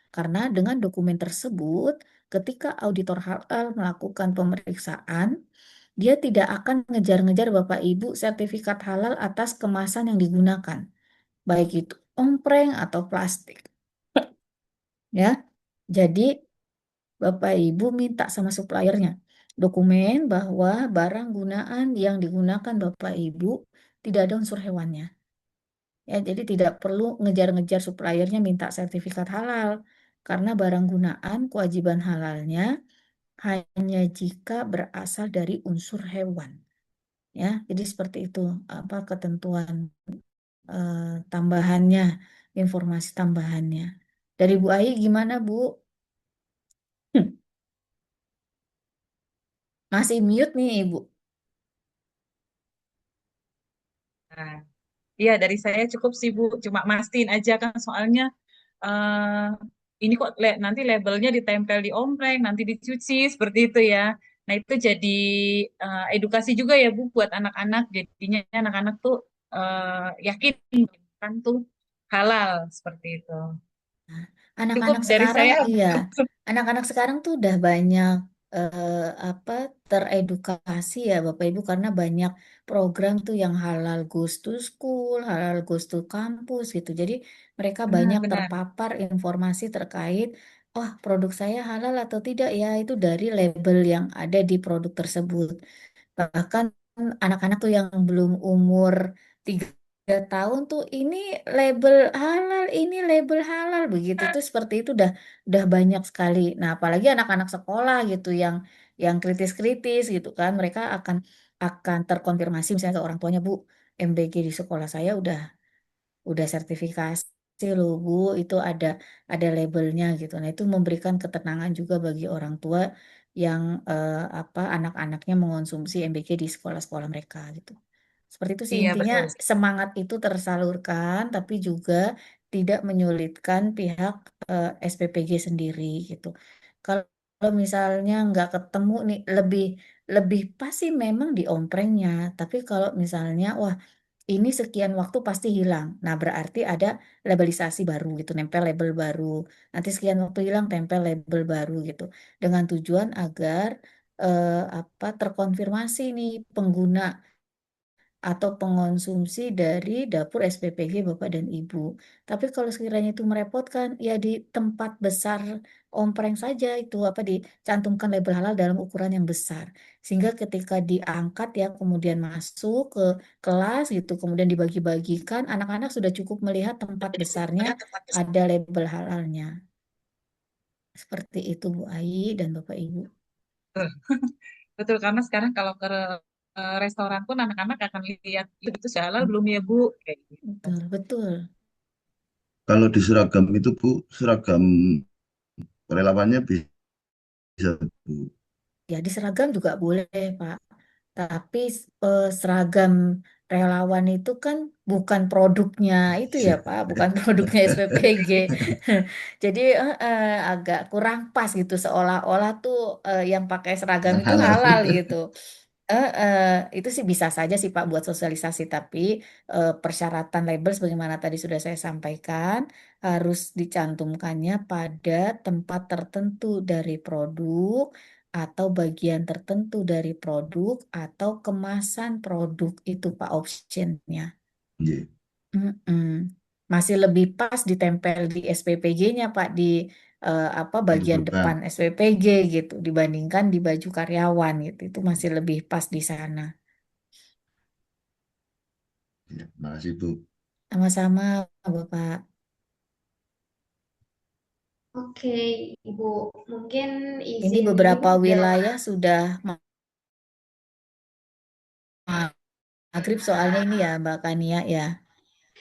Karena dengan dokumen tersebut, ketika auditor halal melakukan pemeriksaan, dia tidak akan ngejar-ngejar Bapak Ibu sertifikat halal atas kemasan yang digunakan, baik itu ompreng atau plastik. Ya, jadi Bapak Ibu minta sama suppliernya dokumen bahwa barang gunaan yang digunakan Bapak Ibu tidak ada unsur hewannya. Ya, jadi tidak perlu ngejar-ngejar suppliernya minta sertifikat halal karena barang gunaan kewajiban halalnya hanya jika berasal dari unsur hewan. Ya, jadi seperti itu apa ketentuan eh, tambahannya, informasi tambahannya. Dari Bu Ai gimana, Bu? Masih mute nih, Ibu. Nah, iya dari saya cukup sih Bu, cuma mastiin aja kan soalnya eh ini kok nanti labelnya ditempel di ompreng, nanti dicuci seperti itu ya. Nah itu jadi edukasi juga ya Bu buat anak-anak, jadinya anak-anak tuh yakin kan tuh halal seperti itu. Cukup Anak-anak dari sekarang, saya. iya, anak-anak sekarang tuh udah banyak apa teredukasi ya Bapak Ibu karena banyak program tuh yang halal goes to school, halal goes to kampus gitu. Jadi mereka banyak Benar-benar. terpapar informasi terkait, oh produk saya halal atau tidak ya itu dari label yang ada di produk tersebut. Bahkan anak-anak tuh yang belum umur 3 tahun tuh ini label halal begitu tuh seperti itu udah banyak sekali. Nah, apalagi anak-anak sekolah gitu yang kritis-kritis gitu kan, mereka akan terkonfirmasi misalnya ke orang tuanya, Bu, MBG di sekolah saya udah sertifikasi loh Bu, itu ada labelnya gitu. Nah, itu memberikan ketenangan juga bagi orang tua yang anak-anaknya mengonsumsi MBG di sekolah-sekolah mereka gitu. Seperti itu sih Iya intinya betul. semangat itu tersalurkan tapi juga tidak menyulitkan pihak SPPG sendiri gitu. Kalau misalnya nggak ketemu nih lebih pas sih memang di omprengnya. Tapi kalau misalnya wah ini sekian waktu pasti hilang. Nah, berarti ada labelisasi baru gitu, nempel label baru. Nanti sekian waktu hilang, tempel label baru gitu. Dengan tujuan agar terkonfirmasi nih pengguna atau pengonsumsi dari dapur SPPG Bapak dan Ibu. Tapi kalau sekiranya itu merepotkan, ya di tempat besar ompreng saja itu dicantumkan label halal dalam ukuran yang besar. Sehingga ketika diangkat ya kemudian masuk ke kelas gitu, kemudian dibagi-bagikan, anak-anak sudah cukup melihat tempat besarnya ada label halalnya. Seperti itu Bu Ai dan Bapak Ibu. Betul, karena sekarang kalau ke restoran pun anak-anak akan lihat itu sudah halal belum ya Bu, kayak gitu. Betul, betul. Kalau di seragam itu Bu, seragam relawannya bisa Bu. Ya, di seragam juga boleh, Pak. Tapi seragam relawan itu kan bukan produknya itu ya, Pak, bukan produknya SPPG. Jadi agak kurang pas gitu, seolah-olah tuh yang pakai seragam Yang itu halal. halal gitu. Itu sih bisa saja sih Pak buat sosialisasi, tapi persyaratan label sebagaimana tadi sudah saya sampaikan harus dicantumkannya pada tempat tertentu dari produk atau bagian tertentu dari produk atau kemasan produk itu Pak optionnya. Iya, Mm-mm. Masih lebih pas ditempel di SPPG-nya Pak di apa di bagian depan. depan SPPG gitu dibandingkan di baju karyawan gitu. Itu masih lebih pas di sana. Ya, makasih Bu. Sama-sama, Bapak. Oke, Ibu. Mungkin Ini izin ini Bu beberapa udah. wilayah sudah maghrib soalnya ini ya, Mbak Kania ya.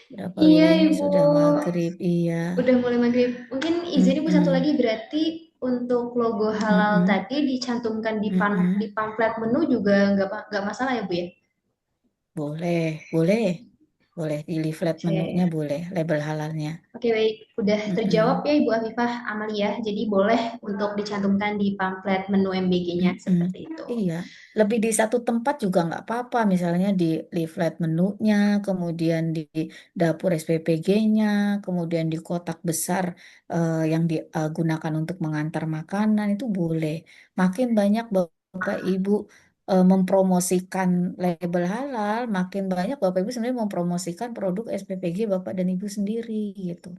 Beberapa Iya, wilayah ini Ibu. sudah maghrib, iya. Udah mulai maghrib. Mungkin izin Ibu satu Mm-mm. lagi, berarti untuk logo halal Mm-mm. tadi dicantumkan di Mm-mm. pamflet menu juga nggak masalah ya Bu ya? Boleh, boleh, boleh di leaflet menunya Oke. boleh, label halalnya. Oke, baik. Udah terjawab Mm-mm. ya Ibu Afifah Amalia. Jadi boleh untuk dicantumkan di pamflet menu MBG-nya Mm-mm. seperti itu. Iya, lebih di satu tempat juga nggak apa-apa. Misalnya di leaflet menunya, kemudian di dapur SPPG-nya, kemudian di kotak besar yang digunakan untuk mengantar makanan itu boleh. Makin banyak Bapak Ibu mempromosikan label halal, makin banyak Bapak Ibu sebenarnya mempromosikan produk SPPG Bapak dan Ibu sendiri gitu.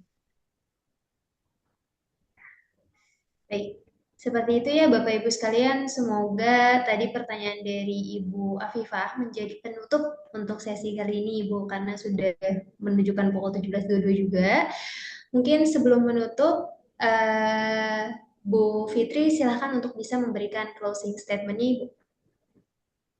Baik, seperti itu ya Bapak Ibu sekalian. Semoga tadi pertanyaan dari Ibu Afifah menjadi penutup untuk sesi kali ini Ibu, karena sudah menunjukkan pukul 17.22 juga. Mungkin sebelum menutup, Bu Fitri silahkan untuk bisa memberikan closing statement-nya Ibu.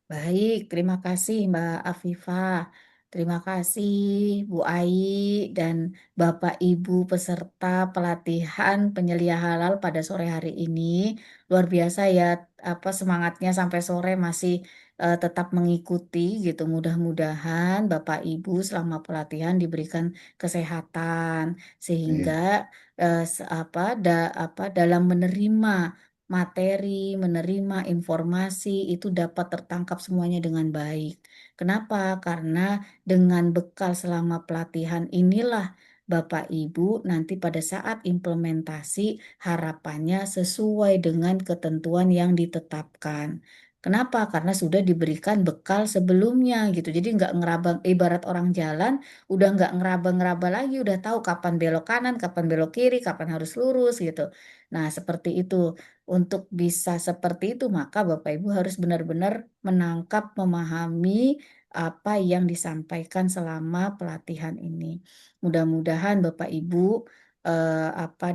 Baik, terima kasih Mbak Afifah. Terima kasih Bu Ai dan Bapak Ibu peserta pelatihan penyelia halal pada sore hari ini. Luar biasa ya, apa semangatnya sampai sore masih tetap mengikuti gitu. Mudah-mudahan Bapak Ibu selama pelatihan diberikan kesehatan sehingga Iya. apa dalam menerima materi, menerima informasi itu dapat tertangkap semuanya dengan baik. Kenapa? Karena dengan bekal selama pelatihan inilah Bapak Ibu nanti pada saat implementasi harapannya sesuai dengan ketentuan yang ditetapkan. Kenapa? Karena sudah diberikan bekal sebelumnya gitu. Jadi nggak ngeraba, ibarat orang jalan, udah nggak ngeraba-ngeraba lagi, udah tahu kapan belok kanan, kapan belok kiri, kapan harus lurus gitu. Nah, seperti itu. Untuk bisa seperti itu, maka Bapak Ibu harus benar-benar menangkap, memahami apa yang disampaikan selama pelatihan ini. Mudah-mudahan Bapak Ibu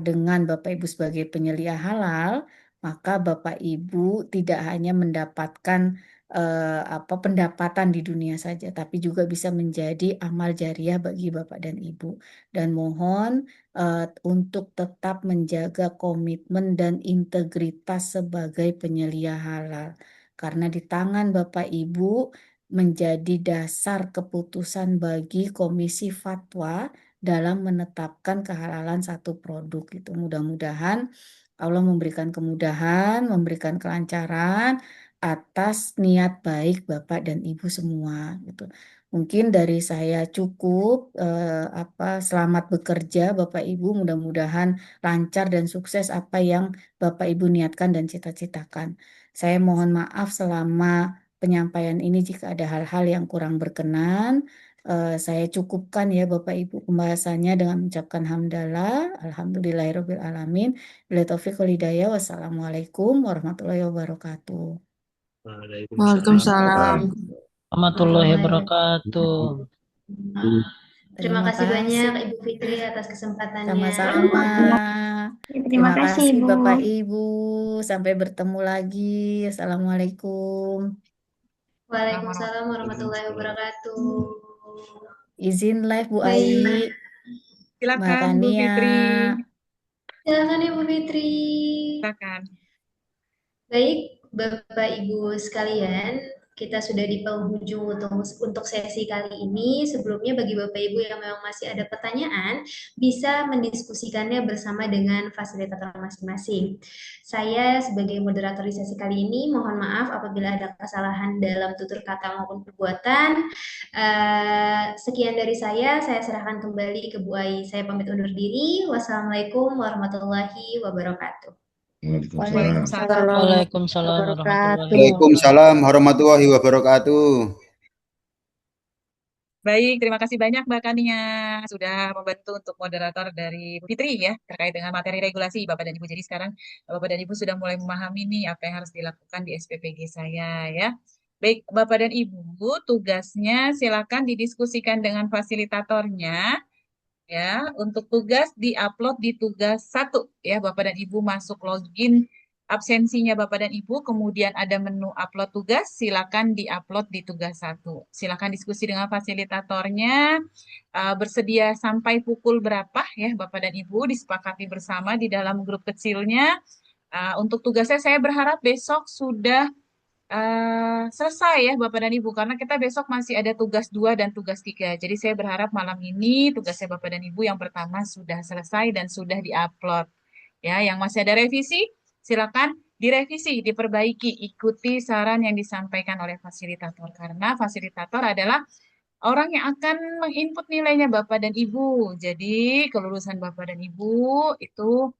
dengan Bapak Ibu sebagai penyelia halal, maka Bapak Ibu tidak hanya mendapatkan pendapatan di dunia saja, tapi juga bisa menjadi amal jariah bagi Bapak dan Ibu. Dan mohon untuk tetap menjaga komitmen dan integritas sebagai penyelia halal. Karena di tangan Bapak Ibu menjadi dasar keputusan bagi Komisi Fatwa dalam menetapkan kehalalan satu produk. Itu mudah-mudahan Allah memberikan kemudahan, memberikan kelancaran atas niat baik Bapak dan Ibu semua gitu. Mungkin dari saya cukup selamat bekerja Bapak Ibu, mudah-mudahan lancar dan sukses apa yang Bapak Ibu niatkan dan cita-citakan. Saya mohon maaf selama penyampaian ini jika ada hal-hal yang kurang berkenan. Saya cukupkan ya Bapak Ibu pembahasannya dengan mengucapkan hamdalah, alhamdulillahirabbil alamin. Bila taufiq wal hidayah. Wassalamualaikum warahmatullahi wabarakatuh. Waalaikumsalam. Baik. Warahmatullahi wabarakatuh. Terima Terima kasih banyak kasih. Ibu Fitri atas kesempatannya. Sama-sama. Terima Terima kasih, kasih Ibu. Bapak Ibu. Sampai bertemu lagi. Assalamualaikum. Waalaikumsalam warahmatullahi wabarakatuh. Izin live Bu Ai, Baik, Mbak Silakan Bu Kania. Fitri. silakan Ibu Fitri. Silakan. Baik, Bapak Ibu sekalian, kita sudah di penghujung untuk sesi kali ini. Sebelumnya bagi Bapak Ibu yang memang masih ada pertanyaan, bisa mendiskusikannya bersama dengan fasilitator masing-masing. Saya sebagai moderator di sesi kali ini, mohon maaf apabila ada kesalahan dalam tutur kata maupun perbuatan. Sekian dari saya serahkan kembali ke Bu Ai. Saya pamit undur diri. Wassalamualaikum warahmatullahi wabarakatuh. Waalaikumsalam. Waalaikumsalam. Waalaikumsalam warahmatullahi wabarakatuh. Waalaikumsalam warahmatullahi wabarakatuh. Baik, terima kasih banyak Mbak Kania sudah membantu untuk moderator dari Bu Fitri ya terkait dengan materi regulasi Bapak dan Ibu. Jadi sekarang Bapak dan Ibu sudah mulai memahami nih apa yang harus dilakukan di SPPG saya ya. Baik, Bapak dan Ibu, tugasnya silakan didiskusikan dengan fasilitatornya ya. Untuk tugas diupload di tugas 1 ya. Bapak dan Ibu masuk login absensinya Bapak dan Ibu, kemudian ada menu upload tugas, silakan diupload di tugas 1. Silakan diskusi dengan fasilitatornya, bersedia sampai pukul berapa ya Bapak dan Ibu, disepakati bersama di dalam grup kecilnya. Untuk tugasnya saya berharap besok sudah selesai ya Bapak dan Ibu, karena kita besok masih ada tugas 2 dan tugas 3. Jadi saya berharap malam ini tugasnya Bapak dan Ibu yang pertama sudah selesai dan sudah diupload. Ya, yang masih ada revisi, silakan direvisi, diperbaiki, ikuti saran yang disampaikan oleh fasilitator. Karena fasilitator adalah orang yang akan menginput nilainya Bapak dan Ibu. Jadi kelulusan Bapak dan Ibu itu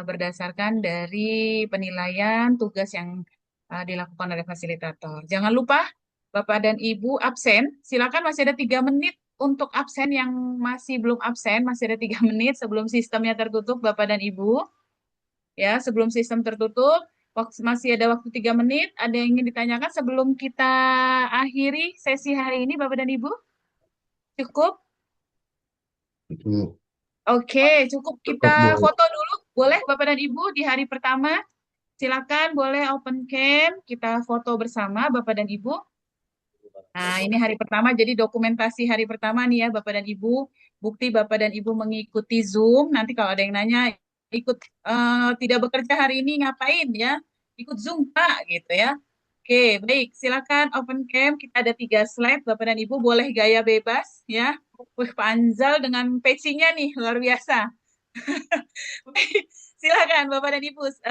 berdasarkan dari penilaian tugas yang dilakukan oleh fasilitator. Jangan lupa Bapak dan Ibu absen, silakan masih ada 3 menit untuk absen yang masih belum absen, masih ada 3 menit sebelum sistemnya tertutup Bapak dan Ibu. Ya, sebelum sistem tertutup, masih ada waktu 3 menit. Ada yang ingin ditanyakan sebelum kita akhiri sesi hari ini, Bapak dan Ibu? Cukup? Itu Oke, cukup. Kita Bu. foto dulu. Boleh, Bapak dan Ibu, di hari pertama? Silakan, boleh open cam. Kita foto bersama, Bapak dan Ibu. Nah, ini hari pertama, jadi dokumentasi hari pertama nih ya, Bapak dan Ibu. Bukti Bapak dan Ibu mengikuti Zoom. Nanti kalau ada yang nanya, ikut tidak bekerja hari ini ngapain ya? Ikut Zoom Pak gitu ya. Oke, baik. Silakan open cam. Kita ada 3 slide. Bapak dan Ibu boleh gaya bebas ya. Wih, Pak Anzal dengan pecinya nih luar biasa. Baik, silakan Bapak dan Ibu. 1,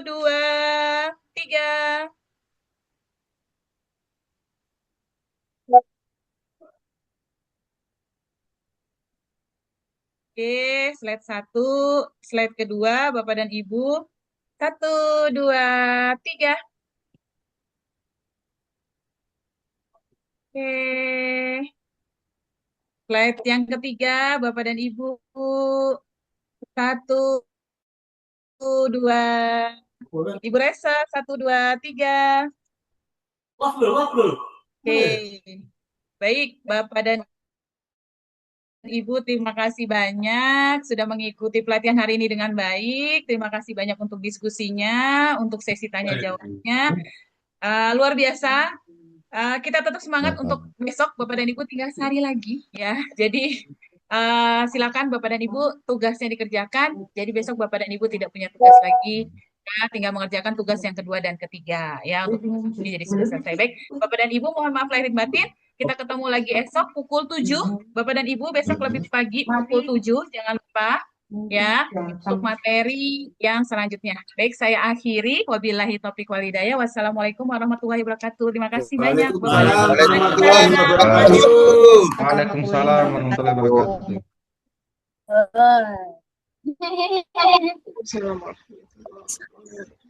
2, 3. Oke, slide 1, slide kedua, Bapak dan Ibu. 1, 2, 3. Oke, slide yang ketiga, Bapak dan Ibu. 1, 2. Ibu Resa, 1, 2, 3. Oke, baik, Bapak dan Ibu, terima kasih banyak sudah mengikuti pelatihan hari ini dengan baik. Terima kasih banyak untuk diskusinya, untuk sesi tanya jawabnya. Luar biasa. Kita tetap semangat untuk besok, Bapak dan Ibu, tinggal sehari lagi ya. Jadi silakan Bapak dan Ibu tugasnya dikerjakan. Jadi besok Bapak dan Ibu tidak punya tugas lagi. Ya, tinggal mengerjakan tugas yang kedua dan ketiga ya, untuk ini jadi sudah selesai. Baik, Bapak dan Ibu, mohon maaf lahir batin. Kita ketemu lagi esok pukul 7. Bapak dan Ibu besok lebih pagi pukul 7. Jangan lupa ya untuk materi yang selanjutnya. Baik, saya akhiri. Wabillahi taufiq walhidayah. Wassalamualaikum warahmatullahi wabarakatuh. Terima kasih banyak Bapak dan Ibu. Waalaikumsalam warahmatullahi wabarakatuh. Waalaikumsalam warahmatullahi wabarakatuh. Assalamualaikum.